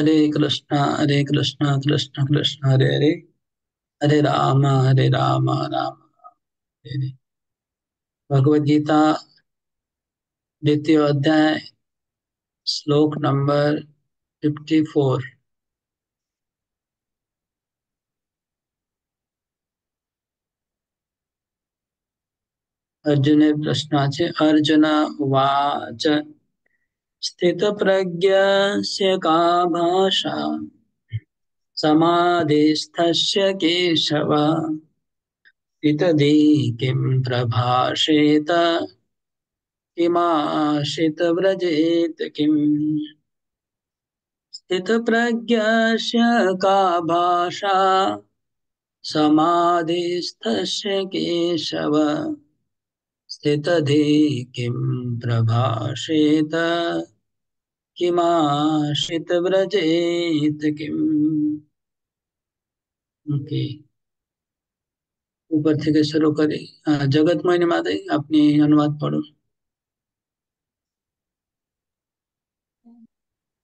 हरे कृष्णा कृष्ण कृष्ण हरे हरे, हरे राम राम राम हरे हरे। भगवद गीता द्वितीय अध्याय, श्लोक नंबर 54। अर्जुने प्रश्नाचे अर्जुन उवाच, स्थितप्रज्ञस्य का भाषा समाधिस्थस्य केशव, स्थितधि किं प्रभाषेत किमाशित व्रजेत किम्। स्थितप्रज्ञस्य का भाषा समाधिस्थस्य केशव, स्थितधि किं प्रभाषेत किमाशित व्रजेत किम्। ओके, ऊपर থেকে শুরু করি। জগৎময় মাতাই, আপনি অনুবাদ পড়ুন।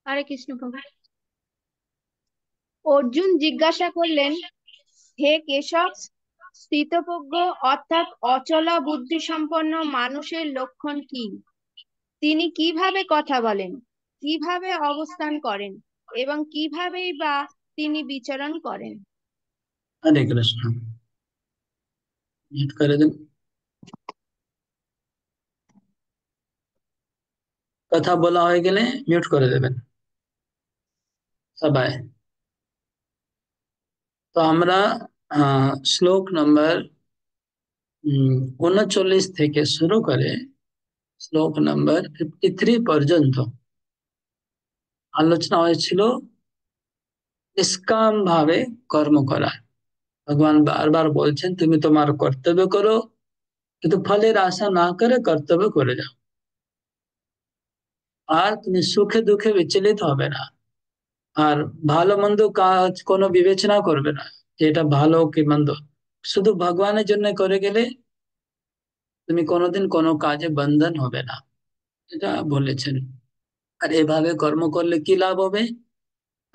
হরে কৃষ্ণ প্রভু। অর্জুন জিজ্ঞাসা করলেন, হে কেশব, স্থিতপ্রজ্ঞ অর্থাৎ অচলা বুদ্ধি সম্পন্ন মানুষের লক্ষণ কি? তিনি কিভাবে কথা বলেন, কিভাবে অবস্থান করেন এবং কিভাবেই বা তিনি বিচরণ করেন? হরে কৃষ্ণ। মিউট করে দিন। কথা বলা হয়ে গেলে মিউট করে দেবেন সবাই। তো আমরা শ্লোক নম্বর 39 থেকে শুরু করে শ্লোক নম্বর 53 পর্যন্ত আলোচনা হয়েছিল নিষ্কাম ভাবে কর্ম করা। ভগবান বারবার বলছেন, তুমি তোমার কর্তব্য করো, কিন্তু ফলের আশা না করে কর্তব্য করে যাও। আর তুমি সুখে দুঃখে বিচলিত হবে না। আর ভালো মন্দ কাজ কোনো বিবেচনা করবে না, যে এটা ভালো কি মন্দ। শুধু ভগবানের জন্য করে গেলে তুমি কোনোদিন কোনো কাজে বন্ধন হবে না, এটা বলেছেন। আর এভাবে কর্ম করলে কি লাভ হবে?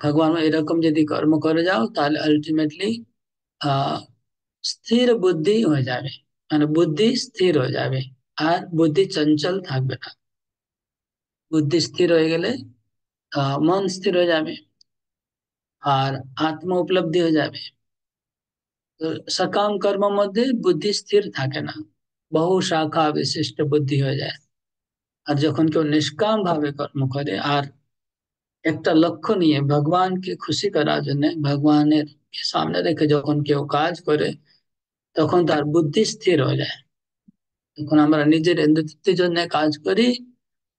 ভগবান এরকম যদি কর্ম করে যাও তাহলে আলটিমেটলি আহ স্থির বুদ্ধি হয়ে যাবে, মানে বুদ্ধি স্থির হয়ে যাবে। আর বুদ্ধি চঞ্চল থাকবে না। বুদ্ধি স্থির হয়ে গেলে মন স্থির হয়ে যাবে আর আত্ম উপলব্ধি হয়ে যাবে। তো সকাম কর্ম মধ্যে বুদ্ধি স্থির থাকে না, বহু শাখা বিশিষ্ট বুদ্ধি হয়ে যায়। আর যখন কেউ নিষ্কাম ভাবে কর্ম করে আর একটা লক্ষ্য নিয়ে ভগবানকে খুশি করার জন্য ভগবানের সামনে রেখে যখন কেউ কাজ করে, তখন তার বুদ্ধি স্থির হয়ে যায়। যখন আমরা নিজের তৃপ্তির জন্য কাজ করি,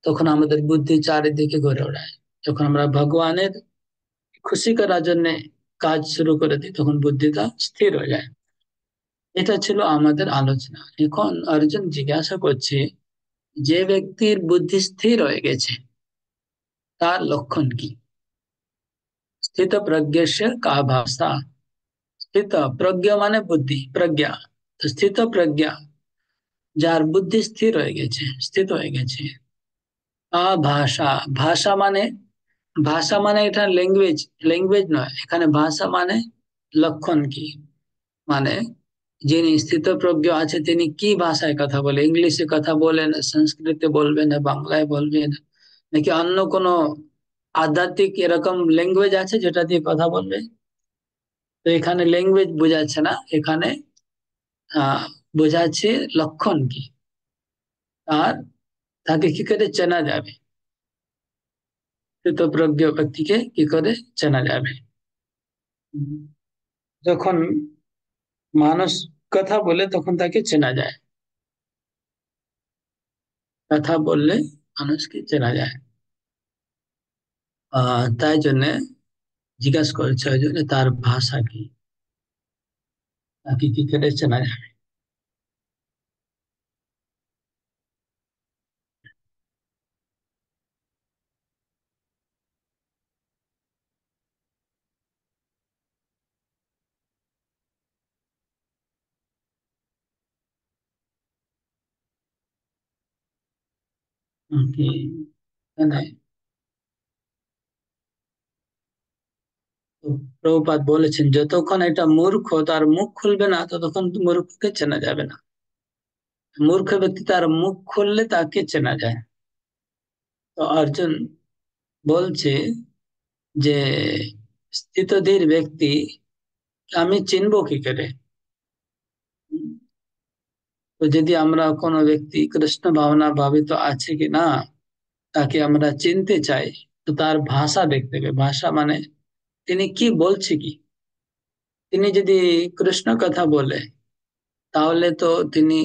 তখন আমাদের বুদ্ধি চারিদিকে ঘুরে ওড়ায়। যখন আমরা ভগবানের খুশি করার জন্য কাজ শুরু করে দিই, তখন বুদ্ধিটা স্থির হয়ে যায়। এটা ছিল আমাদের আলোচনা। এখন অর্জুন জিজ্ঞাসা করছে, যে ব্যক্তির বুদ্ধি স্থির হয়ে গেছে তার লক্ষণ কি? স্থিত প্রজ্ঞস্য কা ভাষা। স্থিত প্রজ্ঞ মানে বুদ্ধি, প্রজ্ঞা। তো স্থিত প্রজ্ঞা, যার বুদ্ধি স্থির হয়ে গেছে, স্থিত হয়ে গেছে। ভাষা, ভাষা মানে, ভাষা মানে এটা ল্যাঙ্গুয়েজ, ল্যাঙ্গুয়েজ নয় এখানে। ভাষা মানে লক্ষণ কি, মানে যিনি স্থিতপ্রজ্ঞ আছে তিনি কি ভাষায় কথা বলে, ইংলিশে কথা বলে না সংস্কৃতে বলবে না বাংলায় বলবে না, নাকি অন্য কোনো আধ্যাত্মিক এরকম ল্যাঙ্গুয়েজ আছে যেটা দিয়ে কথা বলবে? তো এখানে ল্যাঙ্গুয়েজ বোঝাচ্ছে না, এখানে আহ বোঝাচ্ছে লক্ষণ কি, আর তাকে কি করে চেনা যাবে, স্থিতপ্রজ্ঞ ব্যক্তিকে কি করে চেনা যাবে। যখন মানুষ কথা বলে তখন তাকে চেনা যায়, কথা বললে মানুষকে চেনা যায়। তাই জন্য জিজ্ঞাসা করছে ওই জন্য তার ভাষা কি, তাকে কি করে চেনা যাবে। কি মানে তো প্রভুপাদ বলেছেন যতক্ষণ এটা মূর্খ তার মুখ খুলবে না ততক্ষণ তো মূর্খকে চেনা যাবে না। মূর্খ ব্যক্তি তার মুখ খুললে তাকে চেনা যায়। তো অর্জুন বলছে যে স্থিতধীর ব্যক্তি আমি চিনবো কি করে? তো যদি আমরা কোনো ব্যক্তি কৃষ্ণ ভাবনা ভাবিত আছে কি না তাকে আমরা চিনতে চাই, তো তার ভাষা দেখতে হবে। ভাষা মানে তিনি কি বলছে কি। তিনি যদি কৃষ্ণ কথা বলে তাহলে তো তিনি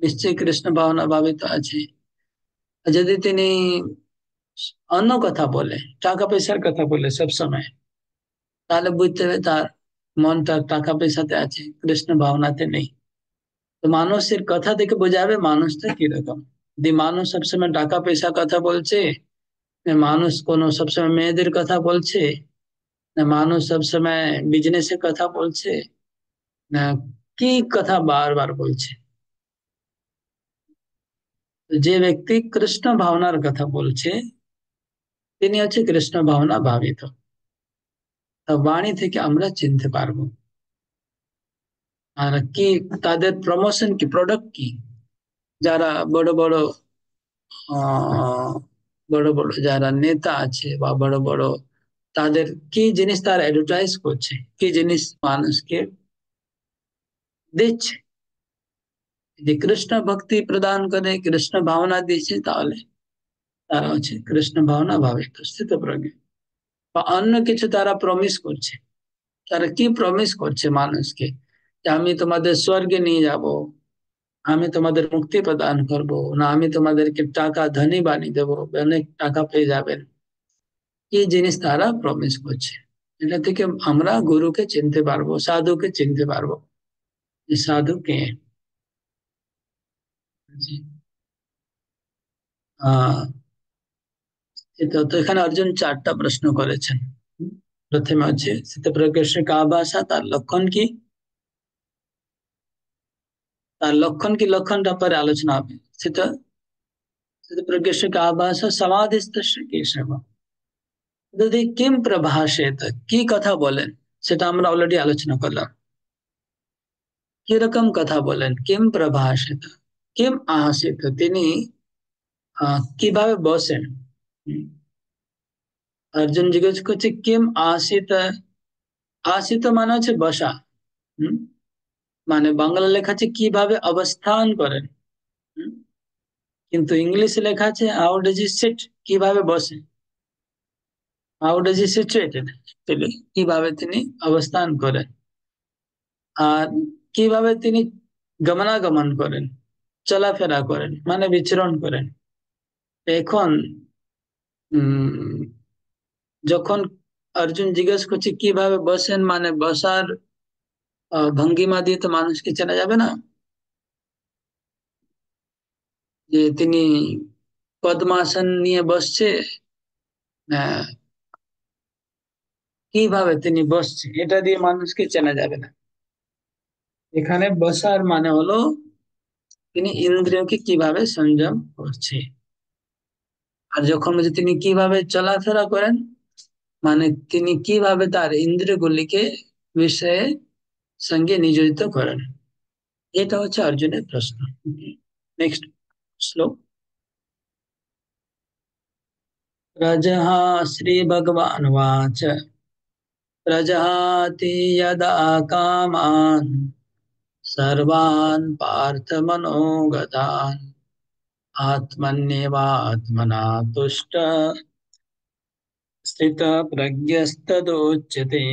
নিশ্চয়ই কৃষ্ণ ভাবনা ভাবিত আছে। আর যদি তিনি অন্য কথা বলে, টাকা পয়সার কথা বলে সব সময়, তাহলে বুঝতে হবে তার মনটা টাকা পয়সাতে আছে, কৃষ্ণ ভাবনাতে নেই। তো মানুষের কথা থেকে বোঝা যাবে মানুষটা কিরকম। যদি মানুষ সবসময় টাকা পয়সা কথা বলছে, না মানুষ কোনো সবসময় মেয়েদের কথা বলছে, না মানুষ সবসময় বিজনেসের কথা বলছে, না কি কথা বারবার বলছে। তো যে ব্যক্তি কৃষ্ণ ভাবনার কথা বলছে তিনি হচ্ছে কৃষ্ণ ভাবনা ভাবিত। তা বাণী থেকে আমরা চিনতে পারবো। আর কি তাদের প্রমোশন কি, প্রোডাক্ট কি, যারা বড় বড় আহ বড় বড় যারা নেতা আছে বা বড় বড়, তাদের কি জিনিস তারা অ্যাডভার্টাইজ করছে, কি জিনিস মানুষকে দিচ্ছে। যদি কৃষ্ণ ভক্তি প্রদান করে, কৃষ্ণ ভাবনা দিচ্ছে, তাহলে তারা হচ্ছে কৃষ্ণ ভাবনা ভাবিত স্থিতপ্রজ্ঞ। বা অন্য কিছু তারা প্রমিস করছে। তারা কি প্রমিস করছে মানুষকে, যে আমি তোমাদের স্বর্গে নিয়ে যাব, আমি তোমাদের মুক্তি প্রদান করব, না আমি তোমাদেরকে টাকা ধনী বানিয়ে দেবো, অনেক টাকা পেয়ে যাবেন। কি জিনিস তারা প্রমিস করছে। এটা থেকে আমরা গুরুকে চিনতে পারবো, সাধুকে চিনতে পারবো যে সাধু কে। জি। আহ তো এখানে অর্জুন চারটা প্রশ্ন করেছেন। প্রথমে হচ্ছে স্থিতপ্রজ্ঞ কার ভাষা, তার লক্ষণ কি, তার লক্ষণ কি লক্ষণটা পরে আলোচনা হবে। স্থিত স্থিতপ্রজ্ঞ কার ভাষা সমাধিস্থ কেশব, যদি কিম প্রভাষেত কি কথা বলেন, সেটা আমরা অলরেডি আলোচনা করলাম। কিরকম কথা বলেন, কিম প্রভাষিত, কিম আহাসিত, তিনি কিভাবে বসেন। হুম, অর্জুন জিজ্ঞেস করছে কিম আসিত। আসিত মানে হচ্ছে বসা। হুম, মানে বাংলা লেখা আছে কিভাবে অবস্থান করেন। হুম, কিন্তু ইংলিশে লেখা আছে হাউ ডজ হি সিট, কিভাবে বসে। হাউ ডজ হি সিচুয়েটেড, কিভাবে তিনি অবস্থান করেন। আর কিভাবে তিনি গমনাগমন করেন, চলাফেরা করেন, মানে বিচরণ করেন। এখন উম যখন অর্জুন জিজ্ঞেস করছে কিভাবে বসেন, মানে বসার ভঙ্গিমা দিয়ে তো মানুষকে চেনা যাবে না যে তিনি পদ্মাসন নিয়ে বসছে, আহ, কিভাবে তিনি বসছে এটা দিয়ে মানুষকে চেনা যাবে না। এখানে বসার মানে হলো তিনি ইন্দ্রিয়কে কিভাবে সংযম করছে। আর যখন বলছে তিনি কিভাবে চলাফেরা করেন, মানে তিনি কিভাবে তার ইন্দ্রিয়গুলিকে বিষয়ে সঙ্গে নিয়োজিত করেন। এটা হচ্ছে অর্জুনের প্রশ্ন। নেক্সট শ্লোক। रजः श्रीभगवानुवाच प्रजहाति यदा कामान् सर्वान् पार्थमनोगतान् आत्मन्येवात्मना तुष्ट स्थितप्रज्ञस्तदोच्यते।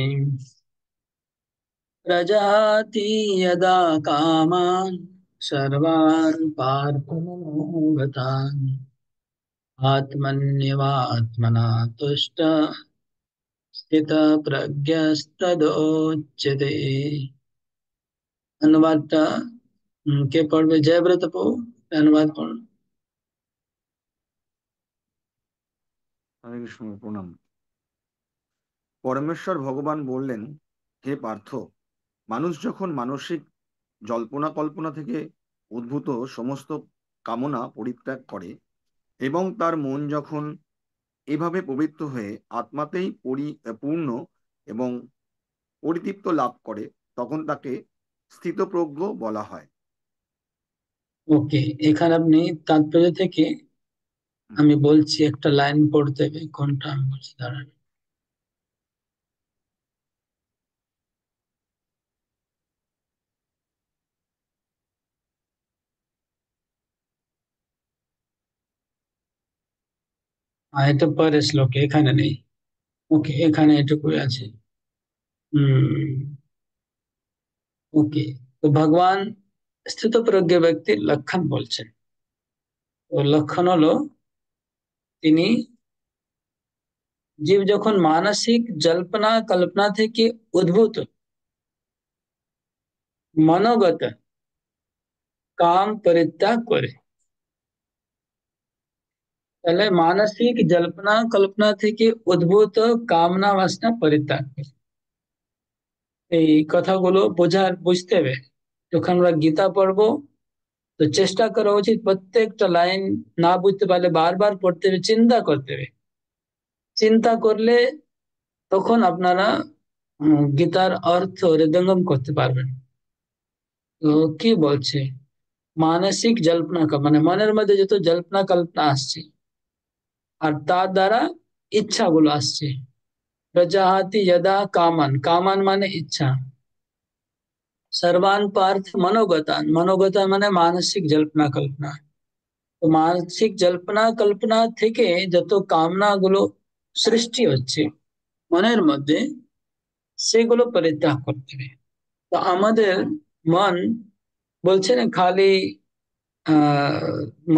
प्रजहाति यदा कामान् सर्वान् पार्थमनोगतान् आत्मन्येवात्मना तुष्ट स्थितप्रज्ञस्तदोच्यते। अनुवादটা কে পড়বে? জয়ব্রত প্রভু অনুবাদ করুন। হরে কৃষ্ণ, প্রণাম। পরমেশ্বর ভগবান বললেন, হে পার্থ, মানুষ যখন মানসিক জল্পনা কল্পনা থেকে উদ্ভূত সমস্ত কামনা পরিত্যাগ করে এবং তার মন যখন এভাবে পবিত্র হয়ে আত্মাতেই পূর্ণ এবং পরিতৃপ্ত লাভ করে, তখন তাকে স্থিতপ্রজ্ঞ বলা হয়। ওকে, এখানে আপনি তাৎপর্য থেকে আমি বলছি, একটা লাইন পড়তে হবে, কোনটা আমি বলছি দাঁড়ান। এটা পরের শ্লোকে, এখানে নেই। ওকে, এখানে এটুকু আছে। ওকে, তো ভগবান স্থিতপ্রজ্ঞ ব্যক্তির লক্ষণ বলছেন। তো লক্ষণ হলো, তিনি জীব যখন মানসিক জল্পনা কল্পনা থেকে উদ্ভূত মনোগত কাম পরিত্যাগ করে। তাহলে মানসিক জল্পনা কল্পনা থেকে উদ্ভূত কামনা বাসনা পরিত্যাগ করে। এই কথাগুলো বুঝতে হবে। যখন আমরা গীতা পড়বো, তো চেষ্টা করা উচিত প্রত্যেকটা লাইন না বুঝতে পারলে বারবার পড়তে হবে, চিন্তা করতে হবে। চিন্তা করলে তখন আপনারা গীতার অর্থ হৃদয়ঙ্গম করতে পারবেন। তো কি বলছে, মানসিক জল্পনা মানে মনের মধ্যে যত জল্পনা কল্পনা আসছে আর তার দ্বারা ইচ্ছাগুলো আসছে। প্রজাহাতি যদা কামান, কামান মানে ইচ্ছা। सर्वान पार्थ मनोगतान, मनोगतान মানে মানসিক জল্পনা কল্পনা। তো মানসিক জল্পনা কল্পনা থেকে যত কামনা গুলো সৃষ্টি হচ্ছে মনের মধ্যে, সেগুলো পরিত্যাগ করতে হবে। তো আমাদের মন বলছে না খালি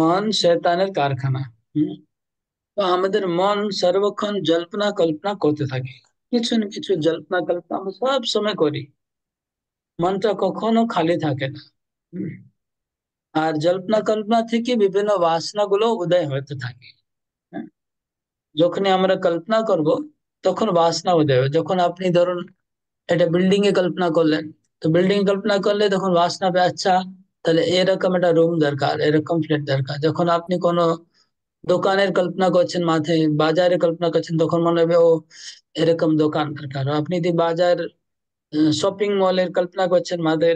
মন শয়তানের কারখানা। হুম? তো আমাদের মন সর্বক্ষণ জল্পনা কল্পনা করতে থাকে, কিছু না কিছু জল্পনা কল্পনা আমরা সব সময় করি। মনটা কখনো খালি থাকে না। হুম? আর জল্পনা কল্পনা থেকে বিভিন্ন বাসনা গুলো উদয় হতে থাকে। হ্যাঁ? যখনই আমরা কল্পনা করব, তখন বাসনা উদয় হবে। যখন আপনি ধরুন একটা বিল্ডিং এ কল্পনা করলেন, তো বিল্ডিং কল্পনা করলে তখন বাসনা হবে, আচ্ছা তাহলে এরকম একটা রুম দরকার, এরকম ফ্ল্যাট দরকার। যখন আপনি কোনো দোকানের কল্পনা করছেন, মাথায় বাজারে কল্পনা করছেন, তখন মনে হবে ও এরকম দোকান দরকার। আপনি যদি বাজার শপিং মলের কল্পনা করছেন মাথায়,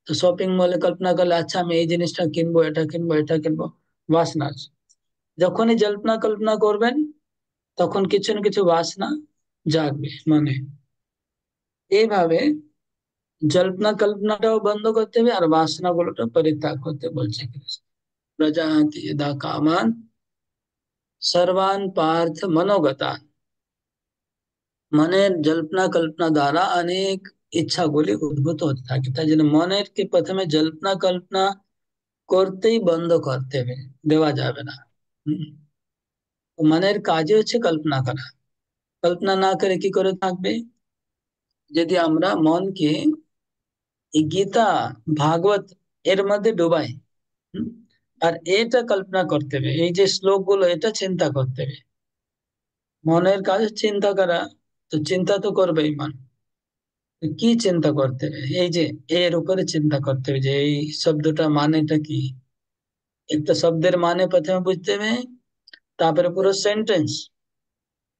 তো শপিং মলে কল্পনা করলে আচ্ছা আমি এই জিনিসটা কিনবো, এটা কিনবো, এটা কিনবো। বাসনা আছে। যখনই জল্পনা কল্পনা করবেন, তখন কিছু না কিছু বাসনা জাগবে মানে। এইভাবে জল্পনা কল্পনাটাও বন্ধ করতে হবে আর বাসনা গুলোটা পরিত্যাগ করতে বলছে কৃষ্ণ। প্রজাহাতি যদা কামান সর্বান পার্থ মনোগতান, মনের জল্পনা কল্পনা দ্বারা অনেক ইচ্ছাগুলি উদ্ভূত হতে থাকে। তাই জন্য মনের কি প্রথমে জল্পনা কল্পনা করতেই বন্ধ করতে হবে, দেওয়া যাবে না। হম। মনের কাজই হচ্ছে কল্পনা করা। কল্পনা না করে কি করে থাকবে? যদি আমরা মনকে এই গীতা ভাগবত এর মধ্যে ডুবাই, হুম, আর এটা কল্পনা করতে হবে, এই যে শ্লোক গুলো এটা চিন্তা করতে হবে। মনের কাজ চিন্তা করা, তো চিন্তা তো করবেই মন। তো কি চিন্তা করতে হবে? এই যে এর উপরে চিন্তা করতে হবে যে এই শব্দটা মানেটা কি। একটা শব্দের মানে প্রথমে বুঝতে হবে, তারপরে পুরো সেন্টেন্স,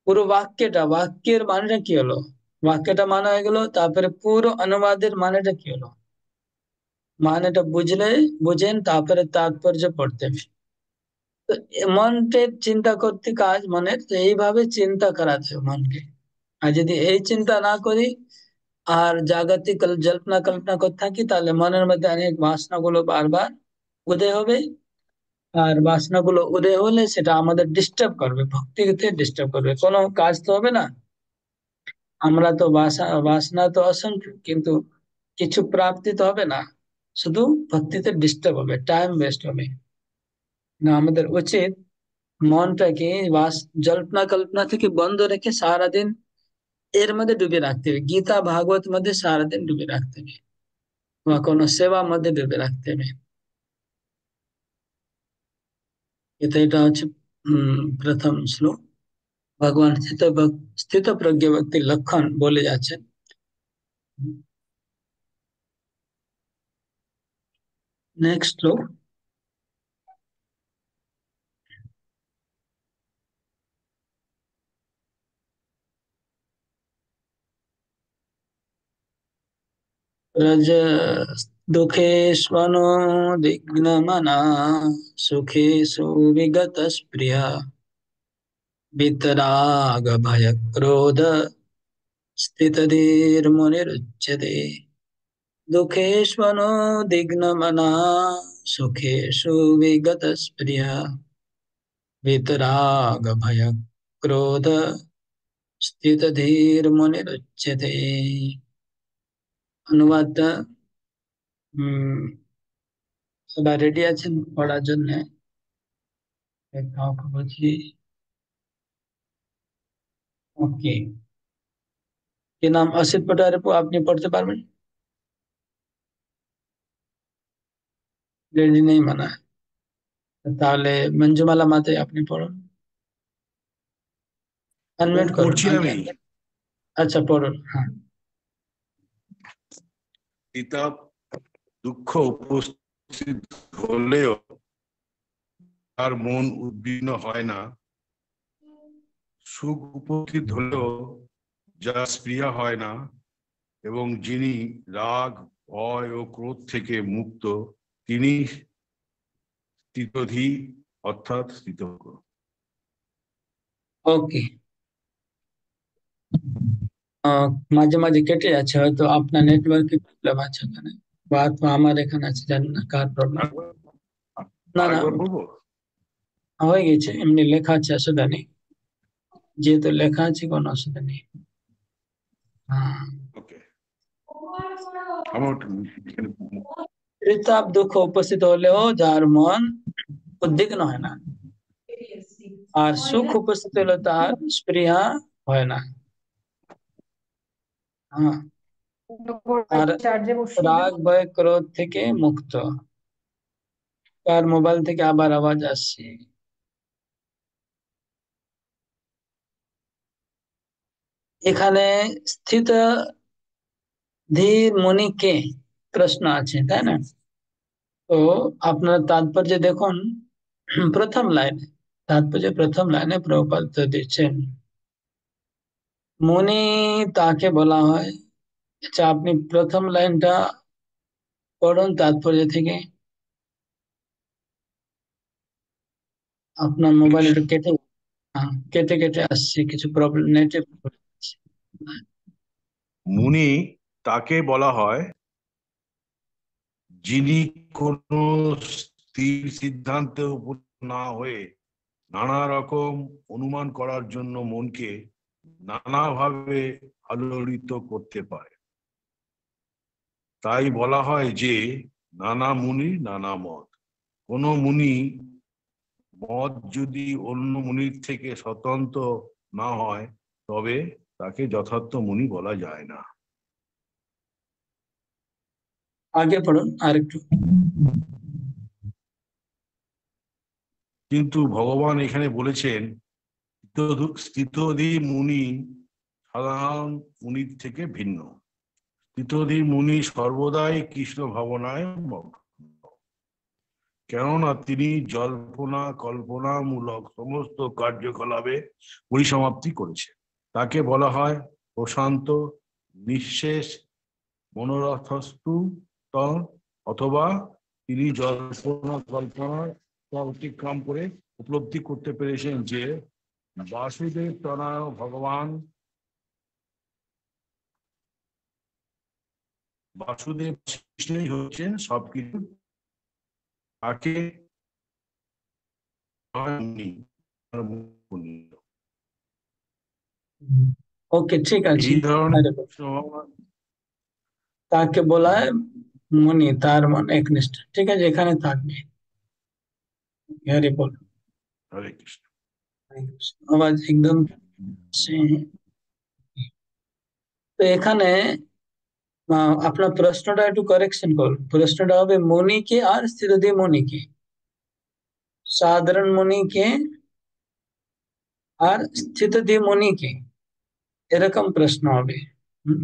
পুরো বাক্যের মানেটা কি হলো, বাক্যটা মানে হয়ে গেল, তারপরে পুরো অনুবাদের মানেটা কি হলো। মানেটা বুঝেন তারপরে তাৎপর্য পড়তে হবে। তো মনকে চিন্তা করতে কাজ মনের, তো এইভাবে চিন্তা করাতে হবে মনকে। আর যদি এই চিন্তা না করি আর জাগতিক জল্পনা কল্পনা করতে থাকি, তাহলে মনের মধ্যে অনেক বাসনা গুলো বারবার উদয় হবে। আর বাসনা গুলো উদয় হলে সেটা আমাদের ডিস্টার্ব করবে, ভক্তিকে ডিস্টার্ব করবে, কোনো কাজ তো হবে না। আমরা তো বাসনা তো অসংখ্য, কিন্তু কিছু প্রাপ্তি তো হবে না, শুধু ভক্তিতে ডিস্টার্ব হবে, টাইম ওয়েস্ট হবে। না, আমাদের উচিত মনটাকে জল্পনা কল্পনা থেকে বন্ধ রেখে সারাদিন এর মধ্যে ডুবে রাখতে হবে, গীতা ভাগবত মধ্যে সারাদিন ডুবে রাখতে হবে, বা কোনো সেবা মধ্যে ডুবে রাখতে হবে। এটা হচ্ছে প্রথম শ্লোক। ভগবান স্থিত প্রজ্ঞ ব্যক্তির লক্ষণ বলে যাচ্ছেন। নেক্সট শ্লোক। रज दुःखेष्वनुद्विग्नमना सुखेषु विगतस्पृहा वीतरागभयक्रोध स्थितधीर्मुनिरुच्यते दुःखेष्वनुद्विग्नमना सुखेषु विगतस्पृहा वीतरागभयक्रोध स्थितधीर्मुनिरुच्यते। অনুবাদ সবাই রেডি আছেন পড়ার জন্য? কাউকে বলছি ওকে। কি নাম? অসিত পটারে আপনি পড়তে পারবেন? রেডি নেই মানা, তাহলে মঞ্জুমালা মাতে আপনি পড়ুন, আনমিউট করুন পড়ছি আগে। আমি। আচ্ছা পড়ুন, হ্যাঁ। পিতা দুঃখ উপস্থিত হলেও তার মন উদ্বিগ্ন হয় না, সুখ উপস্থিত হলেও যা স্পৃহা হয় না, এবং যিনি রাগ ভয় ও ক্রোধ থেকে মুক্ত তিনি স্থিতধী অর্থাৎ স্থিতজ্ঞ। ওকে। মাঝে মাঝে কেটে যাচ্ছে, হয়তো আপনার নেটওয়ার্ক প্রবলেম আছে ওখানে, বা আমার এখানে আছে, জানি না কার প্রবলেম। না না, আরেকবার বলবো? হয়ে গেছে, এমনি লেখা আছে, অসুবিধা নেই, যেহেতু লেখা আছে কোনো অসুবিধা নেই। হ্যাঁ। ওকে, আমার ঋতাপ দুঃখ উপস্থিত হলেও যার মন উদ্বিগ্ন হয় না, আর সুখ উপস্থিত হলে তার স্পৃহা হয় না। হ্যাঁ। আর রাগ ভয় ক্রোধ থেকে মুক্ত। তার মোবাইল থেকে আবার আওয়াজ আসছে। এখানে স্থিত ধীর মনি কে প্রশ্ন আছে, তাই না? তো আপনার তাৎপর্য দেখুন, প্রথম লাইনে, তাৎপর্য প্রথম লাইনে প্রভুপাদ তো দিচ্ছেন মুনি তাকে বলা হয়। আচ্ছা, আপনি প্রথম লাইনটা পড়ুন তাৎপর্য থেকে। আপনার মোবাইল একটু কেটে, হ্যাঁ, কেটে কেটে আসছে, কিছু প্রবলেম, নেটে মুনি তাকে বলা হয় যিনি কোনো স্থির সিদ্ধান্তে উপনীত না হয়ে নানা রকম অনুমান করার জন্য মনকে নানাভাবে আলোড়িত করতে পারে। তাই বলা হয় যে নানা মুনি নানা মত। কোনো মুনি মত যদি অন্য মুনির থেকে স্বতন্ত্র না হয় তবে তাকে যথার্থ মুনি বলা যায় না। আগে পড়ুন আর একটু। কিন্তু ভগবান এখানে বলেছেন স্থিতধী মুনি সাধারণ মুনির থেকে ভিন্ন। স্থিতধী মুনি সর্বদাই কৃষ্ণ ভাবনায় মগ্ন, কেননা তিনি জল্পনা কল্পনামূলক সমস্ত কার্যকলাপে পরিসমাপ্তি করেছে। তাকে বলা হয় প্রশান্ত নিঃশেষ মনোরথস্তু, অথবা তিনি জল্পনা কল্পনার অতিক্রম করে উপলব্ধি করতে পেরেছেন যে বাসুদেব তনয় ভগবান বাসুদেব কৃষ্ণই হচ্ছেন সবকিছু। তাকে ওকে, ঠিক আছে। এই ধরনের তাকে বলা হয় মুনি, তার মন একনিষ্ঠ। ঠিক আছে, এখানে থাকবে। হরি বল। হরে কৃষ্ণ। আওয়াজ একদম তো এখানে আপনার প্রশ্নটা একটু কারেকশন করুন। প্রশ্নটা হবে মুনিকে আর স্থিতধী মুনিকে, সাধারণ মুনিকে আর স্থিতধী মুনিকে, এরকম প্রশ্ন হবে। হুম।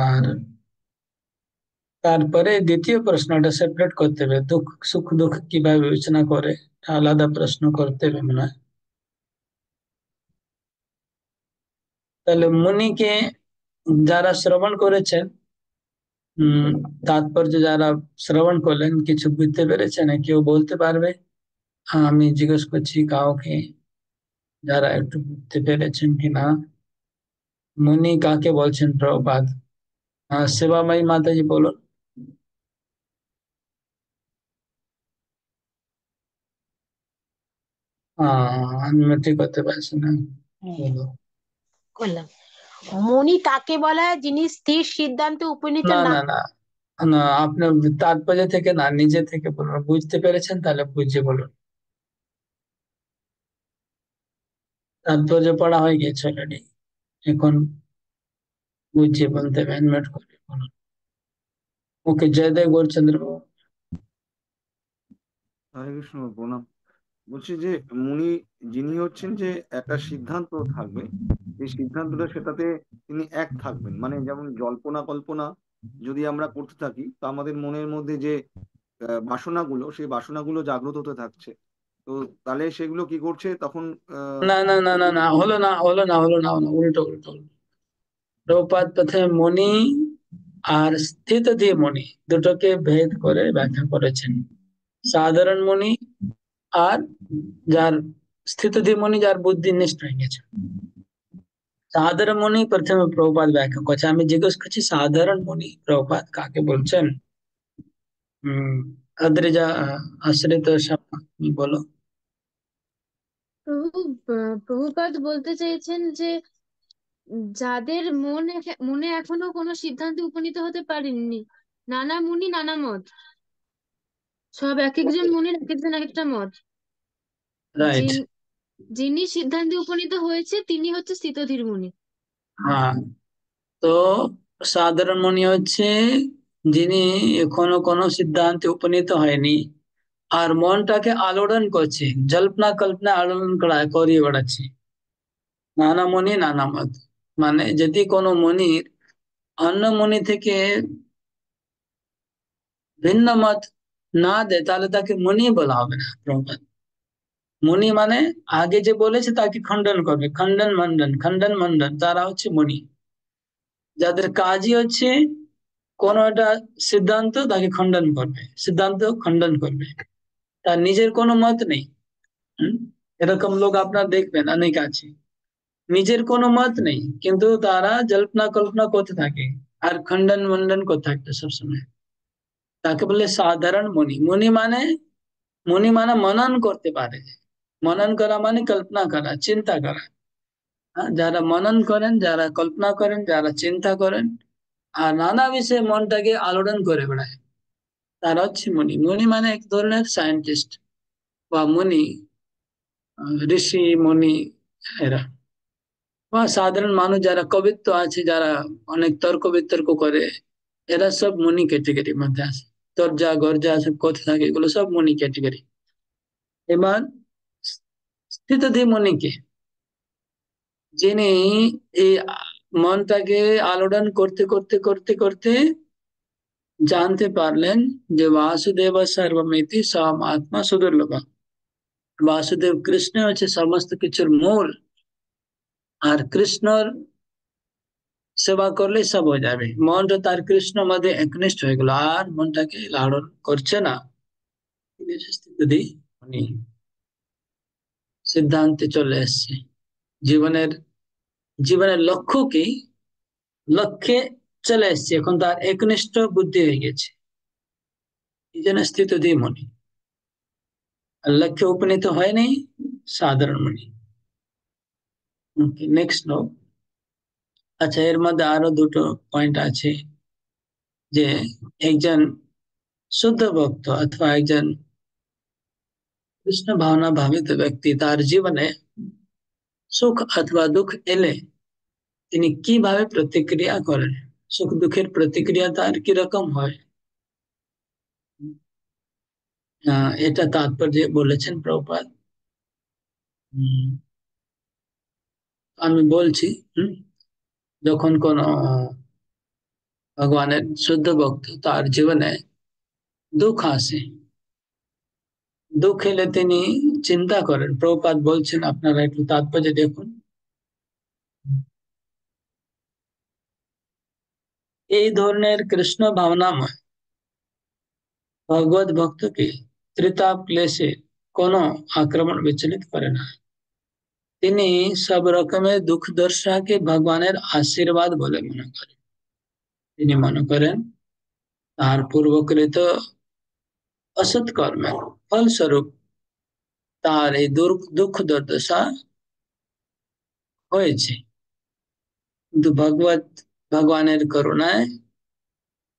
আর তারপরে দ্বিতীয় প্রশ্নটা সেপারেট করতে হবে, দুঃখ সুখ দুঃখ কিভাবে বিবেচনা করে, আলাদা প্রশ্ন করতে হবে মনে হয়। তাহলে মুনিকে যারা শ্রবণ করেছেন, উম তাৎপর্য যারা শ্রবণ করলেন, কিছু বুঝতে পেরেছে না কেউ বলতে পারবে? আমি জিজ্ঞেস করছি কাউকে, যারা একটু বুঝতে পেরেছেন কিনা। মুনি কাকে বলছেন প্রভুপাদ? সেবাময়ী মাতাজি বলুন। আনমিউট করতে পারছি না, বলো। করলাম। মুনি তাকে বলা হয় যিনি স্থির সিদ্ধান্তে উপনীত না না। না না, না আপনি তাৎপর্য থেকে না, নিজে থেকে বলুন। বুঝতে পেরেছেন তাহলে বুঝে বলুন। তাৎপর্য পড়া হয়ে গেছে অলরেডি, এখন বুঝিয়ে বলতে হবে, আনমিউট করে বলুন। ওকে, জয়দেব গৌরচন্দ্র বাবু। হরে কৃষ্ণ, প্রণাম। বলছি যে মুনি যিনি হচ্ছেন যে একটা সিদ্ধান্ত থাকবে, এই সিদ্ধান্তটা সেটাতে তিনি এক থাকবেন। মানে যেমন জল্পনা কল্পনা যদি আমরা করতে থাকি, তো আমাদের মনের মধ্যে যে বাসনাগুলো, সেই বাসনাগুলো জাগ্রত হতে থাকছে। তো তাহলে সেগুলো কি করছে তখন? আহ না না না না না, হলো না, উল্টো উল্টো উল্টো। প্রভুপাদ প্রথমে মনি আর স্থিত দিয়ে মনি দুটোকে ভেদ করে ব্যাখ্যা করেছেন। সাধারণ মনি আর যার স্থিত দিয়ে মনি, যার বুদ্ধি নষ্ট হয়ে গেছে। সাধারণ মনি প্রথমে প্রভুপাদ ব্যাখ্যা করছে। আমি জিজ্ঞেস করছি সাধারণ মনি প্রভুপাদ কাকে বলছেন? হম অদ্রিজা, আশ্রিত শামা, তুমি বলো। প্রভুপাদ বলতে চেয়েছেন যে যাদের মনে এখনো কোনো সিদ্ধান্তে উপনীত হতে পারেননি, নানা মুনি নানা মত, সব এক একজন মুনির এক একজন এক একটা মত, রাইট। যিনি যিনি সিদ্ধান্তে উপনীত হয়েছে তিনি হচ্ছে স্থিতধীর মুনি। হ্যাঁ, তো সাধারণ মনি হচ্ছে যিনি এখনো কোনো সিদ্ধান্তে উপনীত হয়নি, আর মনটাকে আলোড়ন করছে, জল্পনা কল্পনা আলোড়ন করিয়ে বেড়াচ্ছে। নানা মনি নানা মত, মানে যদি কোনো মনির অন্য মনি থেকে ভিন্ন মত না দেয় তাহলে তাকে মনি বলা হবে না প্রভুপাদ। মনি মানে আগে যে বলেছে তাকে খণ্ডন করবে, খণ্ডন মন্ডন, তারা হচ্ছে মনি। যাদের কাজই হচ্ছে কোন একটা সিদ্ধান্ত তাকে খণ্ডন করবে, সিদ্ধান্ত খণ্ডন করবে, তার নিজের কোনো মত নেই। হুম? এরকম লোক আপনার দেখবেন অনেক আছে, নিজের কোনো মত নেই কিন্তু তারা জল্পনা কল্পনা করতে থাকে আর খণ্ডন মন্ডন করতে থাকবে সবসময়। তাকে বলে সাধারণ মনি। মনি মানে মনন করতে পারে। মনন করা মানে কল্পনা করা, চিন্তা করা। যারা মনন করেন, যারা কল্পনা করেন, যারা চিন্তা করেন, আর নানা বিষয়ে মনটাকে আলোড়ন করে বেড়ায়, তারা হচ্ছে মুনি। মুনি মানে এক ধরনের সায়েন্টিস্ট বা মুনি, ঋষি মুনি এরা। বা সাধারণ মানুষ যারা কবিত্ব আছে, যারা অনেক তর্ক বিতর্ক করে, এরা সব মুনি ক্যাটেগরির মধ্যে আছে। তর্জা গর্জা সব কথা থাকে, এগুলো সব মুনি ক্যাটেগরি। এবার স্থিতধী মুনিকে, যিনি এই মনটাকে আলোড়ন করতে করতে করতে করতে জানতে পারলেন যে বাসুদেব সর্বমিতি সব আত্মা সুদুর্লভ। বাসুদেব কৃষ্ণ হচ্ছে সমস্ত কিছুর মূল, আর কৃষ্ণর সেবা করলে সব হয়ে যাবে। মনটা তার কৃষ্ণ মধ্যে একনিষ্ঠ হয়ে গেল, আর মনটাকে লালন করছে না। স্থিতি উনি সিদ্ধান্তে চলে এসছে। জীবনের জীবনের লক্ষ্য কি, লক্ষ্যে চলে এসছে, এখন তার একনিষ্ঠ বুদ্ধি হয়ে গেছে। এই জন্য স্থিতধী মনি। আর লক্ষ্যে উপনীত হয়নি সাধারণ মনি। Next no. আচ্ছা, এর মধ্যে আরো দুটো পয়েন্ট আছে, যে একজন শুদ্ধ ভক্ত অথবা একজন কৃষ্ণ ভাবনা ভাবিত ব্যক্তি তার জীবনে সুখ অথবা দুঃখ এলে তিনি কিভাবে প্রতিক্রিয়া করেন, সুখ দুঃখের প্রতিক্রিয়া তার কিরকম হয়, এটা তাৎপর্য বলেছেন প্রভুপাদ। উম, আমি বলছি, যখন কোন ভগবানের শুদ্ধ ভক্ত তার জীবনে দুঃখ আসে, দুঃখ এলে তিনি চিন্তা করেন। প্রভুপাদ বলছেন, আপনারা একটু তাৎপর্য দেখুন। এই ধরনের কৃষ্ণ ভাবনাময় ভগবত ভক্তকে ত্রিতাপ ক্লেশে কোনো আক্রমণ বিচলিত করে না। তিনি সব রকমের দুঃখ দর্শাকে ভগবানের আশীর্বাদ বলে মনে করেন। তিনি মনে করেন তার পূর্বকৃত অসৎ কর্মের ফলস্বরূপ তার এই দুঃখ দুর্দশা হয়েছে, কিন্তু ভগবানের করুণায়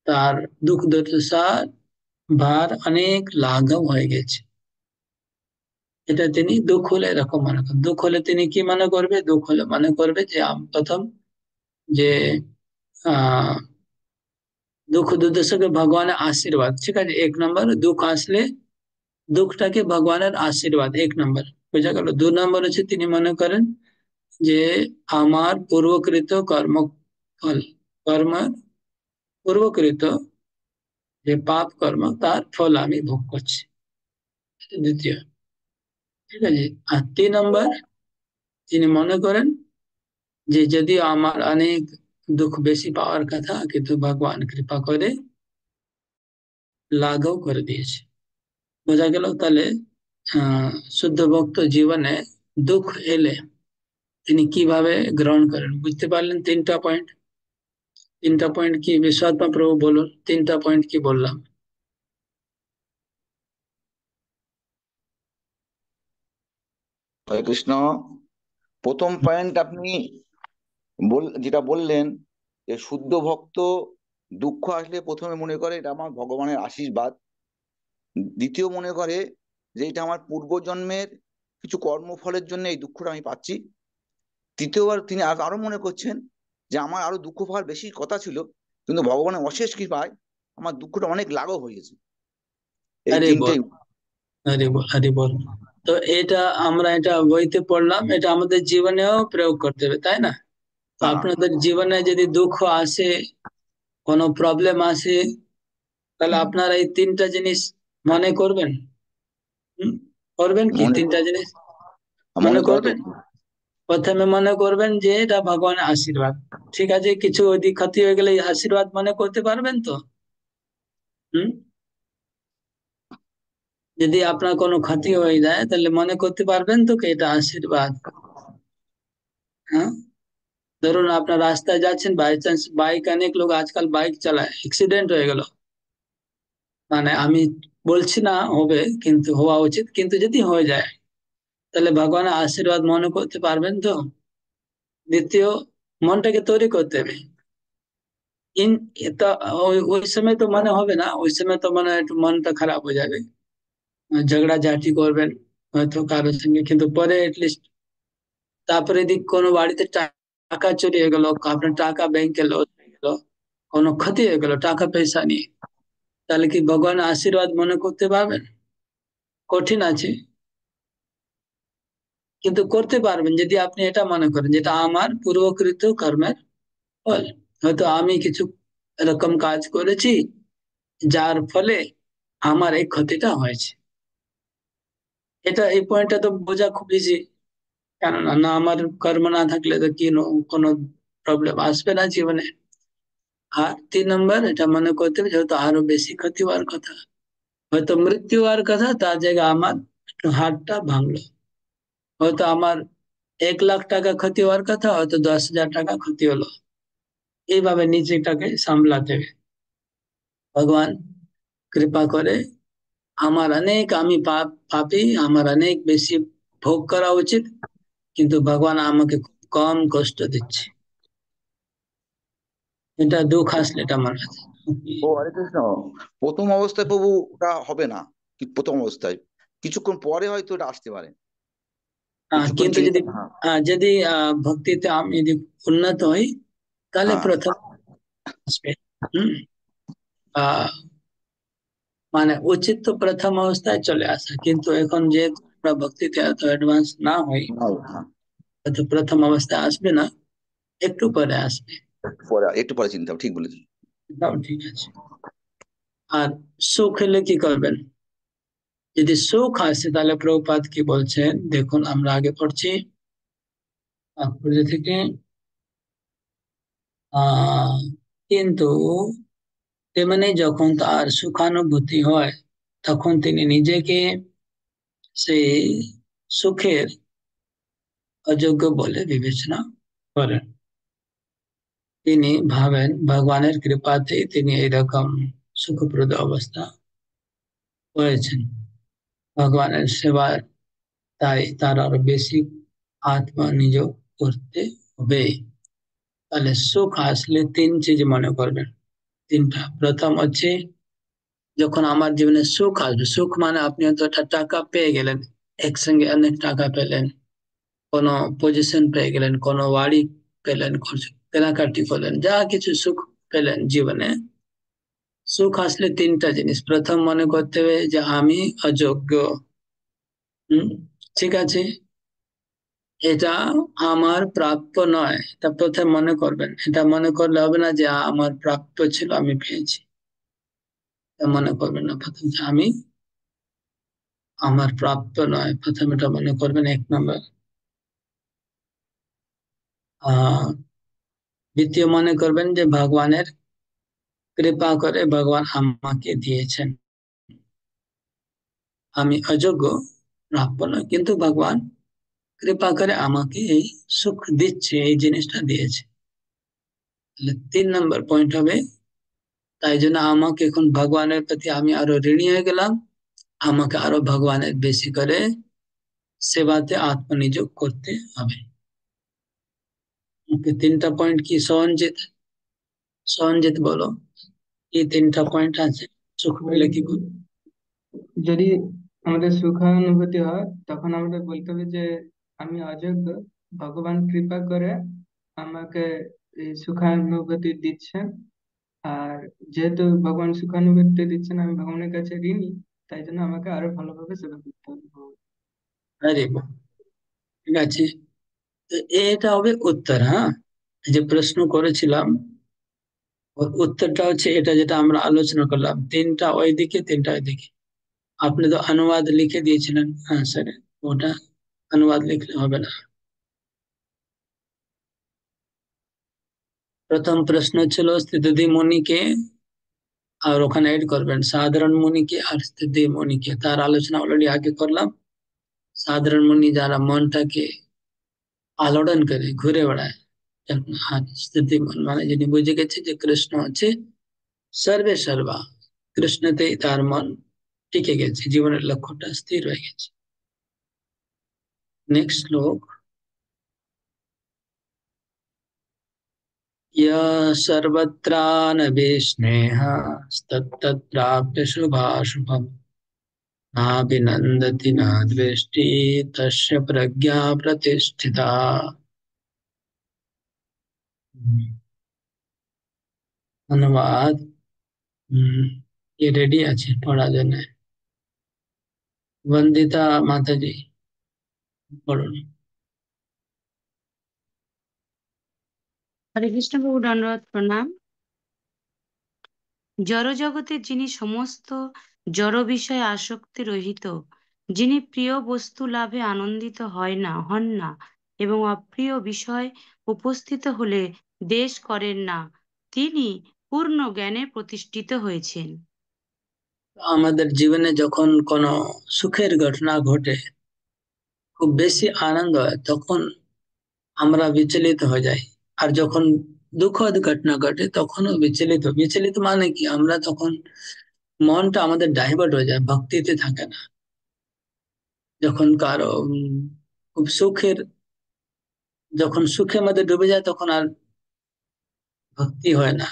তার দুঃখ দুর্দশার ভার অনেক লাঘব হয়ে গেছে। এটা তিনি দুঃখ হলে এরকম মনে করেন। দুঃখ হলে তিনি কি মনে করবে? দুঃখ হলে মনে করবে যে প্রথম যে আহ দুঃখ দুর্দশাকে ভগবানের আশীর্বাদ, ঠিক আছে, এক নম্বর। দুঃখ আসলে দুঃখটাকে ভগবানের আশীর্বাদ, এক নম্বর বোঝা গেল। 2 নম্বর হচ্ছে তিনি মনে করেন যে আমার পূর্বকৃত ফল, কর্ম পূর্বকৃত যে পাপ কর্ম তার ফল আমি ভোগ করছি, দ্বিতীয়, ঠিক আছে। আর 3 নম্বর তিনি মনে করেন যে যদিও আমার অনেক দুঃখ বেশি পাওয়ার কথা, কিন্তু ভগবান কৃপা করে লাঘব করে দিয়েছে। বোঝা গেল তাহলে শুদ্ধ ভক্ত জীবনে দুঃখ এলে তিনি কিভাবে গ্রহণ করেন, বুঝতে পারলেন? 3টা পয়েন্ট। 3টা পয়েন্ট কি বিশ্বআত্মা প্রভু বলুন, 3টা পয়েন্ট কি বললাম? হরে কৃষ্ণ। প্রথম পয়েন্ট আপনি যেটা বললেন যে শুদ্ধ ভক্ত দুঃখ আসলে প্রথমে মনে করে এটা আমার ভগবানের আশীর্বাদ, দ্বিতীয় মনে করে যে এটা আমার পূর্বজন্মের কিছু কর্মফলের জন্য এই দুঃখটা আমি পাচ্ছি, তৃতীয়বার তিনি আরো মনে করছেন যে আমার আরো দুঃখ পাওয়ার বেশি কথা ছিল, কিন্তু ভগবানের অশেষ কৃপায় আমার দুঃখটা অনেক লাঘব হয়ে গেছে। এই আরে বল, তিনটেই। আরে বল, আরে বল। তো আমরা এটা বইতে পড়লাম, এটা আমাদের জীবনেও প্রয়োগ করতে হবে, তাই না? তো হ্যাঁ, আপনাদের জীবনে যদি দুঃখ আসে, কোনো প্রবলেম আসে, তাহলে আপনারা এই 3টা জিনিস মনে করবেন। হুম? করবেন কি মনে 3টা জিনিস মনে মনে করা তো করবেন? প্রথমে মনে করবেন যে এটা ভগবানের আশীর্বাদ, ঠিক আছে। কিছু ওইদিক ক্ষতি হয়ে গেলে এই আশীর্বাদ মনে করতে পারবেন তো? হুম? যদি আপনার কোনো ক্ষতি হয়ে যায় তাহলে মনে করতে পারবেন তো কি এটা আশীর্বাদ? হ্যাঁ, ধরুন আপনার রাস্তায় যাচ্ছেন, বাই চান্স বাইক, অনেক লোক আজকাল বাইক চালায়, অ্যাক্সিডেন্ট হয়ে গেল, মানে আমি বলছি না হবে, কিন্তু হওয়া উচিত, কিন্তু যদি হয়ে যায় তাহলে ভগবানের আশীর্বাদ মনে করতে পারবেন তো? দ্বিতীয়, মনটাকে তৈরি করতে হবে। ইন তা ওই ওই সময় তো মনে হবে না, ওই সময় তো মনে হয় একটু মনটা খারাপ হয়ে যাবে, ঝগড়াঝাটি করবেন হয়তো কারোর সঙ্গে, কিন্তু পরে এটলিস্ট তারপরে এদিক কোনো বাড়িতে টাকা চুরি হয়ে গেল, আপনার টাকা ব্যাংকে লস হয়ে গেল, কোনো ক্ষতি হয়ে গেল টাকা পয়সা নিয়ে, তাহলে কি ভগবানের আশীর্বাদ মনে করতে পারবেন? কঠিন আছে, কিন্তু করতে পারবেন যদি আপনি এটা মনে করেন যেটা আমার পূর্বকৃত কর্মের ফল। হয়তো আমি কিছু এরকম কাজ করেছি যার ফলে আমার এই ক্ষতিটা হয়েছে। এই পয়েন্টটা তো বোঝা খুব ইজি, কেননা না আমার কর্ম না থাকলে তো কোনো প্রবলেম আসবে না জীবনে। আর 3 নম্বর, এটা মনে করতে হবে যেহেতু আরো বেশি ক্ষতি হওয়ার কথা, হয়তো মৃত্যু হওয়ার কথা, তার জায়গায় আমার একটু হাড়টা ভাঙলো, হয়তো আমার 1 লাখ টাকা ক্ষতি হওয়ার কথা, হয়তো 10,000 টাকা ক্ষতি হলো। এইভাবে নিজেটাকে সামলাতে হবে। ভগবান কৃপা করে, আমি পাপী, আমার অনেক বেশি ভোগ করা উচিত, কিন্তু ভগবান আমাকে খুব কম কষ্ট দিচ্ছে, এটা দুঃখ আসলে এটা মনে আছে। ও হরে কৃষ্ণ। প্রথম অবস্থায় প্রভু ওটা হবে না, কি প্রথম অবস্থায় কিছুক্ষণ পরে হয়তো এটা আসতে পারে, কিছুক্ষণ কিন্তু চিন্তা। যদি হ্যাঁ, যদি ভক্তিতে আমি যদি উন্নত হই তাহলে হ্যাঁ, প্রথম আসবে। হম আহ মানে উচিত তো প্রথম অবস্থায় চলে আসা, কিন্তু এখন যেহেতু আমরা ভক্তিতে এত অ্যাডভান্স না হই, হ্যাঁ, হয়তো প্রথম অবস্থায় আসবে না, একটু পরে আসবে। একটু পরে চিন্তা হবে, ঠিক বলেছেন। এটাও ঠিক আছে। আর সুখ এলে কি করবেন? যদি সুখ আসে তাহলে প্রভুপাদ কি বলছেন দেখুন, আমরা আগে পড়ছি তাৎপর্য থেকে। আহ কিন্তু তেমনি যখন তার সুখানুভূতি হয় তখন তিনি নিজেকে সেই সুখের অযোগ্য বলে বিবেচনা করেন। তিনি ভাবেন ভগবানের কৃপাতেই তিনি এইরকম সুখপ্রদ অবস্থা হয়েছেন। ভগবানের সেবার তাই তার আরো বেশি আত্মনিয়োগ করতে হবে। তাহলে সুখ আসলে তিন চিজ মনে করবেন, তিনটা। প্রথম হচ্ছে যখন আমার জীবনে সুখ আসবে, সুখ মানে আপনি হয়তো একটা টাকা পেয়ে গেলেন, একসঙ্গে অনেক টাকা পেলেন, কোনো পজিশন পেয়ে গেলেন, কোনো বাড়ি পেলেন, কেনাকাটি করলেন, যা কিছু সুখ পেলেন জীবনে। সুখ আসলে তিনটা জিনিস প্রথম মনে করতে হবে যে আমি অযোগ্য। হম, ঠিক আছে, এটা আমার প্রাপ্য নয়, এটা প্রথম মনে করবেন। এটা মনে করলে হবে না যে আমার প্রাপ্য ছিল আমি পেয়েছি, এটা মনে করবেন না। প্রথম যে আমি আমার প্রাপ্য নয়, প্রথম এটা মনে করবেন, 1 নম্বর। আহ দ্বিতীয় মনে করবেন যে ভগবানের কৃপা করে ভগবান আমাকে দিয়েছেন, আমি অযোগ্য, প্রাপ্য নয়, কিন্তু ভগবান কৃপা করে আমাকে এই সুখ দিচ্ছে, এই জিনিসটা দিয়েছে। তাহলে 3 নম্বর পয়েন্ট হবে, তাই জন্য আমাকে এখন ভগবানের প্রতি আমি আরো ঋণী হয়ে গেলাম, আমাকে আরো ভগবানের বেশি করে সেবাতে আত্মনিয়োগ করতে হবে। ওকে, 3টা পয়েন্ট কি সঞ্জিত? সঞ্জিত বলো, কি 3টা পয়েন্ট আছে সুখ পেলে কি করবে? যদি আমাদের সুখানুভূতি হয় তখন আমাদের বলতে হবে যে আমি অযোগ্য, ভগবান কৃপা করে আমাকে এই সুখানুভূতি দিচ্ছেন। আর যেহেতু ভগবান সুখানুভূতি দিচ্ছেন, আমি ভগবানের কাছে ঋণী, তাই জন্য আমাকে আরো ভালোভাবে সেবা করতে হবে। আরে বাহ, ঠিক আছে। তো এটা হবে উত্তর। হ্যাঁ, এই যে প্রশ্ন করেছিলাম ওর উত্তরটা হচ্ছে এটা, যেটা আমরা আলোচনা করলাম, 3টা ওইদিকে 3টা ওইদিকে। আপনি তো অনুবাদ লিখে দিয়েছিলেন আনসারে, ওটা অনুবাদ লিখলে হবে না। প্রথম প্রশ্ন ছিল স্থিতিদি মুনিকে, আর ওখানে এড করবেন সাধারণ মুনিকে আর স্থিতি মুনিকে। তার আলোচনা অলরেডি আগে করলাম। সাধারণ মুনি যারা মনটাকে আলোড়ন করে ঘুরে বেড়ায়, আর স্থিতি মানে যিনি বুঝে গেছে যে কৃষ্ণ হচ্ছে সর্বে সর্বা, কৃষ্ণতেই তার মন টিকে গেছে, জীবনের লক্ষ্যটা স্থির হয়ে গেছে। নেক্সট শ্লোক, यः सर्वत्रानभिस्नेहस्तत्तत्राप्य शुभाशुभम् नाभिनन्दति न द्वेष्टि तस्य प्रज्ञा प्रतिष्ठिता। অনুবাদ ये रेडी আছে পড়ার জন্য। বন্দিতা মাতাজি পড়ুন। হরে কৃষ্ণ প্রভু, দণ্ডবত প্রণাম। জড়জগতের যিনি সমস্ত জড় বিষয়ে আসক্তি রহিত, যিনি প্রিয় বস্তু লাভে আনন্দিত হন না এবং অপ্রিয় বিষয় উপস্থিত হলে দ্বেষ করেন না, তিনি পূর্ণ জ্ঞানে প্রতিষ্ঠিত হয়েছেন। আমাদের জীবনে যখন কোনো সুখের ঘটনা ঘটে, খুব বেশি আনন্দ হয়, তখন আমরা বিচলিত হয়ে যাই। আর যখন দুঃখদ ঘটনা ঘটে তখনও বিচলিত। বিচলিত মানে কি, আমরা তখন মনটা আমাদের ডাইভার্ট হয়ে যায়, ভক্তিতে থাকে না। যখন কারো খুব সুখের, যখন সুখের মধ্যে ডুবে যায় তখন আর ভক্তি হয় না।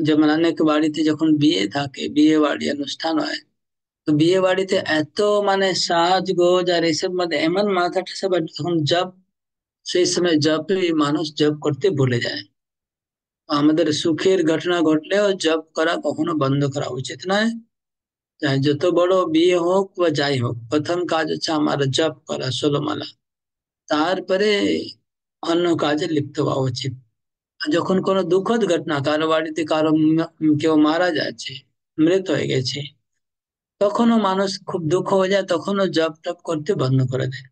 যেমন অনেক বাড়িতে যখন বিয়ে থাকে, বিয়ে বাড়ি অনুষ্ঠান হয়, তো বিয়ে বাড়িতে এত মানে সাজগোজ আর এসব মধ্যে এমন মাথাটা সব, তখন জব, সেই সময় জবে মানুষ জব করতে ভুলে যায়। আমাদের সুখের ঘটনা ঘটলেও জব করা কখনো বন্ধ করা উচিত নয়। চাहे যত বড় বিয়ে হোক বা যাই হোক, প্রথম কাজ হচ্ছে আমার জব করা, 16 মালা, তারপরে অন্য কাজে লিপ্ত হওয়া উচিত। আর যখন কোনো দুঃখদ ঘটনা, কারো বাড়িতে কারো কেউ মারা যাচ্ছে, মৃত হয়ে গেছে, তখনও মানুষ খুব দুঃখ হয়ে যায়, তখনও জব টপ করতে বন্ধ করে দেয়।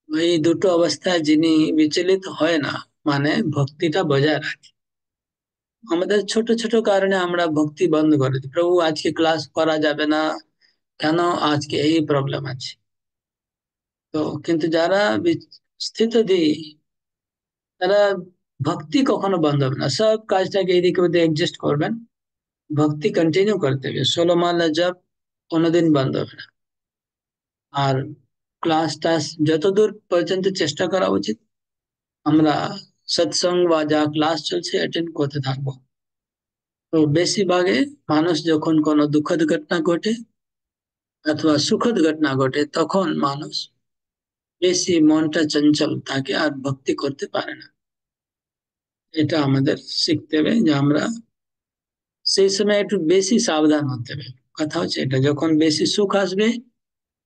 এই দুটো অবস্থায় যিনি বিচলিত হয় না, মানে ভক্তিটা বজায় রাখে, আমাদের ছোট ছোট কারণে আমরা ভক্তি বন্ধ করে দিই, প্রভু আজকে ক্লাস করা যাবে না কেন, আজকে এই প্রবলেম আছে। তো কিন্তু যারা স্থিতধী, তারা ভক্তি কখনো বন্ধ হবে না, সব কাজটাকে এদিকে ওদিকে অ্যাডজাস্ট করবেন, ভক্তি কন্টিনিউ করতে হবে, 16 মালা জপ কোনোদিন বন্ধ হবে না। আর ক্লাস টাস যতদূর পর্যন্ত চেষ্টা করা উচিত, আমরা সৎসঙ্গ বা যা ক্লাস চলছে অ্যাটেন্ড করতে থাকবো। তো বেশিরভাগে মানুষ যখন কোনো দুঃখদ ঘটনা ঘটে অথবা সুখদ ঘটনা ঘটে, তখন মানুষ বেশি মনটা চঞ্চল থাকে আর ভক্তি করতে পারে না। এটা আমাদের শিখতে হবে যে আমরা সেই সময় একটু বেশি সাবধান হতে হবে। কথা হচ্ছে এটা, যখন বেশি সুখ আসবে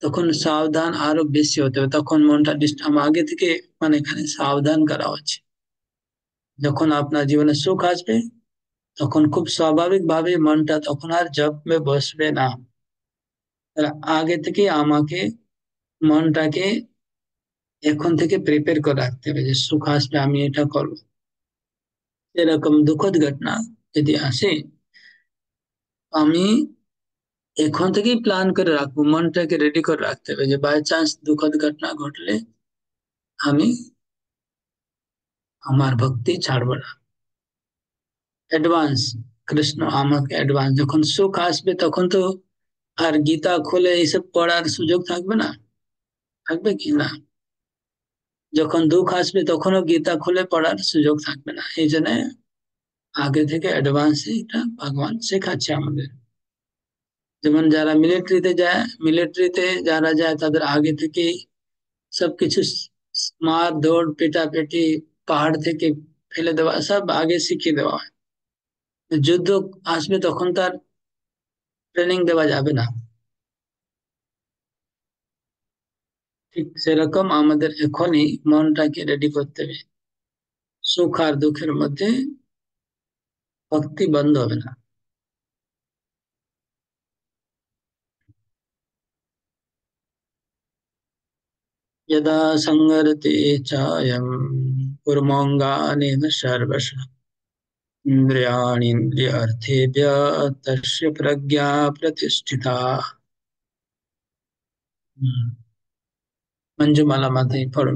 তখন সাবধান আরো বেশি হতে হবে, তখন মনটা ডিস্টার্ব আগে থেকে, মানে এখানে সাবধান করা হচ্ছে। যখন আপনার জীবনে সুখ আসবে তখন খুব স্বাভাবিক ভাবে মনটা তখন আর জপে বসবে না। তাহলে আগে থেকে আমাকে মনটাকে এখন থেকে প্রিপেয়ার করে রাখতে হবে যে সুখ আসলে আমি এটা করবো। এরকম দুঃখদ ঘটনা যদি আসে, আমি এখন থেকেই প্ল্যান করে রাখবো, মনটাকে রেডি করে রাখতে হবে যে বাই চান্স দুঃখদ ঘটনা ঘটলে আমি আমার ভক্তি ছাড়বো না। অ্যাডভান্স, কৃষ্ণ আমাকে অ্যাডভান্স, যখন সুখ আসবে তখন তো আর গীতা খুলে এইসব পড়ার সুযোগ থাকবে না, থাকবে কি না? যখন দুঃখ আসবে তখনও গীতা খুলে পড়ার সুযোগ থাকবে না। এই জন্য আগে থেকে অ্যাডভান্স এটা ভগবান শেখাচ্ছে আমাদের। যেমন যারা মিলিটারিতে যায়, মিলিটারিতে যারা যায় তাদের আগে থেকে সবকিছু মার দৌড় পেটাপেটি, পাহাড় থেকে ফেলে দেওয়া সব আগে শিখিয়ে দেওয়া হয়। যুদ্ধ আসবে তখন তার ট্রেনিং দেওয়া যাবে না। ঠিক সেরকম আমাদের এখনই মনটাকে রেডি করতে হবে, সুখ আর দুঃখের মধ্যে ভক্তি বন্ধ হবে না। यदा संगरते चायं कुर्मोऽङ्गानीव सर्वशः इन्द्रियाणीन्द्रियार्थेभ्यः तस्य प्रज्ञा प्रतिष्ठिता। मंजुमाला माता पढ़ो।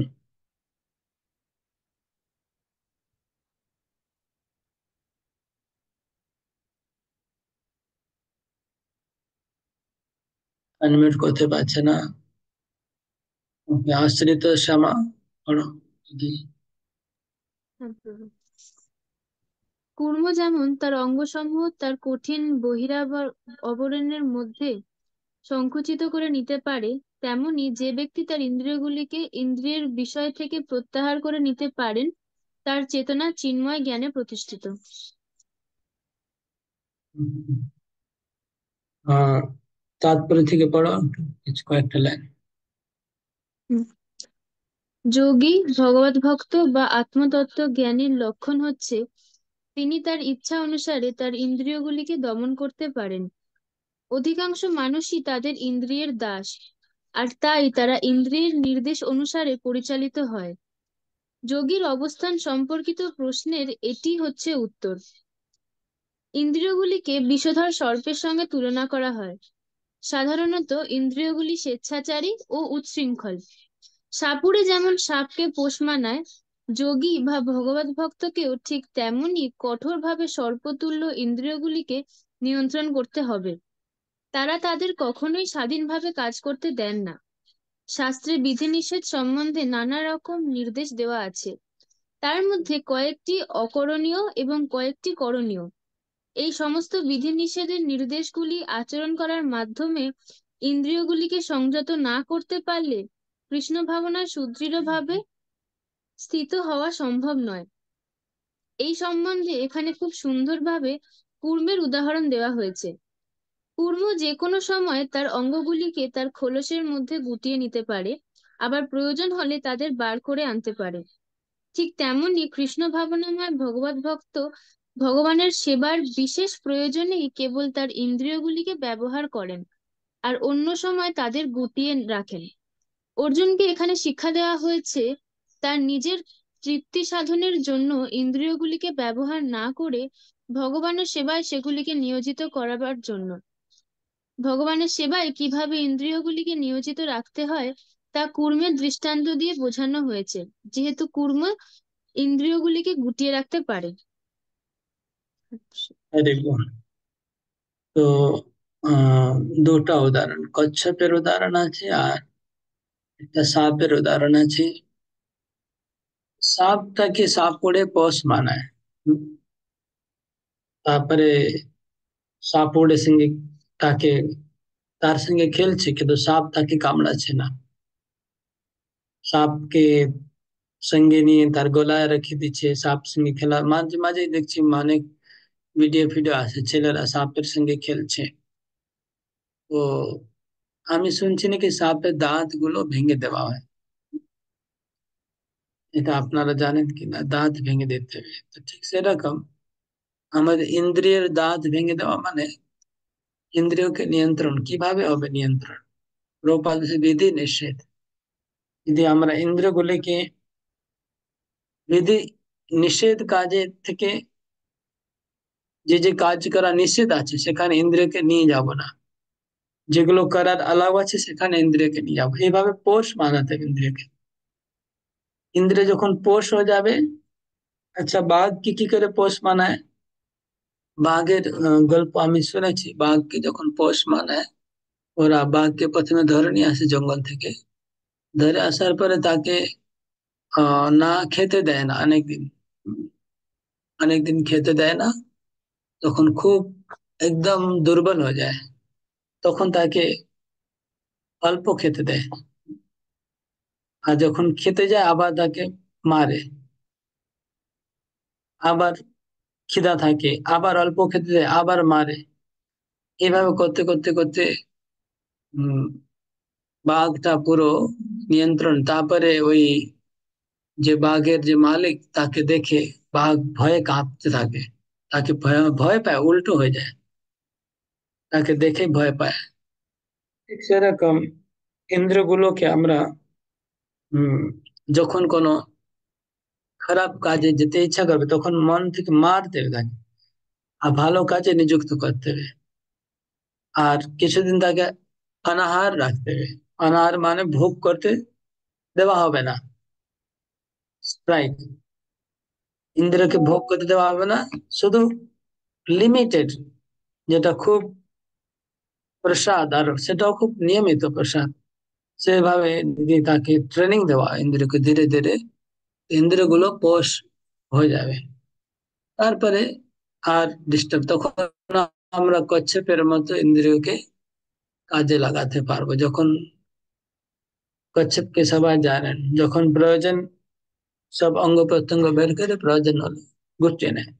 अनम्यूट করতে পারছে না। ওকে, আশ্রিত শ্যামা পড়ো যদি। হ্যাঁ, প্রভু। কুর্ম যেমন তার অঙ্গসমূহ তার কঠিন আবরণের মধ্যে সংকুচিত করে নিতে পারে, তেমনি যে ব্যক্তি তার ইন্দ্রিয়গুলিকে ইন্দ্রিয়ের বিষয় থেকে প্রত্যাহার করে নিতে পারেন, তার চেতনা চিন্ময় জ্ঞানে প্রতিষ্ঠিত। আর তাৎপর্য থেকে পড়ো কিছু কয়েকটা লাইন। যোগী ভগবত ভক্ত বা আত্মতত্ত্ব জ্ঞানীর লক্ষণ হচ্ছে তিনি তার ইচ্ছা অনুসারে তার ইন্দ্রিয়গুলিকে দমন করতে পারেন। অধিকাংশ মানুষই তাদের ইন্দ্রিয়ের দাস, আর তাই তারা ইন্দ্রিয়ের নির্দেশ অনুসারে পরিচালিত হয়। যোগীর অবস্থান সম্পর্কিত প্রশ্নের এটি হচ্ছে উত্তর। ইন্দ্রিয়গুলিকে বিষধর সর্পের সঙ্গে তুলনা করা হয়। সাধারণত ইন্দ্রিয়গুলি স্বেচ্ছাচারী ও উচ্ছৃঙ্খল। সাপুড়ে যেমন সাপকে পোষ মানায়, যোগী বা ভগবত ভক্তকেও ঠিক তেমনি কঠোরভাবে সর্পতুল্য ইন্দ্রিয়গুলিকে নিয়ন্ত্রণ করতে হবে। তারা তাদের কখনোই স্বাধীনভাবে কাজ করতে দেন না। শাস্ত্রে বিধিনিষেধ সম্বন্ধে নানা রকম নির্দেশ দেওয়া আছে, তার মধ্যে কয়েকটি অকরণীয় এবং কয়েকটি করণীয়। এই সমস্ত বিধিনিষেধের নির্দেশগুলি আচরণ করার মাধ্যমে ইন্দ্রিয়গুলিকে সংযত না করতে পারলে কৃষ্ণ ভাবনায় সুদৃঢ়ভাবে স্থিত হওয়া সম্ভব নয়। এই সম্বন্ধে এখানে খুব সুন্দরভাবে কূর্মের উদাহরণ দেওয়া হয়েছে। কূর্ম যে কোনো সময় তার অঙ্গগুলিকে তার খোলসের মধ্যে গুটিয়ে নিতে পারে, আবার প্রয়োজন হলে তাদের বার করে আনতে পারে। ঠিক তেমনি কৃষ্ণ ভাবনাময় ভগবত ভক্ত ভগবানের সেবার বিশেষ প্রয়োজনেই কেবল তার ইন্দ্রিয়গুলিকে ব্যবহার করেন, আর অন্য সময় তাদের গুটিয়ে রাখেন। অর্জুনকে এখানে শিক্ষা দেওয়া হয়েছে তার নিজের তৃপ্তি সাধনের জন্য ইন্দ্রিয়গুলিকে ব্যবহার না করে ভগবানের সেবায় সেগুলিকে নিয়োজিত করাবার জন্য। ভগবানের সেবায় কিভাবে ইন্দ্রিয়গুলিকে নিয়োজিত রাখতে হয় তা কূর্মের দৃষ্টান্ত দিয়ে বোঝানো হয়েছে, যেহেতু কূর্ম ইন্দ্রিয়গুলিকে গুটিয়ে রাখতে পারে। দেখুন, তো দুটা উদাহরণ, কচ্ছপের উদাহরণ আছে আর একটা সাপের উদাহরণ আছে। সাপটাকে সাপ করে পোষ মানায়, তারপরে সাপ ওড়ে সঙ্গে তাকে তার সঙ্গে খেলছে, কিন্তু সাপ তাকে কামড়াচ্ছে না। সাপকে সঙ্গে নিয়ে তার গলায় রেখে দিচ্ছে, সাপ সঙ্গে খেলা। মাঝে মাঝে দেখছি অনেক ভিডিও ফিডিও আছে, ছেলেরা সাপের সঙ্গে খেলছে। তো আমি শুনছি নাকি সাপের দাঁত গুলো ভেঙে দেওয়া হয়। এটা আপনারা জানেন কিনা? দাঁত ভেঙে দিতে হবে। তো ঠিক সেরকম আমাদের ইন্দ্রিয়ের দাঁত ভেঙে দেওয়া মানে ইন্দ্রিয়কে নিয়ন্ত্রণ কিভাবে হবে? নিয়ন্ত্রণ প্রপাল বিধি নিষেধ। যদি আমরা ইন্দ্রিয়গুলিকে বিধি নিষেধ কাজের থেকে যে যে কাজ করা নিষেধ আছে সেখানে ইন্দ্রিয়কে নিয়ে যাব না, যেগুলো করার আলাও আছে সেখানে ইন্দ্রিয়কে নিয়ে যাবো। এইভাবে পোষ মানাতে হবে ইন্দ্রিয়কে। ইন্দ্রিয় যখন পোষ হয়ে যাবে, আচ্ছা বাঘ কি করে পোষ মানায়? বাঘের গল্প আমি শুনেছি। বাঘকে যখন পোষ মানায়, ওরা বাঘকে প্রথমে ধরে নিয়ে আসে জঙ্গল থেকে। ধরে আসার পরে তাকে না খেতে দেয় না অনেকদিন, অনেকদিন খেতে দেয় না। তখন খুব একদম দুর্বল হয়ে যায়, তখন তাকে অল্প খেতে দেয়। আর যখন খেতে যায় আবার তাকে মারে। আবার খিদা থাকে, আবার অল্প খেতে দেয়, আবার মারে। এভাবে করতে করতে করতে উম বাঘটা পুরো নিয়ন্ত্রণ। তারপরে ওই যে বাঘের যে মালিক তাকে দেখে বাঘ ভয়ে কাঁপতে থাকে, তাকে ভয় ভয় পায়, উল্টো হয়ে যায়, তাকে দেখে ভয় পায়। ঠিক সেরকম ইন্দ্রগুলোকে আমরা যখন কোনো খারাপ কাজে যেতে ইচ্ছা করবে তখন মন থেকে মারতে হবে তাকে, আর ভালো কাজে নিযুক্ত করতে হবে। আর কিছুদিন তাকে অনাহার রাখতে হবে। অনাহার মানে ভোগ করতে দেওয়া হবে না, রাইট? ইন্দ্রকে ভোগ করতে দেওয়া হবে না, শুধু লিমিটেড, যেটা খুব প্রসাদ, আর সেটাও খুব নিয়মিত প্রসাদ, সেভাবে যদি তাকে ট্রেনিং দেওয়া ইন্দ্রকে, ধীরে ধীরে ইন্দ্রগুলো পোষ হয়ে যাবে। তারপরে আর ডিস্টার্ব, তখন আমরা কচ্ছপের মতো ইন্দ্রিয়কে কাজে লাগাতে পারবো। যখন কচ্ছপকে সবাই জানেন, যখন প্রয়োজন সব অঙ্গ প্রত্যঙ্গ বের করে প্রয়োজন হলে গুটিয়ে নেয়,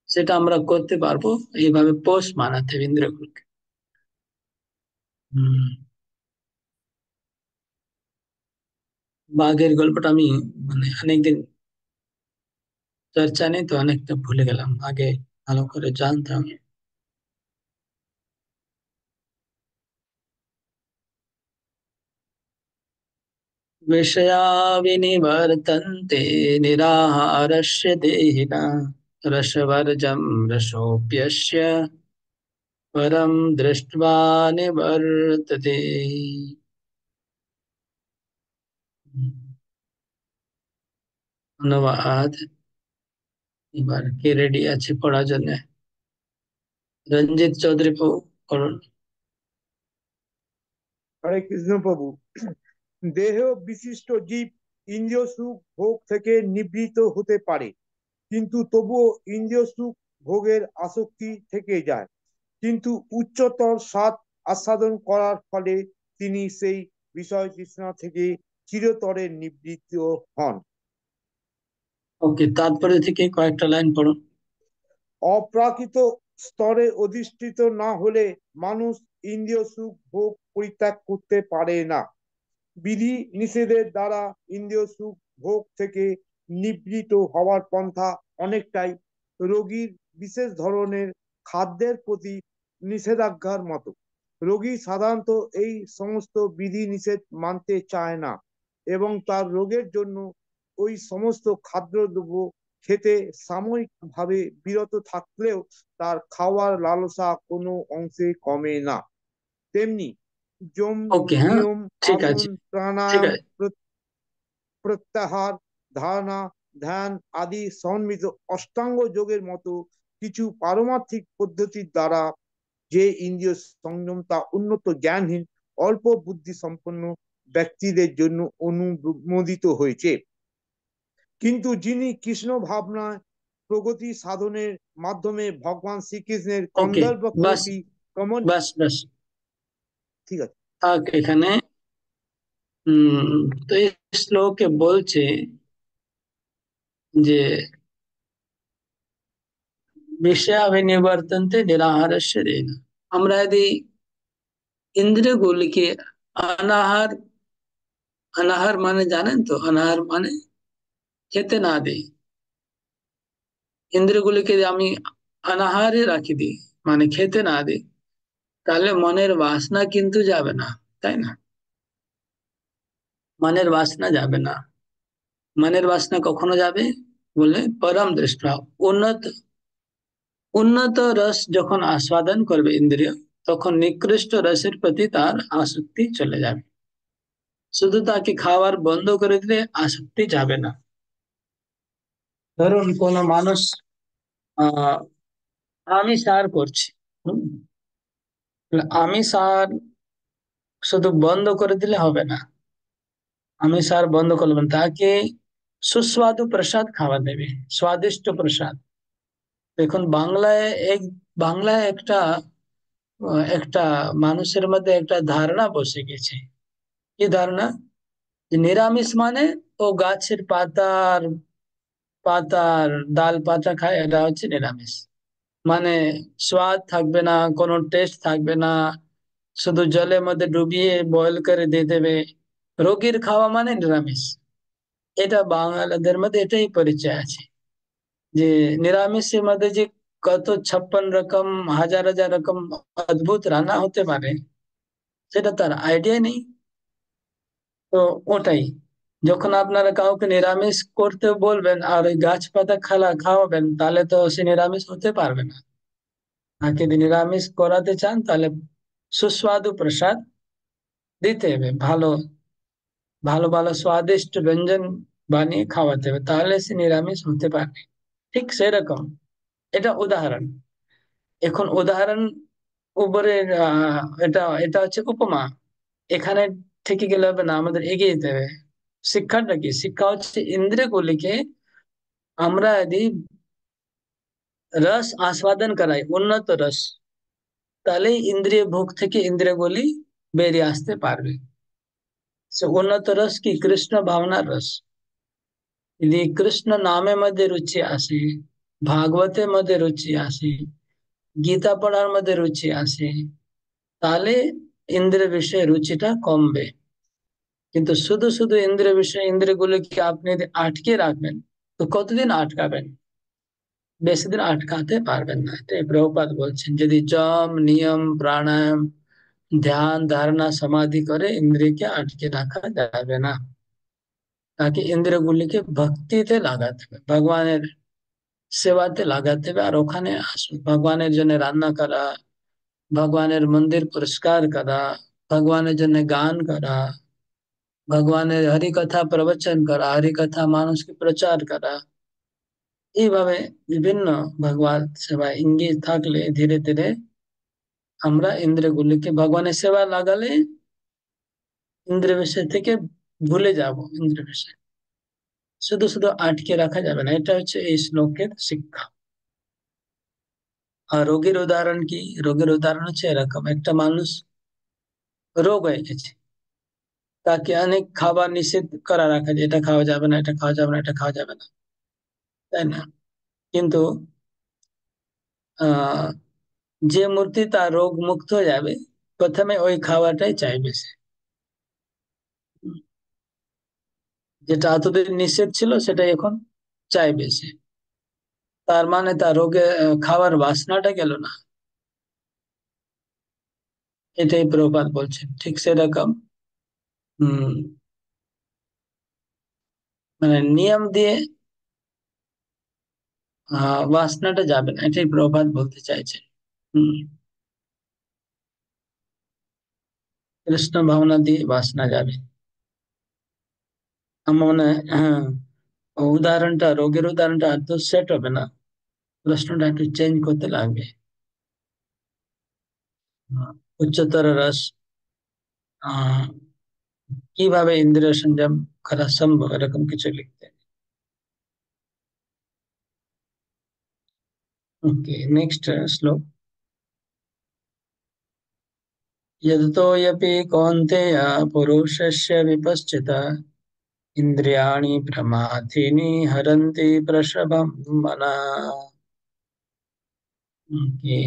সেটা আমরা করতে পারবো। এইভাবে পোষ মানাতে হবে ইন্দ্রিয়গুলোকে। বাঘের গল্পটা আমি মানে অনেকদিন চর্চা নেই তো অনেকটা ভুলে গেলাম, আগে ভালো করে জানতাম। विषया विनिवर्तन्ते निराहारस्य देहिना रसवर्जं रसोऽप्यस्य परं दृष्ट्वा निवर्तते। ধন্যবাদ। এবার কে রেডি আছে পড়ার জন্য? রঞ্জিত চৌধুরী পড়ুন। হরে কৃষ্ণ প্রভু। দেহ বিশিষ্ট জীব ইন্দ্রিয় সুখ ভোগ থেকে নিবৃত্ত হতে পারে, কিন্তু তবুও ইন্দ্রিয় সুখ ভোগের আসক্তি থেকে যায়। কিন্তু উচ্চতর স্বাদ আস্বাদন করার ফলে তিনি সেই বিষয় তৃষ্ণা থেকে চিরতরে নিবৃত্ত হন। ওকে, তারপরে থেকে কয়েকটা লাইন পড়ুন। অপ্রাকৃত স্তরে অধিষ্ঠিত না হলে মানুষ ইন্দ্রিয় সুখ ভোগ পরিত্যাগ করতে পারে না। বিধি নিষেধের দ্বারা ইন্দ্রিয় সুখ ভোগ থেকে নিবৃত্ত হওয়ার পন্থা অনেকটাই রোগীর বিশেষ ধরনের খাদ্যের প্রতি নিষেধাজ্ঞার মতো। রোগী সাধারণত এই সমস্ত বিধি নিষেধ মানতে চায় না এবং তার রোগের জন্য ওই সমস্ত খাদ্যদ্রব্য খেতে সাময়িকভাবে বিরত থাকলেও তার খাওয়ার লালসা কোনো অংশে কমে না। তেমনি যম, ওকে, হ্যাঁ, নিয়ম, ঠিক আসন, আছে, ঠিক প্রাণায়াম, আছে। প্রত্যাহার, ধারণা, ধ্যান আদি সমন্বিত অষ্টাঙ্গ যোগের মতো কিছু পারমার্থিক পদ্ধতির দ্বারা যে ইন্দ্রিয় সংযম তা উন্নত জ্ঞানহীন অল্প বুদ্ধি সম্পন্ন ব্যক্তিদের জন্য অনুমোদিত হয়েছে। কিন্তু যিনি কৃষ্ণ ভাবনায় প্রগতি সাধনের মাধ্যমে ভগবান শ্রীকৃষ্ণের ওকে, কন্দর্প বাস, কোটি কমন, বাস, বাস। ঠিক আছে। এখানে তো এই শ্লোকে বলছে যে বিষয়াভিনিবর্তন্তে নিরাহারস্য দেন। আমরা যদি ইন্দ্রিয়গুলিকে অনাহার, অনাহার মানে জানেন তো, অনাহার মানে খেতে না দেই, ইন্দ্রিয়গুলিকে আমি অনাহারে রাখি দিই, মানে খেতে না দিই, তাহলে মনের বাসনা কিন্তু যাবে না, তাই না? মনের বাসনা যাবে না। মনের বাসনা কখনো যাবে বলে পরম দৃষ্টা, উন্নত উন্নত রস যখন আস্বাদন করবে ইন্দ্রিয়, তখন নিকৃষ্ট রসের প্রতি তার আসক্তি চলে যাবে। শুধু তাকে খাওয়ার বন্ধ করে দিলে আসক্তি যাবে না। ধরুন কোন মানুষ আহ আমিষ আহার করছে, হুম, আমিষ আহার শুধু বন্ধ করে দিলে হবে না। আমিষ আহার বন্ধ করবেন, তাকে সুস্বাদু প্রসাদ খাওয়া দেবে, স্বাদিষ্ট প্রসাদ। দেখুন এক বাংলায় একটা মানুষের মধ্যে একটা ধারণা বসে গেছে। কি ধারণা? যে নিরামিষ মানে ও গাছের পাতার ডাল পাতা খায়, এটা হচ্ছে নিরামিষ। মানে স্বাদ থাকবে না, কোনো টেস্ট থাকবে না, শুধু জলের মধ্যে ডুবিয়ে বয়েল করে দিয়ে দেবে। রোগীর খাওয়া মানে নিরামিষ। এটা বাঙালিদের মধ্যে এটাই পরিচয় আছে যে নিরামিষের মধ্যে যে কত 56 রকম, হাজার হাজার রকম অদ্ভুত রান্না হতে পারে, সেটা তার আইডিয়া নেই। তো ওটাই, যখন আপনারা কাউকে নিরামিষ করতে বলবেন আর ওই গাছপাতা খাওয়াবেন, তাহলে তো সে নিরামিষ হতে পারবে না। আর যদি নিরামিষ করাতে চান, তাহলে সুস্বাদু প্রসাদ দিতে হবে, ভালো ভালো ভালো স্বাদিষ্ট ব্যঞ্জন বানিয়ে খাওয়াতে হবে, তাহলে সে নিরামিষ হতে পারবে। ঠিক সেরকম, এটা উদাহরণ। এখন উদাহরণ উপরে এটা এটা হচ্ছে উপমা। এখানে থেকে গেলে হবে না, আমাদের এগিয়ে যেতে হবে। শিক্ষাটা কি? শিক্ষা হচ্ছে ইন্দ্রিয়গুলিকে আমরা যদি রস আস্বাদন করাই, উন্নত রস, তাহলে ইন্দ্রিয় ভোগ থেকে ইন্দ্রিয়গুলি বেরিয়ে আসতে পারবে। সে উন্নত রস কি? কৃষ্ণ ভাবনার রস। যদি কৃষ্ণ নামের মধ্যে রুচি আসে, ভাগবতের মধ্যে রুচি আসে, গীতা পড়ার মধ্যে রুচি আসে, তাহলে ইন্দ্রিয় বিষয়ে রুচিটা কমবে। কিন্তু শুধু শুধু ইন্দ্রিয় বিষয়, ইন্দ্রিয়গুলোকে আপনি যদি আটকে রাখবেন, তো কতদিন আটকাবেন? বেশি দিন আটকাতে পারবেন না। এটাই প্রভুপাদ বলছেন, যদি যম, নিয়ম, প্রাণায়াম, ধ্যান, ধারণা, সমাধি করে ইন্দ্রিয়কে আটকে রাখা যাবে না। তাকে ইন্দ্রিয়গুলিকে ভক্তিতে লাগাতে হবে, ভগবানের সেবাতে লাগাতে হবে। আর ওখানে ভগবানের জন্য রান্না করা, ভগবানের মন্দির পরিষ্কার করা, ভগবানের জন্য গান করা, ভগবানের হরিকথা প্রবচন করা, হরিকথা মানুষকে প্রচার করা, এইভাবে বিভিন্ন ভগবান সেবায় ইঙ্গিত থাকলে ধীরে ধীরে আমরা ইন্দ্রিয়গুলিকে ভগবানের সেবা লাগালে ইন্দ্রিয় বিষয় থেকে ভুলে যাব। ইন্দ্রিয় বিষয় শুধু শুধু আটকে রাখা যাবে না, এটা হচ্ছে এই শ্লোকের শিক্ষা। আর রোগের উদাহরণ কি? রোগের উদাহরণ হচ্ছে এরকম, একটা মানুষ রোগ হয়ে গেছে, তাকে অনেক খাবার নিষেধ করা রাখা যায়, এটা খাওয়া যাবে না, এটা খাওয়া যাবে না, এটা খাওয়া যাবে না, তাই না? কিন্তু আহ যে মূর্তি তার রোগ মুক্ত হয়ে যাবে, প্রথমে ওই খাওয়াটাই চাইবে সে। যেটা এতদিন নিষেধ ছিল সেটাই এখন চাইবে সে। তার মানে তার রোগে খাওয়ার বাসনাটা গেল না। এটাই প্রভুপাদ বলছেন। ঠিক সেরকম মানে নিয়ম দিয়ে বাসনাটা যাবে না, এটাই প্রভাত বলতে চাইছে। হম কৃষ্ণ ভাবনা দিয়ে বাসনা যাবে। আমার মনে হয়, হ্যাঁ, উদাহরণটা, রোগের উদাহরণটা তো সেট হবে না, প্রশ্নটা একটু চেঞ্জ করতে লাগবে। উচ্চতর রস আহ কিভাবে ইন্দ্রিয় সংযম করা সম্ভব, এরকম কিছু লিখতে। ओके, नेक्स्ट श्लोक। यततोऽपि कौन्तेय पुरुषस्य विपश्चिता इन्द्रियाणि प्रमाथीनि हरन्ति प्रसभं मनः। ओके,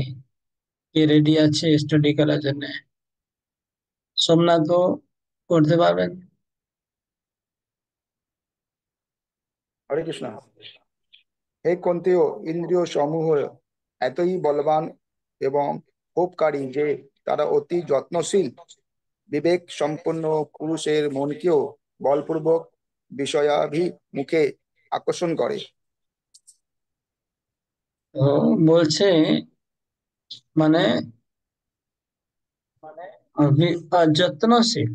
কে রেডি আছে স্টাডি করার জন্য? সোমনাথও করতে পারবেন? হরে কৃষ্ণ। হে কুন্তীয়, ইন্দ্রিয় সমূহ এতই বলবান এবং ক্ষোভকারী যে তারা অতি যত্নশীল বিবেক সম্পন্ন পুরুষের মনকেও বলপূর্বক বিষয়াভিমুখে আকর্ষণ করে। তো বলছে মানে যত্নশীল,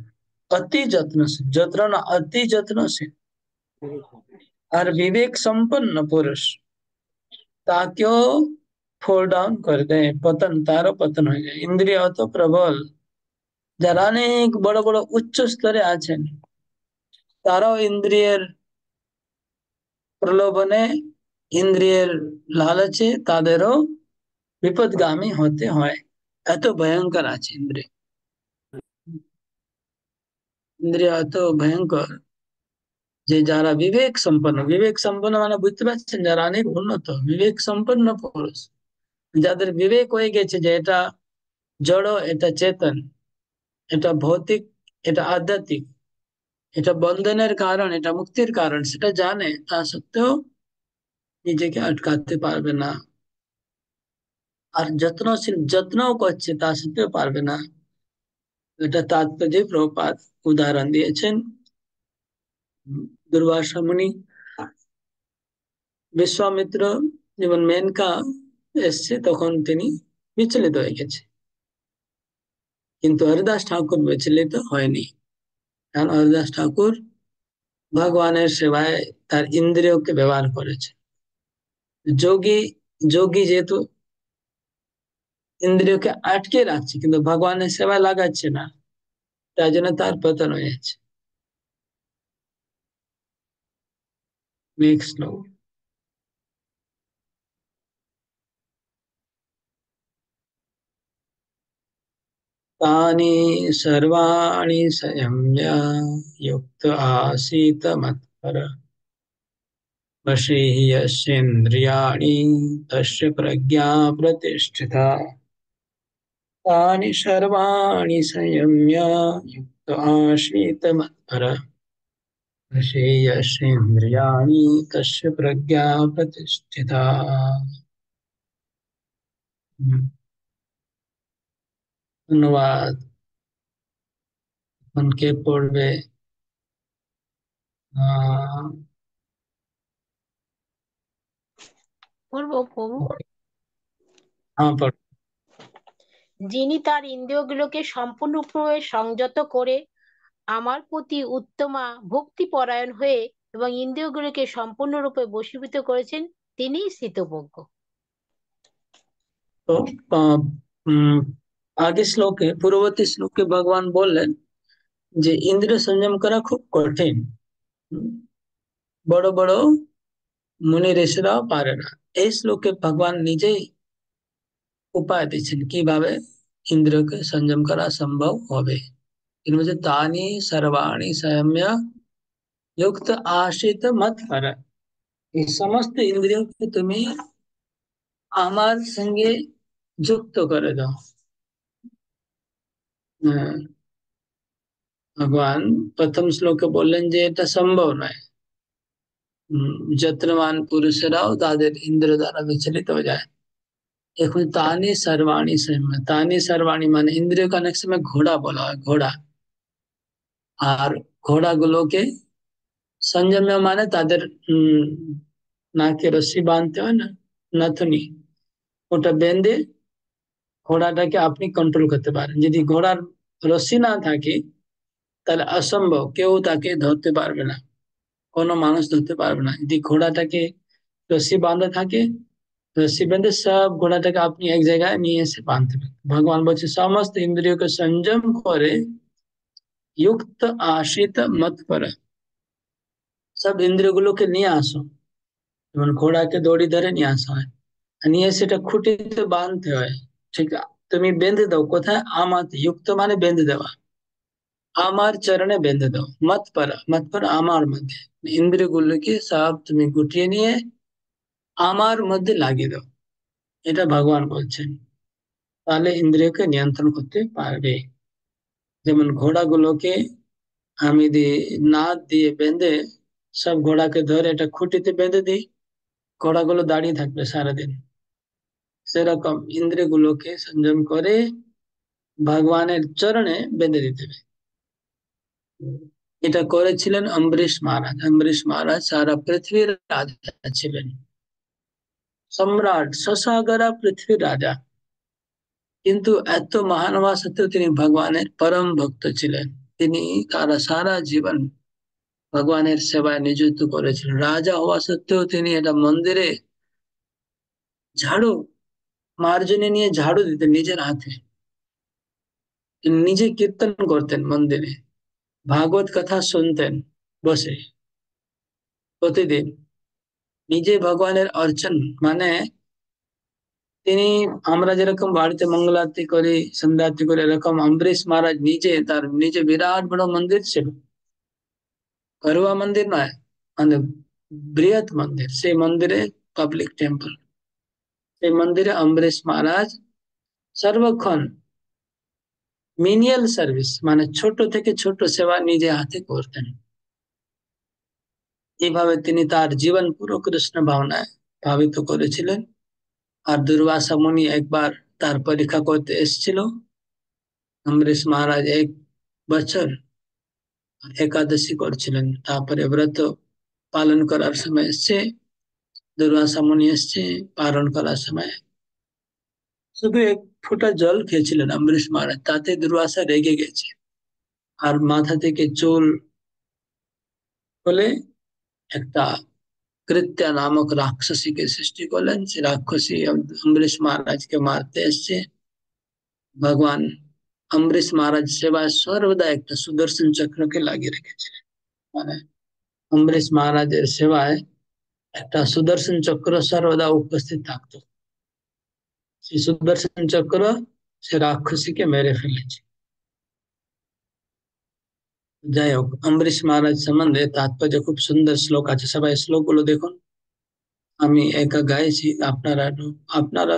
অতি যত্নশীল, যত্ন না অতি যত্নশীল আর বিবেক সম্পন্ন পুরুষ তাকেও ফোল ডাউন করে দেয়, পতন, তারও পতন হয়ে যায়। ইন্দ্রিয় অত প্রবল, যারা অনেক বড় বড় উচ্চ স্তরে আছেন, তারাও ইন্দ্রিয়ের প্রলোভনে, ইন্দ্রিয়ের লালচে তাদেরও বিপদগামী হতে হয়। এত ভয়ঙ্কর আছে ইন্দ্রিয়। ইন্দ্রিয় এত ভয়ঙ্কর যে যারা বিবেক সম্পন্ন মানে বুঝতে পারছেন, যারা অনেক উন্নত বিবেক সম্পন্ন পুরুষ, যাদের বিবেক হয়ে গেছে যে এটা জড়, এটা চেতন, এটা ভৌতিক, এটা আধ্যাত্মিক, এটা বন্ধনের কারণ, এটা মুক্তির কারণ, সেটা জানে, তা সত্ত্বেও নিজেকে আটকাতে পারবে না। আর যত্নশীল, যত্নও করছে, তা সত্ত্বেও পারবে না। এটা তাৎপর্য প্রভুপাদ উদাহরণ দিয়েছেন। দুর্বাসা মুনি, বিশ্বামিত্র যেমন মেনকা এসছে তখন তিনি বিচলিত হয়ে গেছে, কিন্তু হরিদাস ঠাকুর বিচলিত হয়নি। কারণ হরিদাস ঠাকুর ভগবানের সেবায় তার ইন্দ্রিয়কে ব্যবহার করেছে। যোগী, যোগী যেহেতু ইন্দ্রিয়কে আটকে রাখছে কিন্তু ভগবানের সেবায় লাগাচ্ছে না, তাই জন্য তার পতন হয়ে যাচ্ছে। নেক্সট শ্লোক। तानि सर्वाणि संयम्य युक्त आसीत मत्पर वशी यस्येन्द्रियाणि तस्य प्रज्ञा प्रतिष्ठिता। तानि सर्वाणि संयम्य युक्त आसीत मत्पर वशी यस्येन्द्रियाणि तस्य प्रज्ञा प्रतिष्ठिता। ধন্যবাদ। উনকে পড়বে আহ বলবো প্রভু? হ্যাঁ, পড়। যিনি তার ইন্দ্রিয়গুলোকে সম্পূর্ণরূপে সংযত করে আমার প্রতি উত্তমা ভক্তিপরায়ণ হয়ে এবং ইন্দ্রিয়গুলোকে সম্পূর্ণরূপে বশীভূত করেছেন, তিনিই স্থিতপ্রজ্ঞ। তো আহ, উম, আগে শ্লোকে, পূর্ববর্তী শ্লোকে ভগবান বললেন যে ইন্দ্রিয় সংযম করা খুব কঠিন, উম, বড় বড় মুনি ঋষিরাও পারে না। এই শ্লোকে ভগবান নিজেই উপায় দিচ্ছেন কিভাবে ইন্দ্রিয়কে সংযম করা সম্ভব হবে। তিনি বলছে তানি সর্বাণি संयम्य युक्त आशित मत कर। এই সমস্ত ইন্দ্রিয়কে তুমি আমার সঙ্গে যুক্ত করে দাও। ভগবান প্রথম শ্লোকে বললেন যে এটা সম্ভব নয়, যত্নবান পুরুষেরাও তাদের ইন্দ্র দ্বারা বিচলিত হয়ে যায়। এখন তানি সর্বাণি संयम्य, তানি সর্বাণি মানে ইন্দ্রিয়কে অনেক সময় ঘোড়া বলা হয়, ঘোড়া। আর ঘোড়াগুলোকে সংযম্য মানে তাদের নাকে রশ্মি বাঁধতে হয় না, নাথুনি, ওটা বেঁধে ঘোড়াটাকে আপনি কন্ট্রোল করতে পারেন। যদি ঘোড়ার রশি না থাকে তাহলে অসম্ভব, কেউ তাকে ধরতে পারবে না, কোনো মানুষ ধরতে পারবে না। যদি ঘোড়াটাকে রশি বাঁধা থাকে, रस्सी बंधे सब घोड़ाটাকে আপনি এক জায়গায় নিয়ে এসে বাঁধতে পারেন। ভগবান বলছে সমস্ত ইন্দ্রিয়কে সংযম করে युक्त आशित मत पर, সব ইন্দ্রিয়গুলোকে নিয়ে আসো, যেমন ঘোড়াকে দড়ি ধরে নিয়ে আসা হয়, আর নিয়ে সেটা খুঁটিতে বাঁধতে হয়। ঠিক, তুমি বেঁধে দাও কোথায়? আমাত, युक्त মানে বেঁধে দেওয়া, আমার চরণে বেঁধে দাও। মত पर আমার মধ্যে, ইন্দ্রিয়গুলোকে সব তুমি গুটিয়ে নিয়ে আমার মধ্যে লাগিয়ে দাও, এটা ভগবান বলছেন। তাহলে ইন্দ্রিয়কে নিয়ন্ত্রণ করতে পারবে। যেমন ঘোড়াগুলোকে আমি দিয়ে নাদ দিয়ে বেঁধে সব ঘোড়াকে ধরে এটা খুঁটিতে বেঁধে দিই, ঘোড়াগুলো দাঁড়িয়ে থাকবে সারাদিন। সেরকম ইন্দ্রিয়গুলোকে সংযম করে ভগবানের চরণে বেঁধে দিতে হবে। এটা করেছিলেন অম্বরীশ মহারাজ। অম্বরীশ মহারাজ সারা পৃথিবীর রাজা ছিলেন, সম্রাট, সসাগরা পৃথিবীর রাজা। কিন্তু এত মহান হওয়া সত্ত্বেও তিনি ভগবানের পরম ভক্ত ছিলেন। তিনি তারা সারা জীবন ভগবানের সেবায় নিযুক্ত করেছিলেন। রাজা হওয়া সত্ত্বেও তিনি এটা মন্দিরে ঝাড়ু, মার্জনী নিয়ে ঝাড়ু দিতেন নিজের হাতে, তিনি নিজে কীর্তন করতেন মন্দিরে, ভাগবত কথা শুনতেন বসে প্রতিদিন, নিজে ভগবানের অর্চন। মানে তিনি, আমরা যেরকম বাড়িতে মঙ্গল আরতি করি, সন্ধ্যা আরতি করি, এরকম অম্বরীশ মহারাজ নিজে, তার নিজে বিরাট বড় মন্দির ছিল, ঘরোয়া মন্দির নয়, মানে বৃহৎ মন্দির। সেই মন্দিরে পাবলিক টেম্পল, সেই মন্দিরে অম্বরীশ মহারাজ সর্বক্ষণ মিনিয়াল সার্ভিস, মানে ছোট থেকে ছোট সেবা নিজে হাতে করতেন। এইভাবে তিনি তার জীবন পুরো কৃষ্ণ ভাবনায় ভাবিত করেছিলেন। আর দুর্বাসা মুনি একবার তার পরীক্ষা করতে এসেছিল। অম্বরীশ মহারাজ 1 বছর একাদশী করছিলেন, তারপরে ব্রত পালন করার সময় এসছে, দুর্বাসা মুনি এসছে পালন করার সময়, শুধু 1 ফোঁটা জল খেয়েছিলেন অম্বরীশ মহারাজ, তাতে দুর্বাসা রেগে গেছে, আর মাথা থেকে চুল খুলে একটা কৃত্যা নামক রাক্ষসীকে সৃষ্টি করলেন। সে রাক্ষসী অম্বরীশ মহারাজকে মারতে এসছে। ভগবান অম্বরীশ মহারাজ সেবায় সর্বদা একটা সুদর্শন চক্রকে লাগিয়ে রেখেছিলেন। মানে অম্বরীশ মহারাজের সেবায় একটা সুদর্শন চক্র সর্বদা উপস্থিত থাকতো। সেই সুদর্শন চক্র সে রাক্ষসীকে মেরে ফেলেছে। যাই হোক, অম্বরীশ মহারাজ সম্বন্ধে তাৎপর্য খুব সুন্দর শ্লোক আছে, সবাই শ্লোক গুলো দেখুন। আমি একা গাইছি, আপনারা আপনারা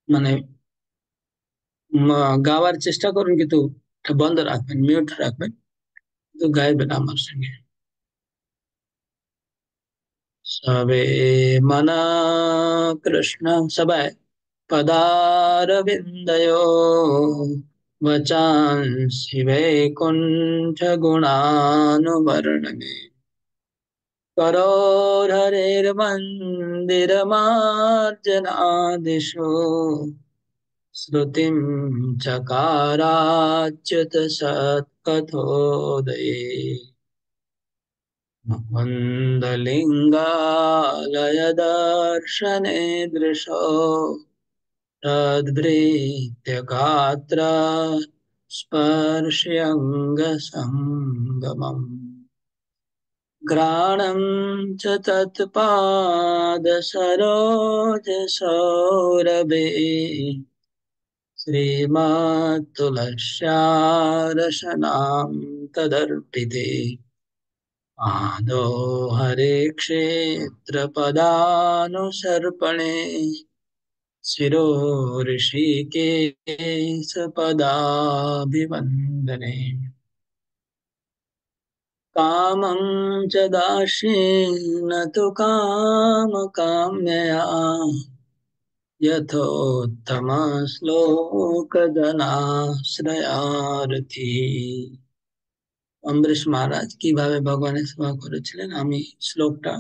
মানে গাওয়ার চেষ্টা করুন, কিন্তু এটা বন্ধ রাখবেন, মিউট রাখবেন, কিন্তু গাইবেন আমার সঙ্গে। সবে মনা কৃষ্ণ, সবাই পদারবিন্দयो वचांसि वैकुण्ठ गुणानुवर्णने करोर्हरेर्मन्दिरमार्जनादिषु श्रुतिं चकाराच्युत सत्कथोदये मन्दलिङ्गालय दर्शने दृशो तद्भृत्य गात्र स्पर्श्यङ्गसङ्गमम् घ्राणं च तत्पादसरोजसौरभे श्रीमत्तुलस्यारशनां तदर्पिते आदौ हरे क्षेत्रपदानुसर्पणे शिरो ऋषिकेश पदाभिवन्दने कामं च दास्येन तु कामकाम्यया यथोत्तमश्लोकजनाश्रयार्थी। অম্বরীশ মহারাজ কিভাবে ভগবানের সেবা করেছিলেন, আমি শ্লোকটা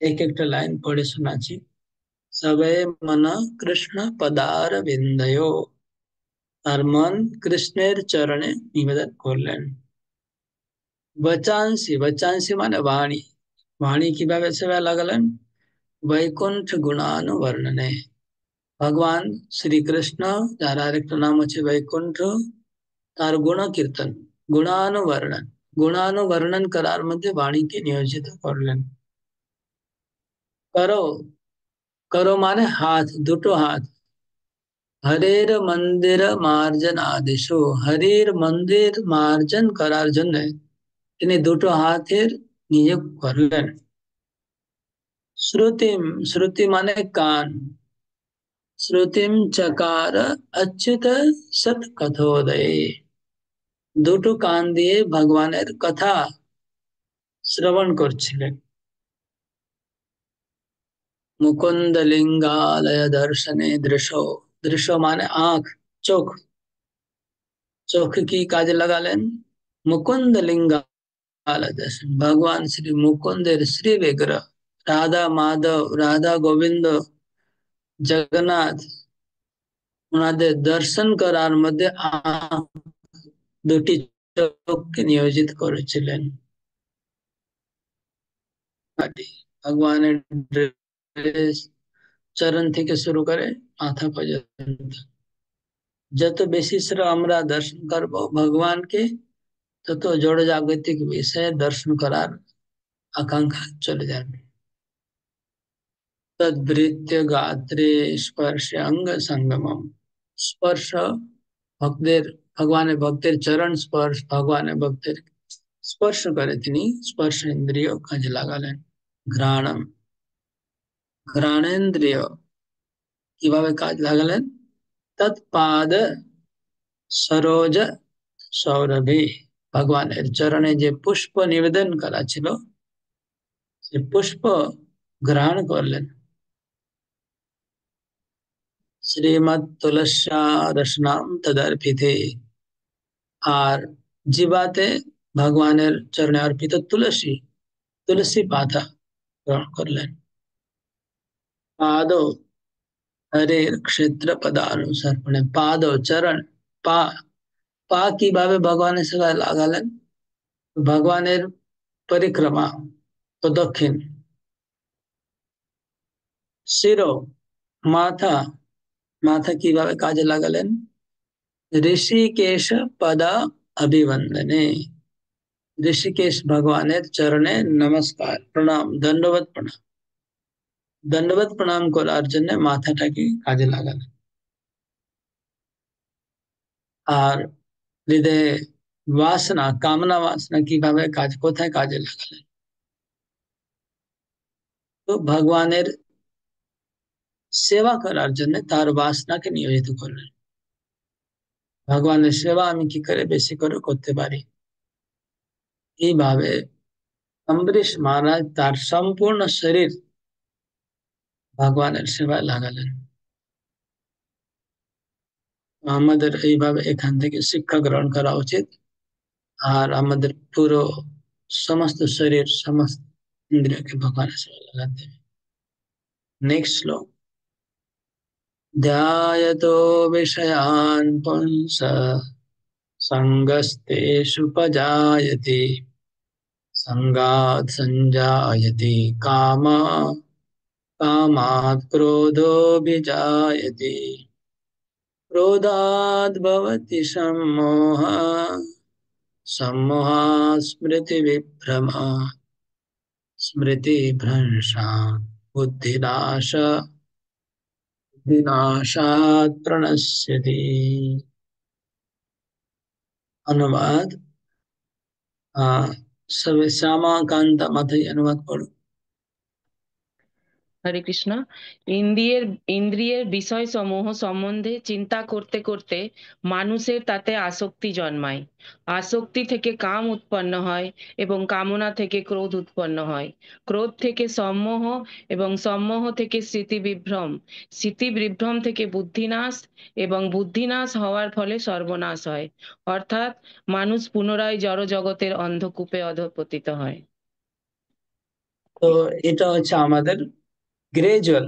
এক একটা লাইন পড়ে শোনাচ্ছি। সবে মন কৃষ্ণ পদার বিন্দয়, আর মন কৃষ্ণের চরণে নিবেদন করলেন। বচাংসি, বচাংসি মানে বাণী, বাণী কিভাবে সেবা লাগালেন? বৈকুণ্ঠ গুণানুবর্ণনে, ভগবান শ্রীকৃষ্ণ যার আরেকটা নাম হচ্ছে বৈকুণ্ঠ, তার গুণ কীর্তন, গুণানুবর্ণন, গুণানুবর্ণন করার মধ্যে বাণীকে নিয়োজিত করলেন। করো, করো মানে হাত, দুটো হাত। হরের মন্দির মার্জন আদেশো, হরির মন্দির মার্জন করার জন্য তিনি দুটো হাতের নিয়োগ করলেন। শ্রুতিম, শ্রুতি মানে কান, শ্রুতিম চকার অচ্যুত সৎ কথোদয়ে, দুটো কান দিয়ে ভগবানের কথা শ্রবণ করছিলেন। মুকুন্দ লিঙ্গালয় দর্শনে দৃশ্য, দৃশ্য মানে আঁখ, চোখ, চোখ কি কাজে লাগালেন? মুকুন্দ লিঙ্গালয় দর্শন, ভগবান শ্রী মুকুন্দের শ্রী বিগ্রহ, রাধা মাধব, রাধা গোবিন্দ, জগন্নাথ, ওনাদের দর্শন করার মধ্যে দুটি চোখকে নিয়োজিত করেছিলেন। ভগবানের ড্রেস, চরণ থেকে শুরু করে মাথা পর্যন্ত, যত বেশি আমরা দর্শন করব ভগবানকে, তত জড় জাগতিক বিষয়ে দর্শন করার আকাঙ্ক্ষা চলে যাবে। তদ্বৃত্য গাত্রে স্পর্শ অঙ্গ সঙ্গমম, স্পর্শ ভক্তের, ভগবানের ভক্তের চরণ স্পর্শ, ভগবানের ভক্তের স্পর্শ করে তিনি স্পর্শ ইন্দ্রিয় কাজে লাগালেন। ঘ্রাণম, ঘ্রাণেন্দ্রিয় কিভাবে কাজ লাগালেন? তৎপাদ সরোজ সৌরভে, ভগবানের চরণে যে পুষ্প নিবেদন করা ছিল, সে পুষ্প গ্রহণ করলেন। শ্রীমৎ তুলস্যা রসনাম তদর্পিতে, আর জিবাতে ভগবানের চরণে অর্পিত তুলসী, তুলসী পাতা গ্রহণ করলেন। পাদ হরের ক্ষেত্র পদানুসর্পণে, পাদ চরণ, পা, পা কিভাবে ভগবানের সেবায় লাগালেন? ভগবানের পরিক্রমা প্রদক্ষিণ। শির মাথা, মাথা কিভাবে কাজে লাগালেন? ঋষিকেশ পদা অভিবন্দনে, ঋষিকেশ ভগবানের চরণে নমস্কার, প্রণাম, দণ্ডবত প্রণাম, দণ্ডবত প্রণাম করার জন্য মাথাটাকে কাজে লাগালেন। আর হৃদয়ে বাসনা, কামনা বাসনা কিভাবে কাজ, কোথায় কাজে লাগালেন? তো ভগবানের সেবা করার জন্য তার বাসনাকে নিয়োজিত করলেন। ভগবানের সেবা আমি কি করে বেশি করে করতে পারি, এইভাবে অম্বরীশ মহারাজ তার সম্পূর্ণ শরীর ভগবানের সেবায় লাগালেন। আমাদের এইভাবে এখান থেকে শিক্ষা গ্রহণ করা উচিত, আর আমাদের পুরো সমস্ত শরীর, সমস্ত ইন্দ্রিয়কে ভগবানের সেবায় লাগাতে হবে। নেক্সট শ্লোক। ধ্যায়তো বিষয়ান পুংস সঙ্গস্তেষুপজায়তে, সঙ্গাৎ সঞ্জায়তে কাম, कामात् क्रोधोऽभिजायते, क्रोधात् भवति सम्मोहः, सम्मोहात् स्मृतिविभ्रमः, स्मृतिभ्रंशात् बुद्धिनाशात् प्रणश्यति। अनुवाद। सब श्यामाकांत माथाई अनुवाद पढ़ो। হরে কৃষ্ণ। ইন্দ্রিয়ের ইন্দ্রিয়ের বিষয় সমূহ সম্বন্ধে চিন্তা করতে করতে মানুষের তাতে আসক্তি জন্মায়। আসক্তি থেকে কাম উৎপন্ন হয় এবং কামনা থেকে ক্রোধ উৎপন্ন হয়। ক্রোধ থেকে সম্মোহ এবং সম্মোহ থেকে স্মৃতিবিভ্রম, স্মৃতিবিভ্রম থেকে বুদ্ধিনাশ এবং বুদ্ধিনাশ হওয়ার ফলে সর্বনাশ হয়। অর্থাৎ মানুষ পুনরায় জড় জগতের অন্ধকূপে অধঃপতিত হয়। তো এটা হচ্ছে আমাদের গ্রাজুয়াল,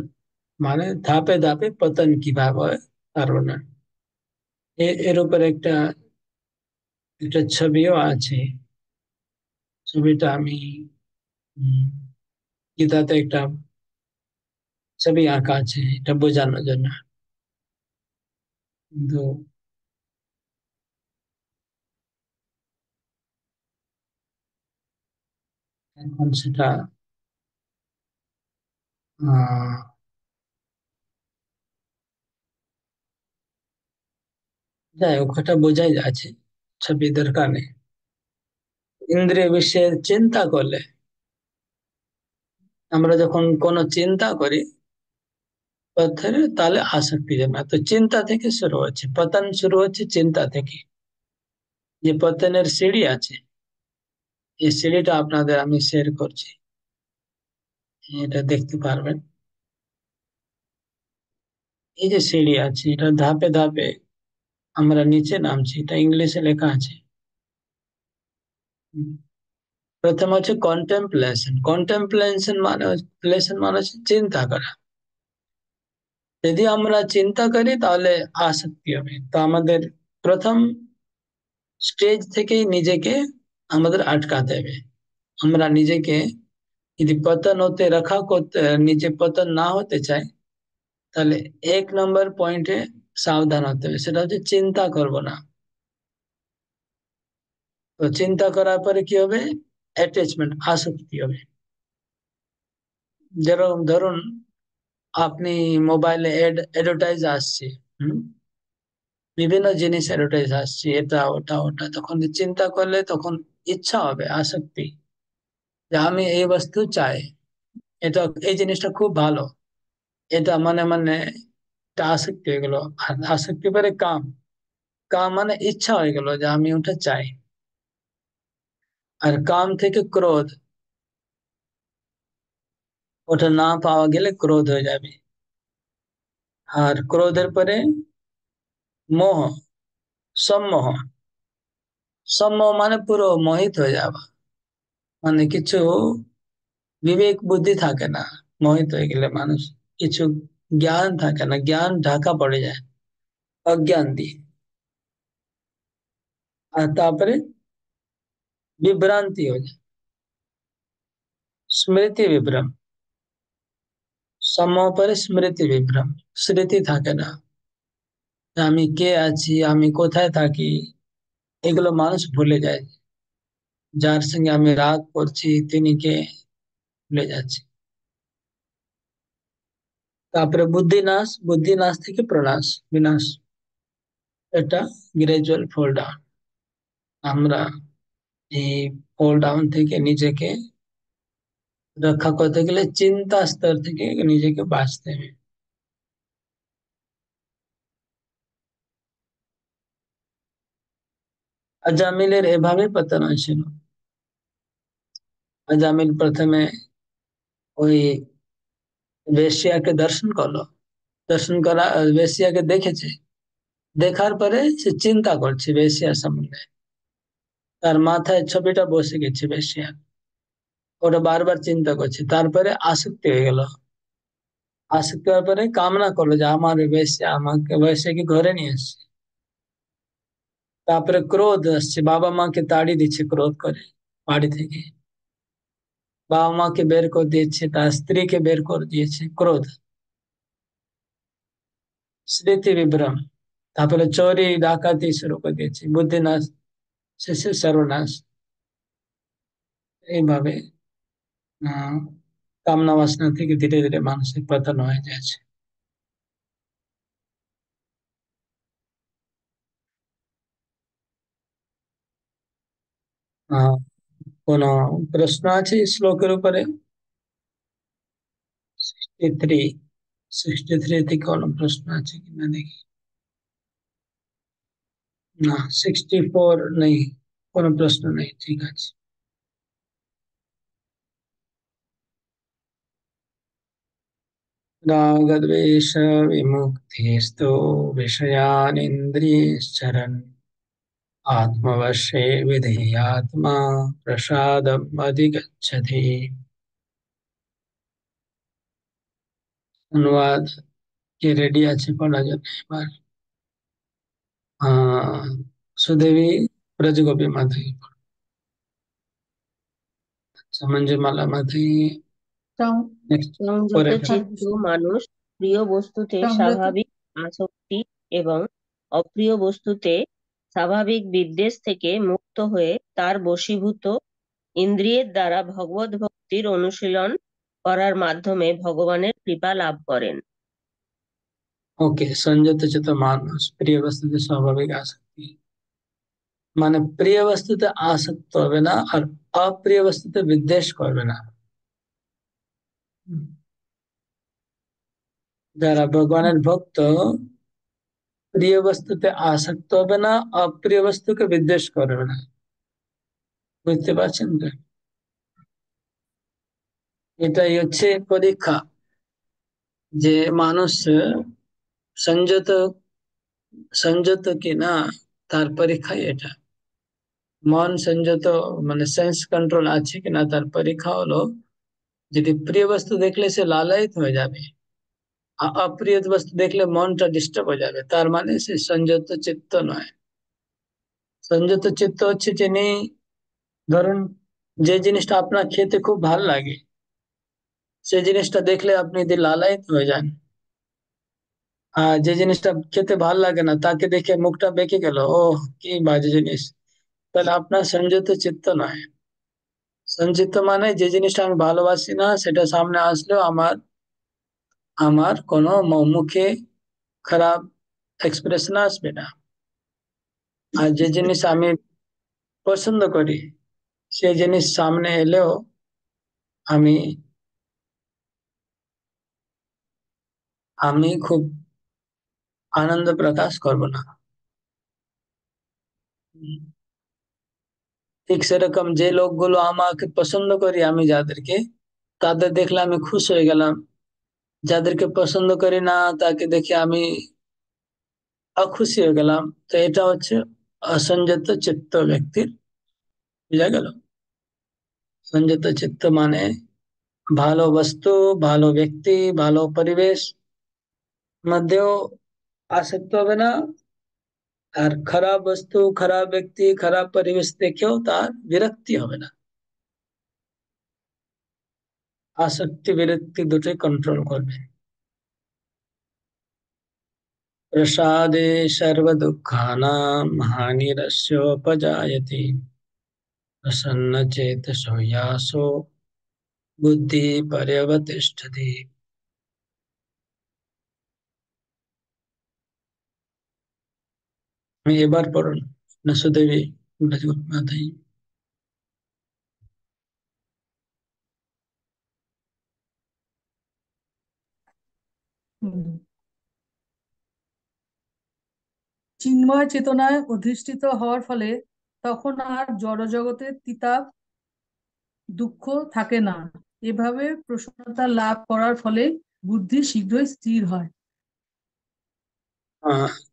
মানে ধাপে ধাপে পতন কিভাবে হয় তার বর্ণনা। এর উপর একটা একটা ছবিও আছে। ছবিটা আমি উম, গীতাতে একটা ছবি আঁকা আছে এটা বোঝানোর জন্য, কিন্তু এখন সেটা আহ যাই হোক, ওটা বোঝাই যাচ্ছে, ছবি দরকার নেই। ইন্দ্রিয় বিষয়ের চিন্তা করলে, আমরা যখন কোনো চিন্তা করি তাহলে আসক্তি জন্মায়। তো চিন্তা থেকে শুরু হচ্ছে পতন, শুরু হচ্ছে চিন্তা থেকে। যে পতনের সিঁড়ি আছে, এই সিঁড়িটা আপনাদের আমি শেয়ার করছি, এটা দেখতে পারবেন। এই যে সিঁড়ি আছে, এটা ধাপে ধাপে আমরা নিচে নামছি, এটা ইংলিশে লেখা আছে। প্রথম হচ্ছে কন্টেম্পলেশন। কন্টেম্পলেশন মানে হচ্ছে চিন্তা করা। যদি আমরা চিন্তা করি তাহলে আসক্তি হবে। তো আমাদের প্রথম স্টেজ থেকেই নিজেকে আমাদের আটকাতে হবে। আমরা নিজেকে যদি পতন হতে রক্ষা করতে, নিজে পতন না হতে চাই, তাহলে 1 নম্বর পয়েন্টে সাবধান হতে হবে, সেটা হচ্ছে চিন্তা করব না। তো চিন্তা করার পরে কি হবে? অ্যাটাচমেন্ট, আসক্তি হবে। যেরকম ধরুন আপনি মোবাইলে অ্যাডভার্টাইজ আসছে, হুম, বিভিন্ন জিনিস অ্যাডভার্টাইজ আসছে, এটা ওটা ওটা, তখন চিন্তা করলে তখন ইচ্ছা হবে, আসক্তি, যে আমি এই বস্তু চাই, এটা এই জিনিসটা খুব ভালো, এটা মানে মানে এটা আসক্তি হয়ে গেল। আর আসক্তি পরে কাম, কাম মানে ইচ্ছা হয়ে গেল যে আমি ওটা চাই। আর কাম থেকে ক্রোধ, ওটা না পাওয়া গেলে ক্রোধ হয়ে যাবে। আর ক্রোধের পরে মোহ, সম্মোহ। সম্মোহ মানে পুরো মোহিত হয়ে যাওয়া, মানে কিছু বিবেক বুদ্ধি থাকে না। মোহিত হয়ে গেলে মানুষ, কিছু জ্ঞান থাকে না, জ্ঞান ঢাকা পড়ে যায় অজ্ঞান দিয়ে। আর তারপরে বিভ্রান্তি হয়ে যায়, স্মৃতি বিভ্রম। সম্মোহ পরে স্মৃতি বিভ্রম, স্মৃতি থাকে না, যে আমি কে আছি, আমি কোথায় থাকি, এগুলো মানুষ ভুলে যায়। যার সঙ্গে আমি রাগ করছি তিনি কে, ভুলে যাচ্ছে। তারপরে বুদ্ধিনাশ, বুদ্ধিনাশ থেকে প্রনাশ, বিনাশ। এটা গ্রাজুয়াল ফল ডাউন। আমরা এই ফল ডাউন থেকে নিজেকে রক্ষা করতে গেলে চিন্তা স্তর থেকে নিজেকে বাঁচতে হবে। আজামিলের এভাবে পতন হয়েছিল। আজামিল প্রথমে ওই বেশ্যাকে দর্শন করলো, দর্শন করা, বেশ্যাকে দেখেছে, দেখার পরে সে চিন্তা করছে বেশ্যার সম্বন্ধে, তার মাথায় ছবিটা বসে গেছে বেশ্যার, ওটা বারবার চিন্তা করছে। তারপরে আসক্তি হয়ে গেল, আসক্তি হওয়ার পরে কামনা করলো যে আমার বেশ্যা, আমাকে বেশ্যাকে ঘরে নিয়ে এসছে। তারপরে ক্রোধ আসছে, বাবা মাকে তাড়ি দিচ্ছে ক্রোধ করে বাড়ি থেকে, বাবা মাকে বের করে দিয়েছে, তার স্ত্রীকে বের করে দিয়েছে, ক্রোধ। স্মৃতি বিভ্রম, তারপরে চোরি ডাকাতি শুরু করে দিয়েছে, বুদ্ধিনাশ, শেষে সর্বনাশ। এইভাবে আহ কামনা বাসনা থেকে ধীরে ধীরে মানুষের পতন হয়ে যাচ্ছে। আহ কোন প্রশ্ন আছে এই শ্লোকের উপরে? 63, 63 থেকে কোনো প্রশ্ন আছে কিনা দেখি। না, 64 নেই, কোনো প্রশ্ন নেই, ঠিক আছে। रागद्वेष विमुक्तिस्तु विषयानिन्द्रियश्चरन् आत्मवशे विधेयात्मा प्रसादम् अधिगच्छति। অনুবাদ কে রেডি আছে পড়ার জন্য এবার? আহ সুদেবী ব্রজগোপী মাধবী, মঞ্জুমালা মাধবী নেক্সট সংযত পরে চিত্ত মানুষ প্রিয় বস্তুতে সংযত স্বাভাবিক আসক্তি এবং অপ্রিয় বস্তুতে স্বাভাবিক বিদ্বেষ থেকে মুক্ত হয়ে তার বশীভূত ইন্দ্রিয়ের দ্বারা ভগবত ভক্তির অনুশীলন করার মাধ্যমে ভগবানের কৃপা লাভ করেন। ওকে, সংযত চিত্ত মানুষ প্রিয় বস্তুতে স্বাভাবিক আসক্তি, মানে প্রিয় বস্তুতে আসক্ত হবে না আর অপ্রিয় বস্তুতে বিদ্বেষ করবে না। যারা ভগবানের ভক্ত প্রিয় বস্তুতে আসক্ত হবে না, অপ্রিয় বস্তুকে বিদ্বেষ করবে না। বুঝতে পারছেন তো? এটাই হচ্ছে পরীক্ষা, যে মানুষ সংযত সংযত কি না, তার পরীক্ষা এটা। মন সংযত মানে সেন্স কন্ট্রোল আছে কিনা তার পরীক্ষা হলো, যদি প্রিয় বস্তু দেখলে সে লালায়িত হয়ে যাবে, অপ্রিয় বস্তু দেখলে মনটা ডিস্টার্ব হয়ে যাবে, তার মানে সে সংযত চিত্ত নয়। সংযত চিত্ত হচ্ছে যিনি, ধরুন যে জিনিসটা আপনার খেতে খুব ভালো লাগে, সেই জিনিসটা দেখলে আপনি যদি লালায়িত হয়ে যান, আর যে জিনিসটা খেতে ভালো লাগে না তাকে দেখে মুখটা বেঁকে গেল, ও কি বাজে জিনিস, তাহলে আপনার সংযত চিত্ত নয়। সংযত মানে যে জিনিসটা আমি ভালোবাসি না সেটা সামনে আসলেও আমার আমার কোনো মুখে খারাপ এক্সপ্রেশন আসবে না। আর যে জিনিস আমি পছন্দ করি সেই জিনিস সামনে এলেও আমি আমি খুব আনন্দ প্রকাশ করব না। ঠিক সেরকম যে লোকগুলো আমাকে পছন্দ করি, আমি যাদেরকে, তাদের দেখলে আমি খুশ হয়ে গেলাম, যাদেরকে পছন্দ করি না তাকে দেখে আমি অখুশি হয়ে গেলাম, তো এটা হচ্ছে অসংযত চিত্ত ব্যক্তির। বুঝা গেল? সংযত চিত্ত মানে ভালো বস্তু, ভালো ব্যক্তি, ভালো পরিবেশ মধ্যেও আসক্ত হবে না, আর খারাপ বস্তু, খারাপ ব্যক্তি, খারাপ পরিবেশ দেখেও তার বিরক্তি হবে না। আসক্তি বিরক্তি দুটোই কন্ট্রোল করবে। प्रसादे सर्वदुःखानां हानिरस्योपजायते प्रसन्नचेतसो यासो बुद्धि पर्यवतिष्ठति। এবার পড়ুন নসুদেবী মাতাই। চিন্ময় চেতনায় অধিষ্ঠিত হওয়ার ফলে তখন আর জড়জগতের তিতাব দুঃখ থাকে না। এভাবে প্রসন্নতা লাভ করার ফলে বুদ্ধি শীঘ্রই স্থির হয়।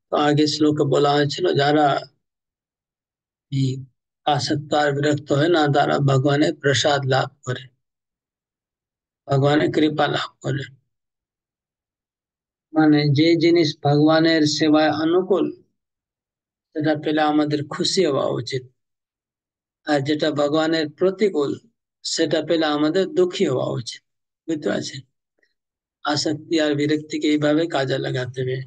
তো আগে শ্লোকে বলা হয়েছিল যারা এই আসক্ত আর বিরক্ত হয় না তারা ভগবানের প্রসাদ লাভ করে, ভগবানের কৃপা লাভ করে। মানে যে জিনিস ভগবানের সেবায় অনুকূল সেটা পেলে আমাদের খুশি হওয়া উচিত, আর যেটা ভগবানের প্রতিকূল সেটা পেলে আমাদের দুঃখী হওয়া উচিত। বুঝতে পারছেন? আসক্তি আর বিরক্তিকে এইভাবে কাজে লাগাতে হবে।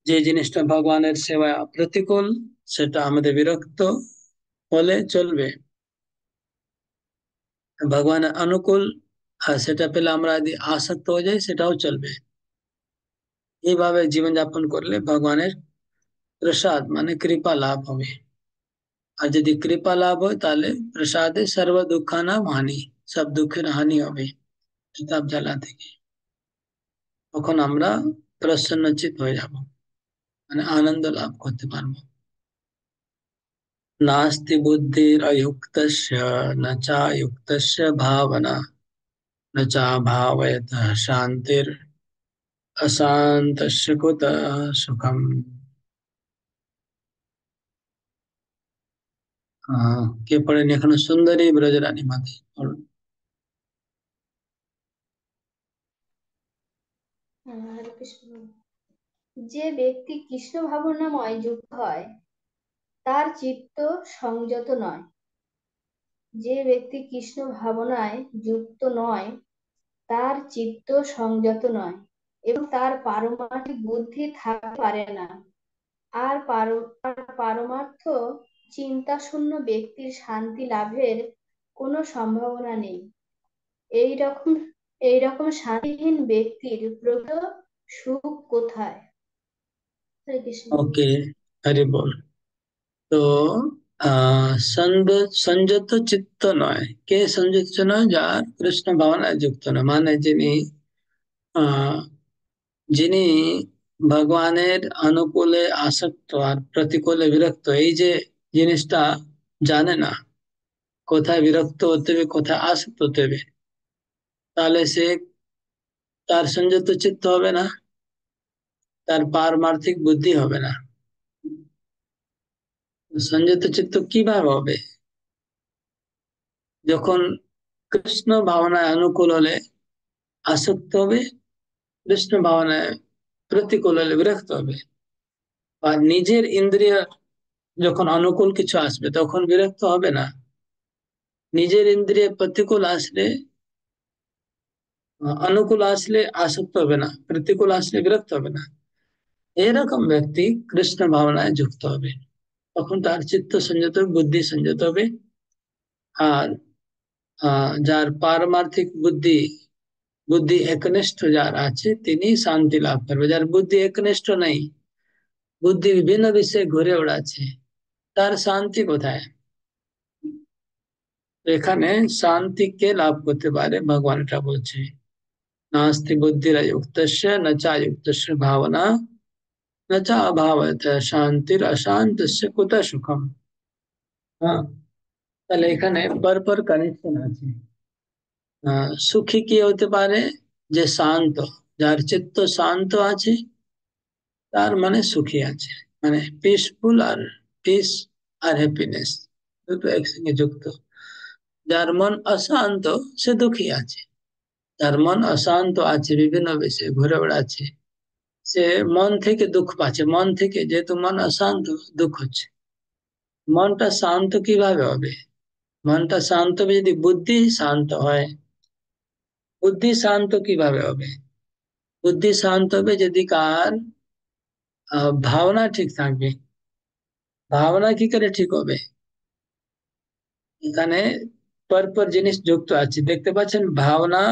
যে জিনিসটা ভগবানের সেবায় প্রতিকূল সেটা আমাদের বিরক্ত হলে চলবে, ভগবানের অনুকূল আর সেটা পেলে আমরা যদি আসক্ত হয়ে যাই সেটাও চলবে। এইভাবে জীবনযাপন করলে ভগবানের প্রসাদ মানে কৃপা লাভ হবে। আর যদি কৃপা লাভ হয় তাহলে প্রসাদে সর্ব দুঃখানাম হানি, সব দুঃখের হানি হবে কিতাব জ্বালা থেকে। তখন আমরা প্রসন্নচিত হয়ে যাব, মানে আনন্দ লাভ করতে পারবো। নাস্তি বুদ্ধির অযুক্তস্য ন চাযুক্তস্য ভাবনা न चाभावयतः शांतिर अशांतस्य कुतः सुखम। কে পড়েন এখনো? সুন্দরী ব্রজরানী মাতে। হরে কৃষ্ণ। যে ব্যক্তি কৃষ্ণ ভাবনাময় যুক্ত হয় তার চিত্ত সংযত নয়। যে ব্যক্তি কৃষ্ণ ভাবনায় যুক্ত নয় তার চিত্ত সংযত নয় এবং তার পারমার্থিক বুদ্ধি থাকতে পারে না। আর পারমার্থ চিন্তাশূন্য ব্যক্তির শান্তি লাভের কোনো সম্ভাবনা নেই। এইরকম শান্তিহীন ব্যক্তির প্রকৃত সুখ কোথায়? হরে কৃষ্ণ। ওকে, হরি বল। তো সংযত চিত্ত নয়, কে সংযত নয়? যার কৃষ্ণ ভাবনায় যুক্ত নয়, মানে আহ যিনি ভগবানের অনুকূলে আসক্ত আর প্রতিকূলে বিরক্ত, এই যে জিনিসটা জানে না, কোথায় বিরক্ত হতে হবে কোথায় আসক্ত হতে হবে, তাহলে তার সংযত চিত্ত হবে না, তার পারমার্থিক বুদ্ধি হবে না। সংযত চিত্ত কিভাবে হবে? যখন কৃষ্ণ ভাবনায় অনুকূল হলে আসক্ত হবে, কৃষ্ণ ভাবনায় প্রতিকূল হলে বিরক্ত হবে। আর নিজের ইন্দ্রিয় যখন অনুকূল কিছু আসবে তখন বিরক্ত হবে না, নিজের ইন্দ্রিয় প্রতিকূল আসলে অনুকূল আসলে আসক্ত হবে না, প্রতিকূল আসলে বিরক্ত হবে না। এরকম ব্যক্তি কৃষ্ণ ভাবনায় যুক্ত হবে, তখন তার চিত্ত সংযত হবে, বুদ্ধি সংযত হবে। আর যার পারমার্থিক বুদ্ধি বুদ্ধি একনিষ্ঠ যার আছে তিনি শান্তি লাভ করবে। যার বুদ্ধি একনিষ্ঠ নেই, বুদ্ধি বিভিন্ন বিষয়ে ঘুরে বেড়াচ্ছে, তার শান্তি কোথায়? এখানে শান্তি কে লাভ করতে পারে ভগবান এটা বলছে, নাস্তি বুদ্ধিরযুক্তস্য ন চাযুক্তস্য ভাবনা ন চ অভাবত শান্তির অশান্তস্য কুত সুখম। হ্যাঁ, তাহলে এখানে পরপর কানেকশন আছে। সুখী কি হতে পারে? যে শান্ত, যার চিত্ত শান্ত আছে তার মানে সুখী আছে, মানে পিসফুল, আর পিস আর হ্যাপিনেস দুটো একসঙ্গে যুক্ত। যার মন অশান্ত সে দুঃখী আছে, যার মন অশান্ত আছে বিভিন্ন বিষয়ে ঘুরে বেড়াচ্ছে, সে মন থেকে দুঃখ পাচ্ছে, মন থেকে, যেহেতু মন অশান্ত দুঃখ হচ্ছে। মনটা শান্ত কিভাবে হবে? মনটা শান্ত হবে যদি বুদ্ধি শান্ত হয়। বুদ্ধি শান্ত কিভাবে হবে? বুদ্ধি শান্ত হবে যদি কার ভাবনা ঠিক থাকবে। ভাবনা কি করে ঠিক হবে? এখানে পরপর জিনিস যুক্ত আছে, দেখতে পাচ্ছেন, ভাবনা,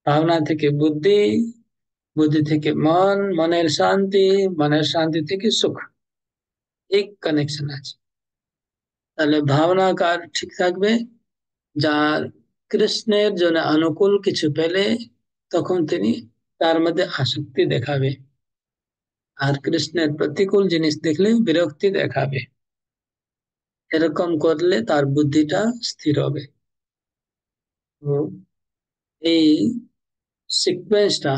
ভাবনা থেকে বুদ্ধি, বুদ্ধি থেকে মন, মনের শান্তি, মনের শান্তি থেকে সুখ, এক কানেকশন আছে। তাহলে ভাবনা কার ঠিক থাকবে? যার কৃষ্ণের জন্য অনুকূল কিছু পেলে তখন তিনি তার মধ্যে আসক্তি দেখাবে, আর কৃষ্ণের প্রতিকূল জিনিস দেখলে বিরক্তি দেখাবে। এরকম করলে তার বুদ্ধিটা স্থির হবে। তো এই সিকোয়েন্সটা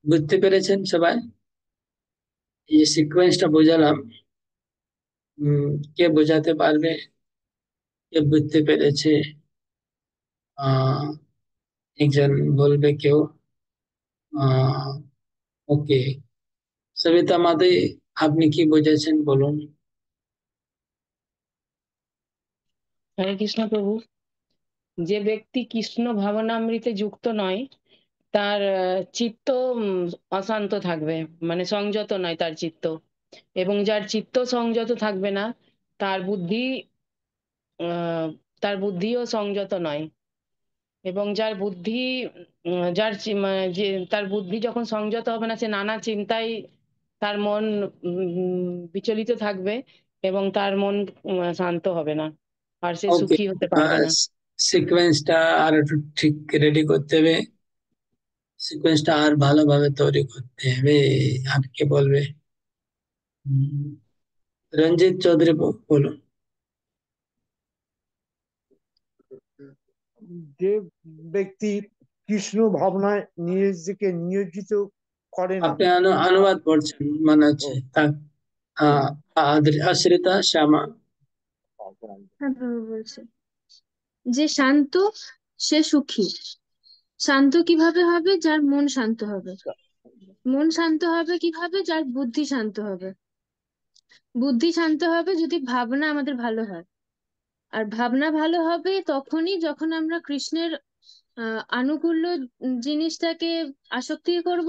বুঝতে পেরেছেন সবাই? এই সিকোয়েন্সটা বোঝালাম, কে বোঝাতে পারবে, কে বুঝতে পেরেছে? আহ একজন বলবে কেউ? ওকে, সবিতা মাদি, আপনি কি বুঝেছেন বলুন। হরে কৃষ্ণ প্রভু। যে ব্যক্তি কৃষ্ণ ভাবনামৃতে যুক্ত নয় তার চিত্ত অশান্ত থাকবে, মানে সংযত নয় তার চিত্ত। এবং যার চিত্ত সংযত থাকবে না তার বুদ্ধি আহ তার বুদ্ধিও সংযত নয়। এবং যার বুদ্ধি যে তার বুদ্ধি যখন সংযত হবে না, সে নানা চিন্তায় তার মন বিচলিত থাকবে এবং তার মন শান্ত হবে না, আর সে ওকে, সুখী হতে পারবে না। সিকোয়েন্সটা আর একটু ঠিক রেডি করতে হবে, সিকোয়েন্সটা আর ভালোভাবে তৈরি করতে হবে। আর কে বলবে? উম, রঞ্জিত চৌধুরী বলুন। যে ব্যক্তি কৃষ্ণ ভাবনায় নিজেকে নিয়োজিত করে না। আপনি অনুবাদ করছেন মনে হচ্ছে, আশ্রিতা শ্যামা। হ্যাঁ প্রভু বলছে যে শান্ত সে সুখী। শান্ত কিভাবে হবে? যার মন শান্ত হবে। মন শান্ত হবে কিভাবে? যার বুদ্ধি শান্ত হবে। বুদ্ধি শান্ত হবে যদি ভাবনা আমাদের ভালো হয়। আর ভাবনা ভালো হবে তখনই যখন আমরা কৃষ্ণের আনুকূল্য জিনিসটাকে আসক্তি করব,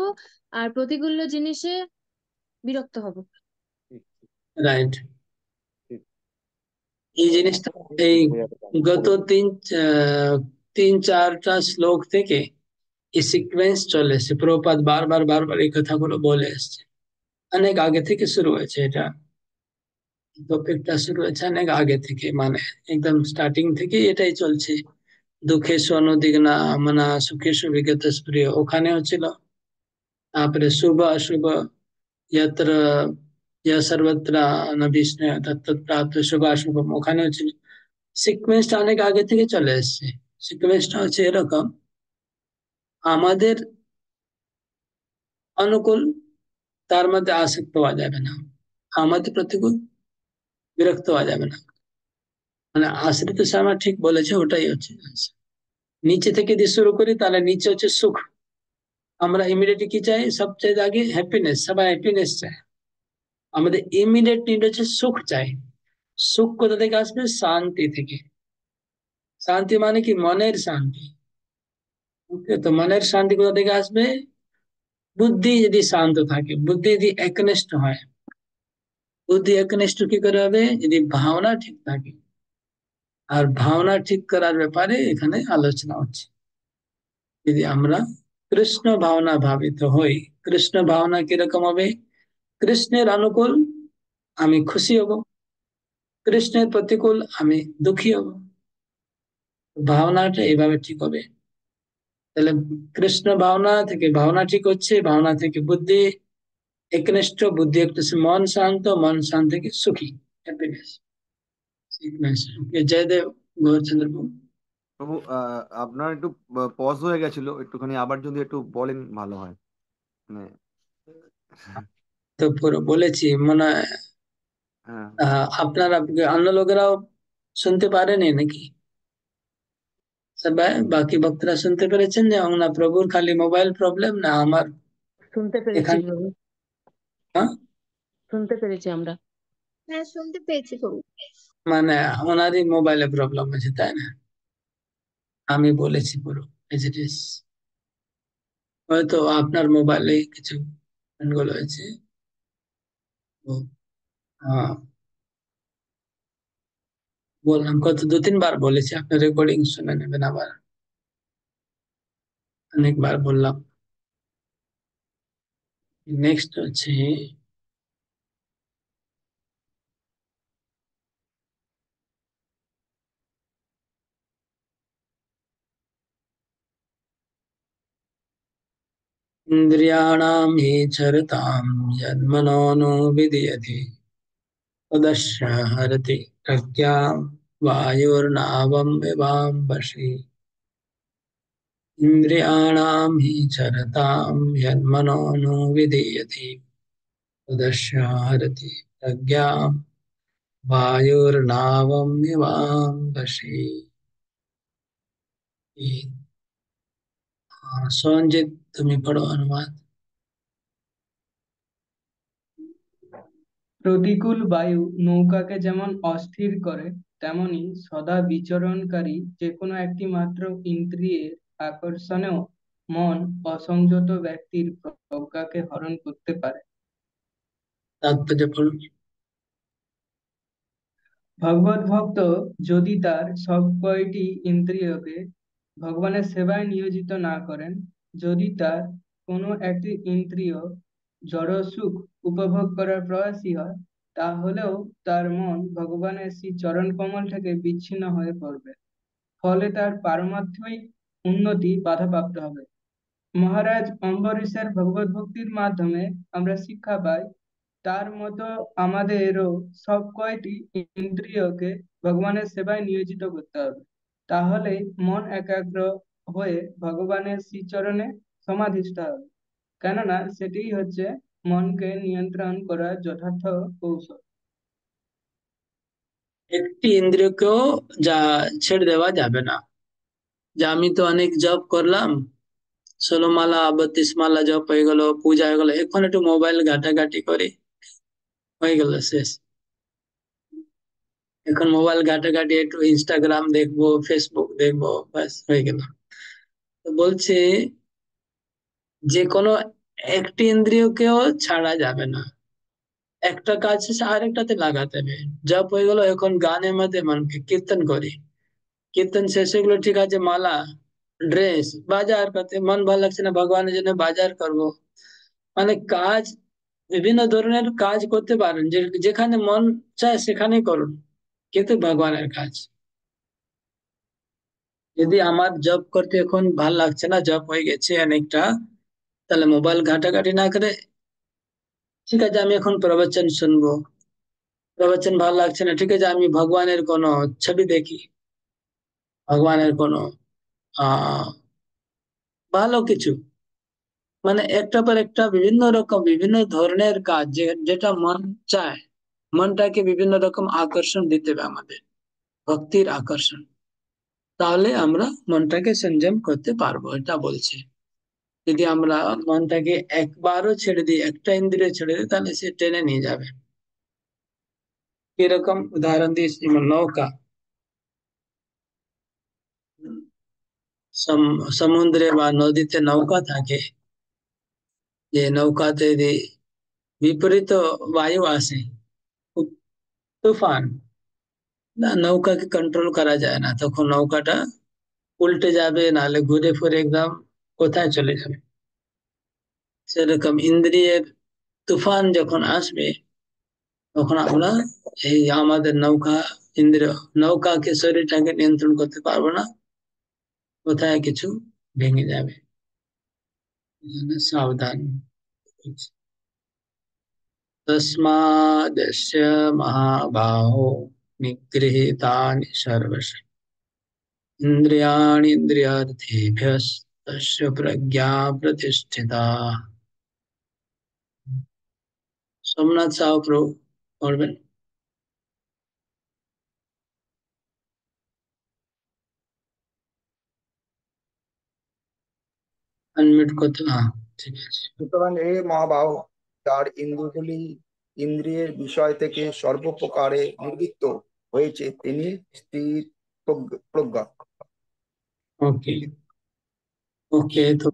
আর প্রতিকূল্য জিনিসে বিরক্ত হব। রাইট। ঠিক। এই জিনিসটা এই গত তিন চারটা শ্লোক থেকে এই সিকোয়েন্স চলে এসছে। প্রভুপাদ বারবার বারবার এই কথাগুলো বলে এসছে। অনেক আগে থেকে শুরু হয়েছে এটা, টপিকটা শুরু হয়েছে অনেক আগে থেকে, মানে একদম স্টার্টিং থেকে এটাই চলছে। দুঃখে অনুদিগ্না মনা সুখে সুবিগত প্রিয় ওখানেও ছিল। তারপরে শুভ অশুভ यत्र यह सर्वत्र न বিষ্ণু তত্প্রাপ্ত শুভ অশুভম ওখানেও ছিল। সিকোয়েন্সটা অনেক আগে থেকে চলে এসছে। সিকোয়েন্সটা হচ্ছে এরকম, আমাদের অনুকূল তার মধ্যে আসক্ত হওয়া যাবে না, আমাদের প্রতিকূল বিরক্ত হওয়া যাবে না। মানে আশ্রিত শর্মা ঠিক বলেছে, ওটাই হচ্ছে answer। নিচে থেকে দিয়ে শুরু করি, তাহলে নিচে হচ্ছে সুখ। আমরা ইমিডিয়েটলি কি চাই? সবচেয়ে আগে হ্যাপিনেস, সবাই হ্যাপিনেস চায়। আমাদের ইমিডিয়েট নিড হচ্ছে সুখ চাই। সুখ কোথা থেকে আসবে? শান্তি থেকে। শান্তি মানে কি? মনের শান্তি। ওকে, তো মনের শান্তি কোথা থেকে আসবে? বুদ্ধি যদি শান্ত থাকে, বুদ্ধি যদি একনিষ্ঠ হয়। বুদ্ধি একনিষ্ঠ কি করে হবে? যদি ভাবনা ঠিক থাকে। আর ভাবনা ঠিক করার ব্যাপারে এখানে আলোচনা হচ্ছে। যদি আমরা কৃষ্ণ ভাবনা ভাবিত হই, কৃষ্ণ ভাবনা কিরকম হবে? কৃষ্ণের অনুকূল আমি খুশি হব, কৃষ্ণের প্রতিকূল আমি দুঃখী হব। ভাবনাটা এইভাবে ঠিক হবে। তাহলে কৃষ্ণ ভাবনা থেকে ভাবনা ঠিক হচ্ছে, ভাবনা থেকে বুদ্ধি একনিষ্ঠ, বুদ্ধি একনিষ্ঠ, মন শান্ত, মন শান্ত থেকে সুখী, হ্যাপিনেস। জয়দেব গৌরচন্দ্র বাবু। প্রভু আপনার একটু পজ হয়ে গেছিল, একটুখানি আবার যদি একটু বলেন ভালো হয়। মানে তো পুরো বলেছি মনে হয়। হ্যাঁ, আপনারা অন্য লোকেরাও শুনতে পারেনি নাকি? সবাই বাকি ভক্তরা শুনতে পেরেছেন যে না প্রভুর খালি মোবাইল প্রবলেম, না আমার শুনতে পেরেছি এখান? প্রভু, হ্যাঁ? শুনতে পেরেছি আমরা। হ্যাঁ, শুনতে পেয়েছি প্রভু। মানে ওনারই মোবাইলে প্রবলেম আছে, তাই না? আমি বলেছি পুরো এজ ইট ইজ। হয়তো আপনার মোবাইলে কিছু গন্ডগোল হয়েছে। তো, আহ, বললাম কত 2-3 বার বলেছি, আপনার রেকর্ডিং শুনে নেবেন আবার। অনেকবার বললাম। নেক্সট হচ্ছে ইন্দ্রিয়াণাম হি চরতাম যন্মনো বিধীয়তে তদস্য হরতি প্রজ্ঞাম वायुर्नावम विवाम वशी। इंद्रियाणाम हि चरताम यन्मनो विधीयते तदस्य हरति प्रज्ञाम वायुर्नावम विवाम वशी। সঞ্জিত তুমি পড়ো অনুবাদ। প্রতিকূল বায়ু নৌকাকে যেমন অস্থির করে, তেমনি সদা বিচরণকারী যে কোনো একটি মাত্র ইন্দ্রিয়ের আকর্ষণেও মন অসংযত ব্যক্তির প্রজ্ঞাকে হরণ করতে পারে। তাৎপর্য পড়ো। ভগবত ভক্ত যদি তার সব কয়টি ইন্দ্রিয়কে ভগবানের সেবায় নিয়োজিত না করেন, যদি তার কোনো একটি ইন্দ্রিয় জড় সুখ উপভোগ করার প্রয়াসী হয়, তাহলেও তার মন ভগবানের শ্রী চরণ কমল থেকে বিচ্ছিন্ন হয়ে পড়বে। ফলে তার পারমার্থিক উন্নতি বাধাপ্রাপ্ত হবে। মহারাজ অম্বরীশের ভগবত ভক্তির মাধ্যমে আমরা শিক্ষা পাই, তার মতো আমাদেরও সব কয়টি ইন্দ্রিয়কে ভগবানের সেবায় নিয়োজিত করতে হবে। তাহলে মন একাগ্র হয়ে ভগবানের শ্রীচরণে সমাধিস্থ হবে, কেননা সেটিই হচ্ছে মনকে নিয়ন্ত্রণ করার যথার্থ কৌশল। একটি ইন্দ্রিয়কেও যা ছেড়ে দেওয়া যাবে না। যে আমি তো অনেক জব করলাম, ষোলো মালা 32 মালা জপ হয়ে গেল, পূজা হয়ে গেল, এখন একটু মোবাইল ঘাটাঘাটি করে হয়ে গেল শেষ। এখন মোবাইল ঘাটাঘাটি একটু ইনস্টাগ্রাম দেখবো, ফেসবুক দেখবো, ব্যাস হয়ে গেল। তো বলছে যে কোনো একটি ইন্দ্রিয়কেও ছাড়া যাবে না, একটা কাজ শেষে আরেকটাতে লাগাতে হবে। জপ হয়ে গেল, এখন গানের মধ্যে মনকে কীর্তন করি, কীর্তন শেষে গুলো ঠিক আছে, মালা, ড্রেস, বাজার করতে মন ভালো লাগছে না, ভগবানের জন্য বাজার করব। মানে কাজ, বিভিন্ন ধরনের কাজ করতে পারেন, যেখানে মন চায় সেখানেই করুন, কিন্তু ভগবানের কাজ। যদি আমার জব করতে এখন ভাল লাগছে না, জব হয়ে গেছে অনেকটা, তাহলে মোবাইল ঘাটাঘাটি না করে ঠিক আছে আমি এখন প্রবচন শুনবো, প্রবচন ভালো লাগছে না, ঠিক আছে আমি ভগবানের কোনো ছবি দেখি, ভগবানের কোনো আহ ভালো কিছু, মানে একটা পর একটা বিভিন্ন রকম বিভিন্ন ধরনের কাজ, যেটা মন চায়, মনটাকে বিভিন্ন রকম আকর্ষণ দিতে হবে আমাদের, ভক্তির আকর্ষণ, তাহলে আমরা মনটাকে সংযম করতে পারবো, এটা বলছে। যদি আমরা মনটাকে একবারও ছেড়ে দিই, একটা ইন্দ্রিয় ছেড়ে দিই, তাহলে সে টেনে নিয়ে যাবে। কিরকম উদাহরণ দিই, যেমন নৌকা, সমুদ্রে বা নদীতে নৌকা থাকে, যে নৌকাতে যদি বিপরীত বায়ু আসে, খুব তুফান, না নৌকাকে কন্ট্রোল করা যায় না, তখন নৌকাটা উল্টে যাবে, নাহলে ঘুরে ফিরে একদম কোথায় চলে যাবে। সেরকম ইন্দ্রিয়ের তুফান যখন আসবে, তখন আমরা এই আমাদের নৌকা, ইন্দ্রিয় নৌকাকে, শরীরটাকে নিয়ন্ত্রণ করতে পারবো না, কোথায় কিছু ভেঙে যাবে। এজন্য সাবধান। তস্মাদস্য মহাবাহো নিগৃহীতানি সর্বশ ইন্দ্রিয়াণীন্দ্রিয়ার্থেভ্যস্তস্য প্রজ্ঞা প্রতিষ্ঠিতা। সোমনাথ সাহু প্রভু পড়বেন। আনমিউট করতে, হ্যাঁ ঠিক আছে। সুতরাং এ মহাবাহ, যার ইন্দ্রিয়গুলি ইন্দ্রিয়ের বিষয় থেকে সর্বপ্রকারে নিবৃত্ত হয়েছে, তিনি স্থির প্রজ্ঞা। ওকে, ওকে, তো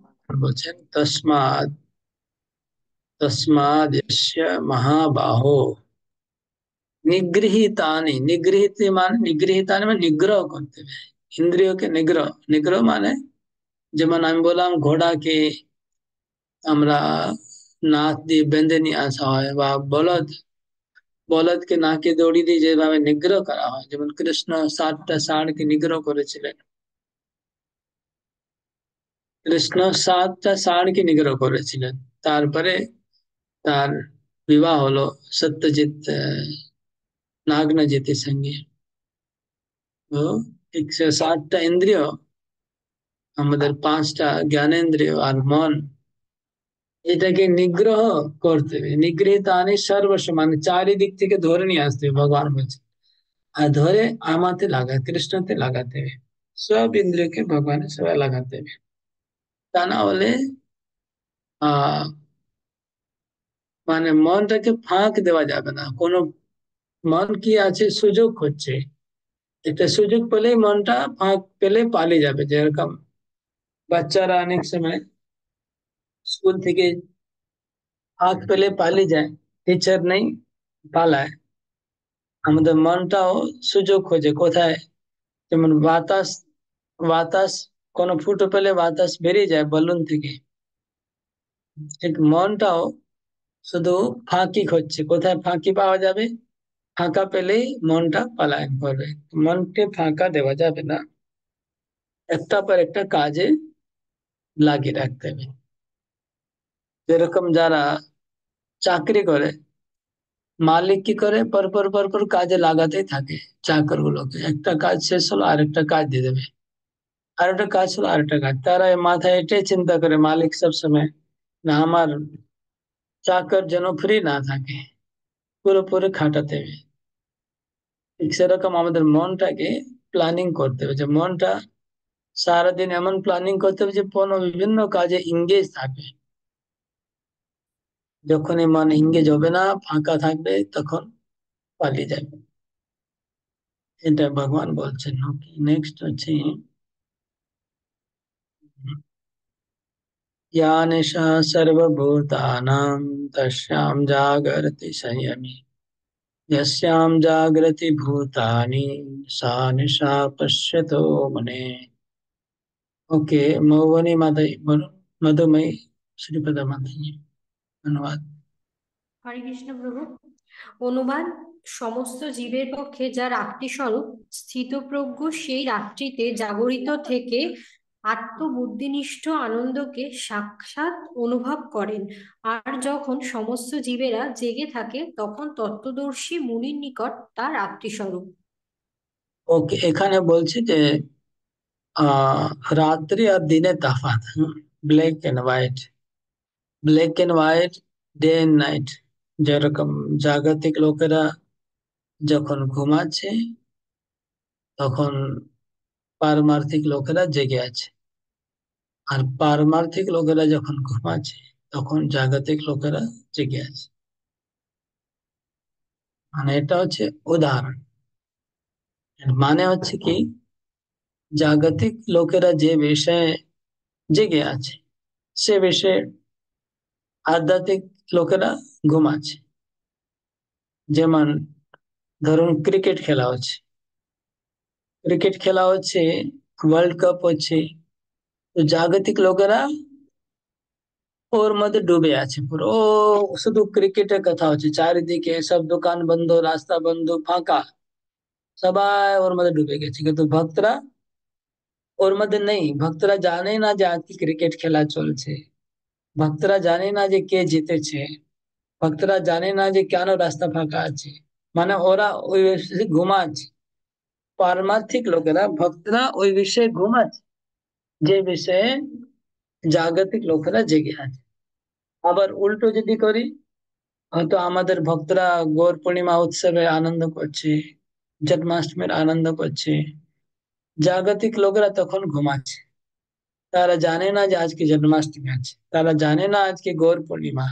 বলছেন তস্মাদ यस्य মহাবাহো নিগৃহীতানি, নিগৃহীতানি মানে নিগ্রহ করতে হবে, ইন্দ্রিয়কে নিগ্রহ, নিগ্রহ মানে যেমন আমি বললাম ঘোড়াকে আমরা নাক দিয়ে বেঁধে নিয়ে আসা হয়, বা বলদকে নাকে দড়ি দিয়ে যেভাবে নিগ্রহ করা হয়, যেমন কৃষ্ণ 7টা ষাঁড়কে নিগ্রহ করেছিলেন, কৃষ্ণ 7টা ষাঁড়কে নিগ্রহ করেছিলেন, তারপরে তার বিবাহ হলো সত্যজিৎ নাগনজিতের সঙ্গে। তো ঠিক সে 7টা ইন্দ্রিয়, আমাদের 5টা জ্ঞানেন্দ্রিয় আর মন, এটাকে নিগ্রহ করতে হবে। নিগৃহীত আনি সর্বস্ব মানে চারিদিক থেকে ধরে নিয়ে আসতে হবে, ভগবান বলছে, আর ধরে আমাতে লাগাতে, কৃষ্ণতে লাগাতে হবে, সব ইন্দ্রিয়কে ভগবানের সেবা লাগাতে হবে। তা না হলে আহ মানে মনটাকে ফাঁক দেওয়া যাবে না। কোনো মন কি আছে, সুযোগ হচ্ছে, একটা সুযোগ পেলেই মনটা ফাঁক পেলে পালিয়ে যাবে। যেরকম বাচ্চারা অনেক সময় স্কুল থেকে ফাঁক পেলে পালিয়ে যায়, টিচার নেই পালায়, আমাদের মনটাও সুযোগ খোঁজে কোথায়, যেমন বাতাস, বাতাস কোনো ফুটো পেলে বাতাস বেরিয়ে যায় বেলুন থেকে, ঠিক মনটাও শুধু ফাঁকি খুঁজছে, কোথায় ফাঁকি পাওয়া যাবে, ফাঁকা পেলেই মনটা পলায়ন করবে। মনকে ফাঁকা দেওয়া যাবে না, একটা পর একটা কাজে লাগিয়ে রাখতে হবে। যেরকম যারা চাকরি করে, মালিক কি করে, পরপর পরপর কাজে লাগাতেই থাকে চাকর গুলোকে, একটা কাজ শেষ হলো আরেকটা কাজ দিয়ে দেবে, আরেকটা কাজ হলো আরেকটা কাজ, তারা মাথায় এটাই চিন্তা করে মালিক সব সময়, না আমার চাকর যেন ফ্রি না থাকে, পুরোপুরি খাটাতে হবে। ঠিক সেরকম আমাদের মনটাকে প্ল্যানিং করতে হবে, যে মনটা সারাদিন এমন প্ল্যানিং করতে হবে যে কোনো বিভিন্ন কাজে ইংগেজ থাকবে। যখনই মন ইংগেজ হবে না, ফাঁকা থাকবে, তখন পালিয়ে যাবে। এটা ভগবান বলছেন। ওকে, নেক্সট হচ্ছে या निशा सर्वभूतानां तस्यां जागर्ति संयमी यस्यां जागृति भूतानि सा निशा पश्यतो मुने। ओके, मौवनी माता बोलो, मधुमयी श्रीपदा माता जी, धन्यवाद। হরে কৃষ্ণ প্রভু। অনুবাদ: সমস্ত জীবের পক্ষে যা রাত্রি স্বরূপ, স্থিতপ্রজ্ঞ সেই রাত্রিতে জাগরিত থেকে আত্মবুদ্ধিনিষ্ঠ আনন্দকে সাক্ষাৎ অনুভব করেন। আর যখন সমস্ত জীবেরা জেগে থাকে তখন তত্ত্বদর্শী মুনির নিকট তা রাত্রি স্বরূপ। ওকে, এখানে বলছে যে রাত্রি আর দিনের তফাৎ, black and white. Black and white, day and night. যেরকম জাগতিক লোকেরা যখন ঘুমাচ্ছে তখন পারমার্থিক লোকেরা জেগে আছে, আর পারমার্থিক লোকেরা যখন ঘুমাচ্ছে তখন জাগতিক লোকেরা জেগে আছে। মানে এটা হচ্ছে উদাহরণ। এর মানে হচ্ছে কি, জাগতিক লোকেরা যে বিষয়ে জেগে আছে সে বিষয়ে আধ্যাত্মিক লোকেরা ঘুমাচ্ছে। যেমন ধরুন ক্রিকেট খেলা হচ্ছে, ক্রিকেট খেলা হচ্ছে, ওয়ার্ল্ড কাপ হচ্ছে, তো জাগতিক লোকেরা ওর মধ্যে ডুবে আছে পুরো। ও শুধু ক্রিকেটের কথা হচ্ছে, চারিদিকে সব দোকান বন্ধ, রাস্তা বন্ধ, ফাঁকা, সবাই ওর মধ্যে ডুবে গেছে। কিন্তু ভক্তরা ওর মধ্যে নেই। ভক্তরা জানে না যে আজকে ক্রিকেট খেলা চলছে, ভক্তরা জানে না যে কে জিতেছে, ভক্তরা জানে না যে কেন রাস্তা ফাঁকা আছে। মানে ওরা ওই বিষয়ে ঘুমাচ্ছে। পারমার্থিক লোকেরা, ভক্তরা ওই বিষয়ে ঘুমাচ্ছে যে বিষয়ে জাগতিক লোকেরা জেগে আছে। আবার উল্টো যদি করি, হয়তো আমাদের ভক্তরা গৌর পূর্ণিমা উৎসবে আনন্দ করছে, জন্মাষ্টমীর আনন্দ করছে, জাগতিক লোকেরা তখন ঘুমাচ্ছে। তারা জানে না যে আজকে জন্মাষ্টমী আছে, তারা জানে না আজকে গৌর পূর্ণিমা,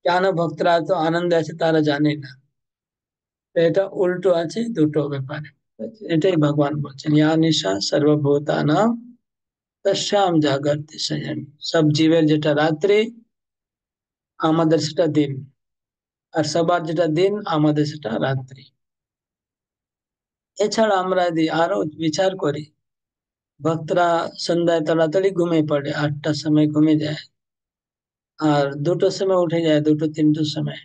কেন ভক্তরা এত আনন্দে আছে তারা জানে না। তো এটা উল্টো আছে দুটো ব্যাপারে। এটাই ভগবান বলছেন, ইয়া নিশা সর্বভূতানাম তস্যাম জাগর্তি সংযমী। সব জীবের যেটা রাত্রি, আমাদের সেটা দিন, আর সবার যেটা দিন আমাদের সেটা রাত্রি। এছাড়া আমরা যদি আরো বিচার করি, ভক্তরা সন্ধ্যায় তাড়াতাড়ি ঘুমিয়ে পড়ে, 8টার সময় ঘুমিয়ে যায়, আর 2টোর সময় উঠে যায়, 2-3টোর সময়।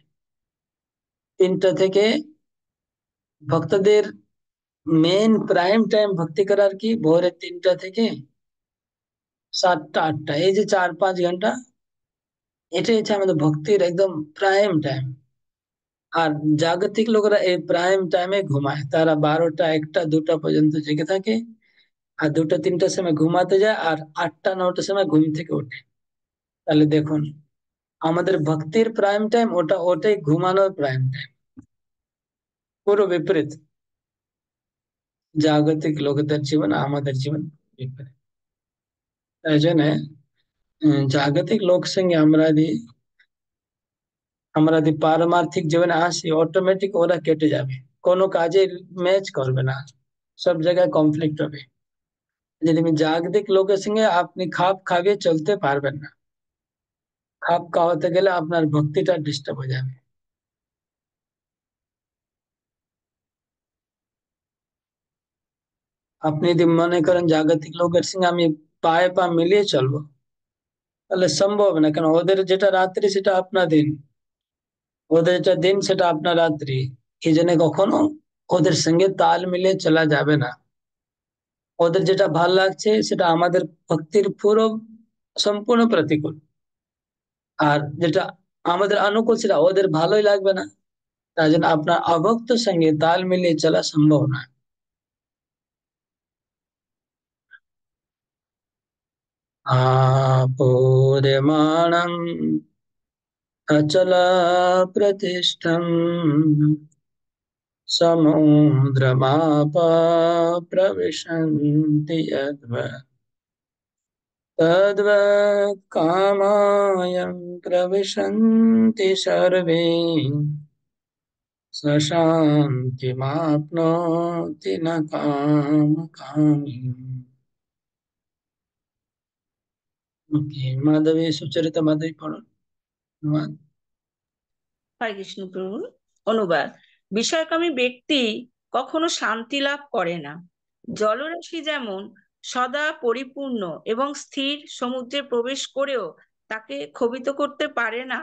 3টা থেকে ভক্তদের মেন প্রাইম টাইম ভক্তি করার কি, ভোরে 3টা থেকে 7টা 8টা, এই যে 4-5 ঘন্টা, এটাই হচ্ছে আমাদের ভক্তির একদম প্রাইম টাইম। আর জাগতিক লোকেরা এই প্রাইম টাইমে ঘুমায়, তারা 12টা 1টা 2টা পর্যন্ত জেগে থাকে, আর 2টা 3টার সময় ঘুমাতে যায়, আর 8টা 9টার সময় ঘুম থেকে ওঠে। তাহলে দেখুন, আমাদের ভক্তির প্রাইম টাইম ওটা, ওটাই ঘুমানোর প্রাইম টাইম, পুরো বিপরীত। জাগতিক লোকদের জীবন আমাদের জীবন বিপরীত। তাই জন্য জাগতিক লোক সঙ্গে আমরা যদি পারমার্থিক জীবনে আসি, অটোমেটিক ওরা কেটে যাবে, কোনো কাজে ম্যাচ করবে না, সব জায়গায় কনফ্লিক্ট হবে। যদি আমি জাগতিক লোকের সঙ্গে আপনি খাপ খাইয়ে চলতে পারবেন না, খাপ খাওয়াতে গেলে আপনার ভক্তিটা ডিস্টার্ব হয়ে যাবে। আপনি যদি মনে করেন জাগতিক লোকের সঙ্গে আমি পায়ে পা মিলিয়ে চলবো, তাহলে সম্ভব না। কেন, ওদের যেটা রাত্রি সেটা আপনার দিন, ওদের যেটা দিন সেটা আপনার রাত্রি। এই জন্য কখনো ওদের সঙ্গে তাল মিলিয়ে চলা যাবে না। ওদের যেটা ভাল লাগছে সেটা আমাদের ভক্তির পুরো সম্পূর্ণ প্রতিকূল, আর যেটা আমাদের অনুকূল সেটা ওদের ভালোই লাগবে না। তাই জন্য আপনার অভক্ত সঙ্গে তাল মিলিয়ে চলা সম্ভব না। আপরিমাণম অচল প্রতিষ্ঠম समुद्रमापा प्रविशन्ति यद्वत् तद्वत् कामायं प्रविशन्ति सर्वे स शान्तिमाप्नोति न कामकामी। ओके, माधवी सुचरिता माधवी पढ़ो। হরে কৃষ্ণ প্রভু। অনুবাদ। বিষয়কামী ব্যক্তি কখনো শান্তি লাভ করে না। জলরাশি যেমন সদা পরিপূর্ণ এবং স্থির সমুদ্রে প্রবেশ করেও তাকে ক্ষোভিত করতে পারে না,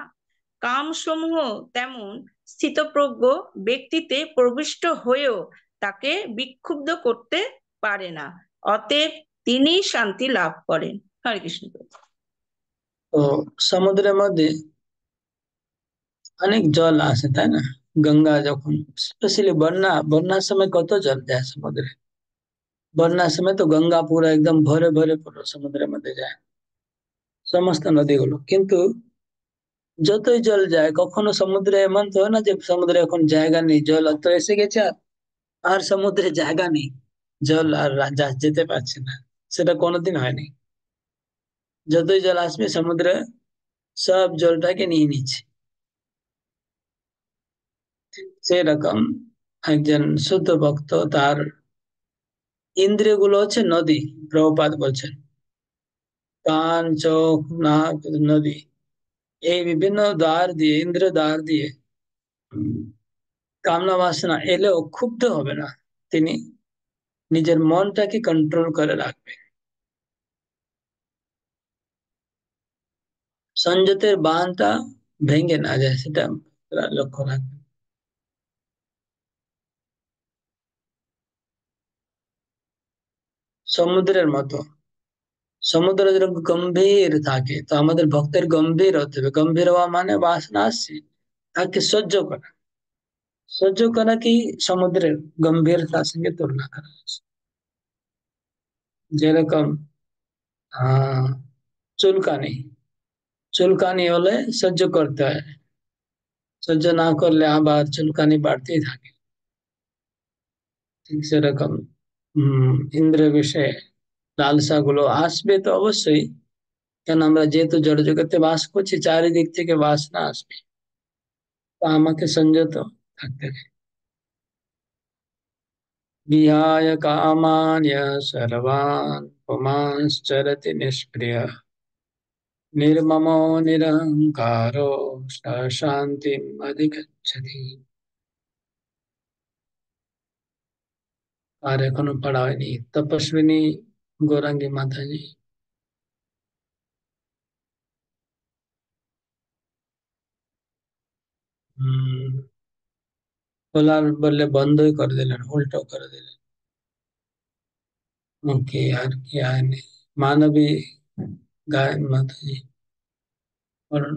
কামসমূহ তেমন স্থিতপ্রজ্ঞ ব্যক্তিতে প্রবিষ্ট হয়েও তাকে বিক্ষুব্ধ করতে পারে না। অতএব তিনি শান্তি লাভ করেন। হরে কৃষ্ণ প্রভু। তো সমুদ্রের মধ্যে অনেক জল আসে, তাই না? গঙ্গা যখন স্পেশালি বন্যার সময় কত জল যায় সমুদ্রে। বন্যার সময় তো গঙ্গা পুরো একদম ভরে ভরে পুরো সমুদ্রের মধ্যে যায়, সমস্ত নদীগুলো। কিন্তু যতই জল যায়, কখনো সমুদ্রে এমন তো হয় না যে সমুদ্রে এখন জায়গা নেই, জল অত এসে গেছে আর সমুদ্রে জায়গা নেই, জল আর যেতে পারছে না, সেটা কোনোদিন হয়নি। যতই জল আসবে সমুদ্রে সব জলটাকে নিয়ে নিচ্ছে। সেরকম একজন শুদ্ধ ভক্ত, তার ইন্দ্রিয় গুলো হচ্ছে নদী। প্রভুপাদ বলছেন কান, চোখ, নাক, নদী, এই বিভিন্ন দ্বার দিয়ে, ইন্দ্রিয় দ্বার দিয়ে কামনা বাসনা এলেও ক্ষুব্ধ হবে না। তিনি নিজের মনটাকে কন্ট্রোল করে রাখবে। সংযতের বাঁধটা ভেঙে না যায়, সেটা লক্ষ্য রাখবে। সমুদ্রের মতো, সমুদ্র যেরকম গম্ভীর থাকে, তো আমাদের ভক্তের গম্ভীর হতে হবে। গম্ভীর হওয়া মানে বাসনা আসছে, তাকে সহ্য করা। সহ্য করা কি সমুদ্রের গম্ভীরতার সঙ্গে তুলনা করা হয়েছে। যেরকম আহ চুলকানি, চুলকানি হলে সহ্য করতে হয়, সহ্য না করলে আবার চুলকানি বাড়তেই থাকে। ঠিক সেরকম ইন্দ্রিয় বিষয়ে লালসা গুলো আসবে তো অবশ্যই, কেন আমরা যেহেতু জড় জগতে বাস করছি, চারিদিক থেকে বাসনা আসবে, তো আমাকে সংযত থাকতে হবে। বিহায় কামান্য সর্বান পুমাশ্চরতি নিষ্ক্রিয় নির্মমো নিরহংকারো শান্তিম অধিগচ্ছতি। আর এখনো পড়া হয়নি। তপস্বিনী গৌরাঙ্গী মাতাজি। হম বলার বললে বন্ধই করে দিলেন, উল্টো করে দিলেন। ওকে, আর কি আয়নি মানবী গায়ন মাতাজি বলুন।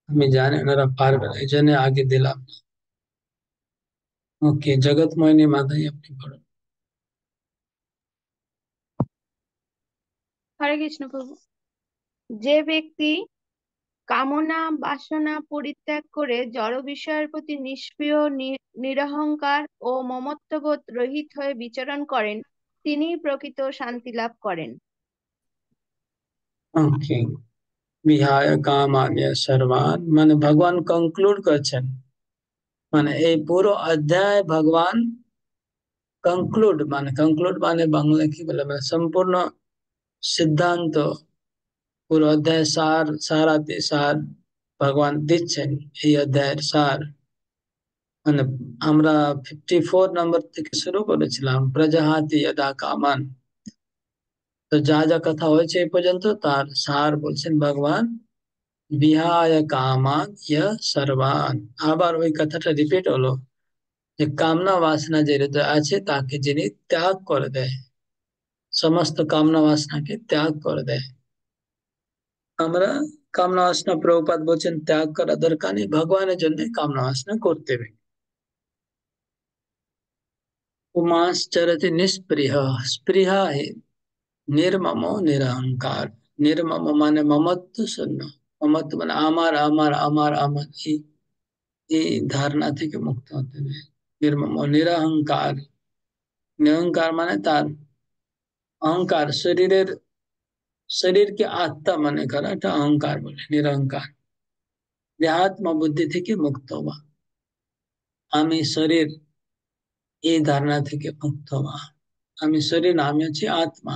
আমি জানি ওনারা পারবে না, এই জন্য আগে দিলাম। ওকে, জগৎ মোহিনী মাতাজি আপনি বলুন। হরে কৃষ্ণ প্রভু। যে ব্যক্তি কামনা বাসনা পরিত্যাগ করে জড় বিষয়ের প্রতি নিষ্ক্রিয়, নিরহংকার ও মমত্ববোধ রহিত হয়ে বিচরণ করেন, তিনিই প্রকৃত শান্তি লাভ করেন। ওকে, বিহায় কামান্য সর্বান মানে ভগবান কনক্লুড করছেন, মানে এই পুরো অধ্যায় ভগবান কনক্লুড মানে বাংলা কি বলে, মানে সম্পূর্ণ সিদ্ধান্ত, পুরো অধ্যায় সারাতে সার ভগবান দিচ্ছেন। এই অধ্যায়ের সার মানে আমরা 54 নম্বর থেকে শুরু করেছিলাম, প্রজাহাতি যদা কামান। তো যা যা কথা হয়েছে এই পর্যন্ত তার সার বলছেন ভগবান, বিহায় কামান সর্বান। আবার ওই কথাটা রিপিট হলো যে কামনা বাসনা যে হৃদয় আছে তাকে যিনি ত্যাগ করে দেয়, সমস্ত কামনা বাসনাকে ত্যাগ করে দেয়। আমরা কামনা বাসনা, প্রভুপাদ বলছেন ত্যাগ করা দরকার নেই, ভগবানের জন্য কামনা বাসনা করতে হবে। উমাশ্চরতি নিষ্পৃহ, স্পৃহা है निर्ममो निरहंकार। निर्मम माने ममत्व शून्य, ममत्व माने আমার আমার আমার আমার, এই ধারণা থেকে মুক্ত হতে হবে। নির্মম নিরহংকার, নিরহংকার মানে তার অহংকার, শরীরকে আত্মা মনে করা, এটা অহংকার বলে, নিরহংকার। দেহাত্ম বুদ্ধি থেকে মুক্ত হওয়া, আমি শরীর, এই ধারণা থেকে মুক্ত হওয়া। আমি শরীর না, আমি হচ্ছি আত্মা,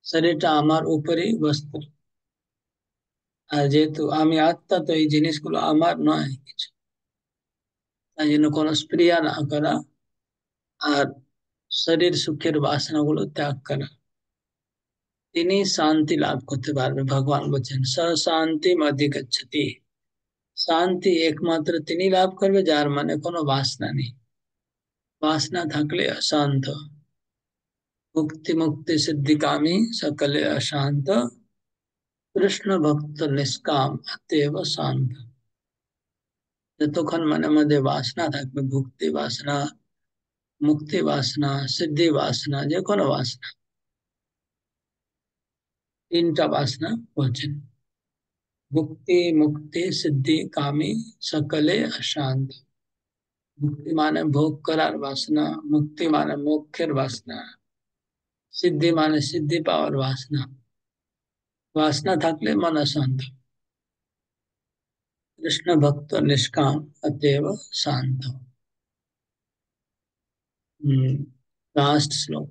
শরীরটা আমার উপরে বস্তু। আর যেহেতু আমি আত্মা, তো এই জিনিসগুলো আমার নয় কিছু, তাই জন্য কোনো স্প্রিয়া না করা আর শরীর সুখের বাসনাগুলো ত্যাগ করা, তিনি শান্তি লাভ করতে পারবে। ভগবান বলছেন স শান্তি অধিগচ্ছতি, শান্তি একমাত্র তিনি লাভ করবে যার মানে কোনো বাসনা নেই। বাসনা থাকলে অশান্ত। মুক্তি মুক্তি সিদ্ধিকামী সকলে অশান্ত, কৃষ্ণ ভক্ত নিষ্কাম অতএব শান্ত। যতক্ষণ মনের মধ্যে বাসনা থাকবে, ভক্তি বাসনা, মুক্তি বাসনা, সিদ্ধি বাসনা, যে কোনো বাসনা, তিনটা বাসনা বলছেন, ভক্তি মুক্তি সিদ্ধি কামী সকলে অশান্ত। মুক্তি মানে ভোগ করার বাসনা, মুক্তি মানে মোক্ষের বাসনা, সিদ্ধি মানে সিদ্ধি পাওয়ার বাসনা। বাসনা থাকলে মন অশান্ত। কৃষ্ণ ভক্ত নিষ্কাম অতএব শান্ত। लास्ट श्लोक।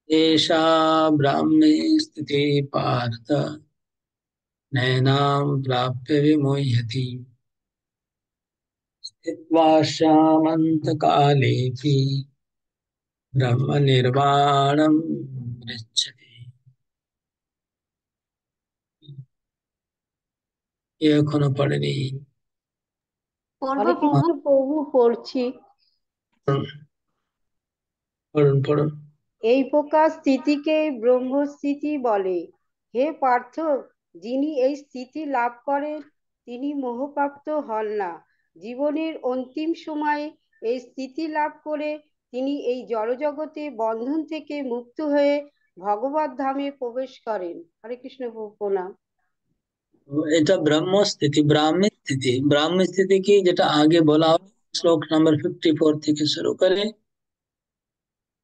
एषा ब्राह्मी स्थिति पार्थ, नैनां प्राप्य विमुह्यति, स्थित्वा श्यामन्तकालेऽपि ब्रह्म निर्वाणं गच्छति। ये এখনো পড়েনি। হরে কৃষ্ণ প্রভু, পড়ছি। পড়ুন পড়ুন। এই প্রকার স্থিতিকে ব্রহ্মস্থিতি বলে। হে পার্থ, যিনি এই স্থিতি লাভ করেন তিনি মোহপ্রাপ্ত হন না। জীবনের অন্তিম সময়ে এই স্থিতি লাভ করে তিনি এই জড়জগতে বন্ধন থেকে মুক্ত হয়ে ভগবত ধামে প্রবেশ করেন। হরে কৃষ্ণ প্রণাম। এটা ব্রহ্ম স্থিতি, ব্রাহ্মী স্থিতি। ব্রাহ্মী স্থিতি কি, যেটা আগে বলা হলো শ্লোক নাম্বার 54 থেকে শুরু করে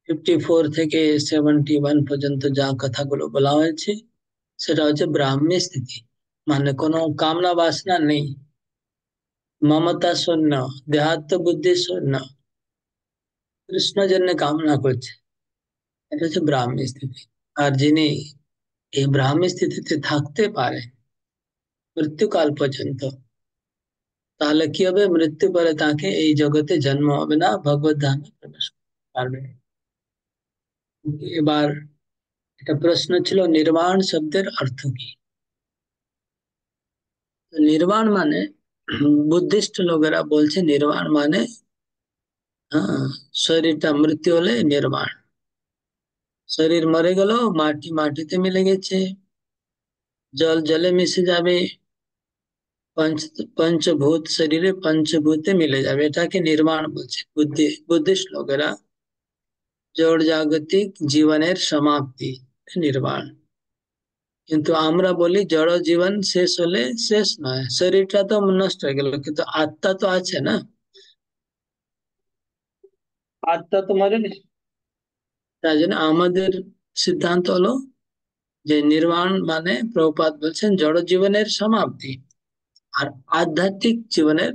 54 থেকে 71 পর্যন্ত যা কথাগুলো বলা হয়েছে, সেটা হচ্ছে ব্রাহ্মী স্থিতি। মানে কোনো কামনা বাসনা নেই, মমতা শূন্য, দেহাত্ম বুদ্ধি শূন্য, কৃষ্ণ জন্য কামনা করছে, এটা হচ্ছে ব্রাহ্মী স্থিতি। আর যিনি এই ব্রাহ্মী স্থিতিতে থাকতে পারে মৃত্যুকাল পর্যন্ত, তাহলে কি হবে, মৃত্যু পরে তাকে এই জগতে জন্ম হবে না, ভগবত ধামে প্রবেশ করতে পারবে। এবার একটা প্রশ্ন ছিল, নির্বাণ শব্দের অর্থ কি? নির্বাণ মানে বুদ্ধিস্ট লোকেরা বলছে নির্বাণ মানে শরীরটা মৃত্যু হলে নির্বাণ, শরীর মরে গেল, মাটি মাটিতে মিলে গেছে, জল জলে মিশে যাবে, পঞ্চভূত শরীরে পঞ্চভূতে মিলে যাবে, এটাকে নির্বাণ বলছে বুদ্ধিস্ট লোকেরা। জড় জাগতিক জীবনের সমাপ্তি নির্বাণ। কিন্তু আমরা বলি জড় জীবন শেষ হলে শেষ নয়, শরীরটা তো নষ্ট হয়ে গেল, কিন্তু আত্মা তো আছে না, আত্মা তো মরেনি। তাই জন্য আমাদের সিদ্ধান্ত হলো যে নির্বাণ মানে প্রভুপাদ বলছেন জড় জীবনের সমাপ্তি, আর আধ্যাত্মিক জীবনের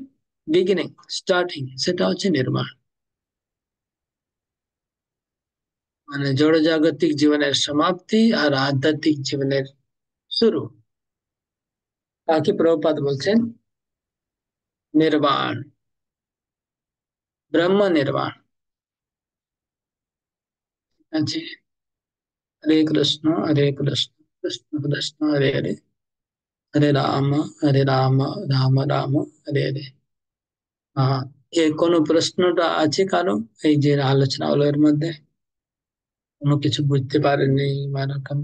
বিগিনিং, স্টার্টিং, সেটা হচ্ছে নির্বাণ। মানে জড় জাগতিক জীবনের সমাপ্তি আর আধ্যাত্মিক জীবনের শুরু, তাকে প্রভুপাদ বলছেন নির্বাণ, ব্রহ্ম নির্বাণ। আছে हरे कृष्ण कृष्ण कृष्ण हरे हरे, हरे राम राम राम हरे हरे। হ্যাঁ, কোনো প্রশ্নটা আছে কারো? এই যে আলোচনা হলো এর মধ্যে কোনো কিছু বুঝতে পারেননি বা এরকম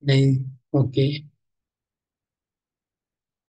নেই? ওকে।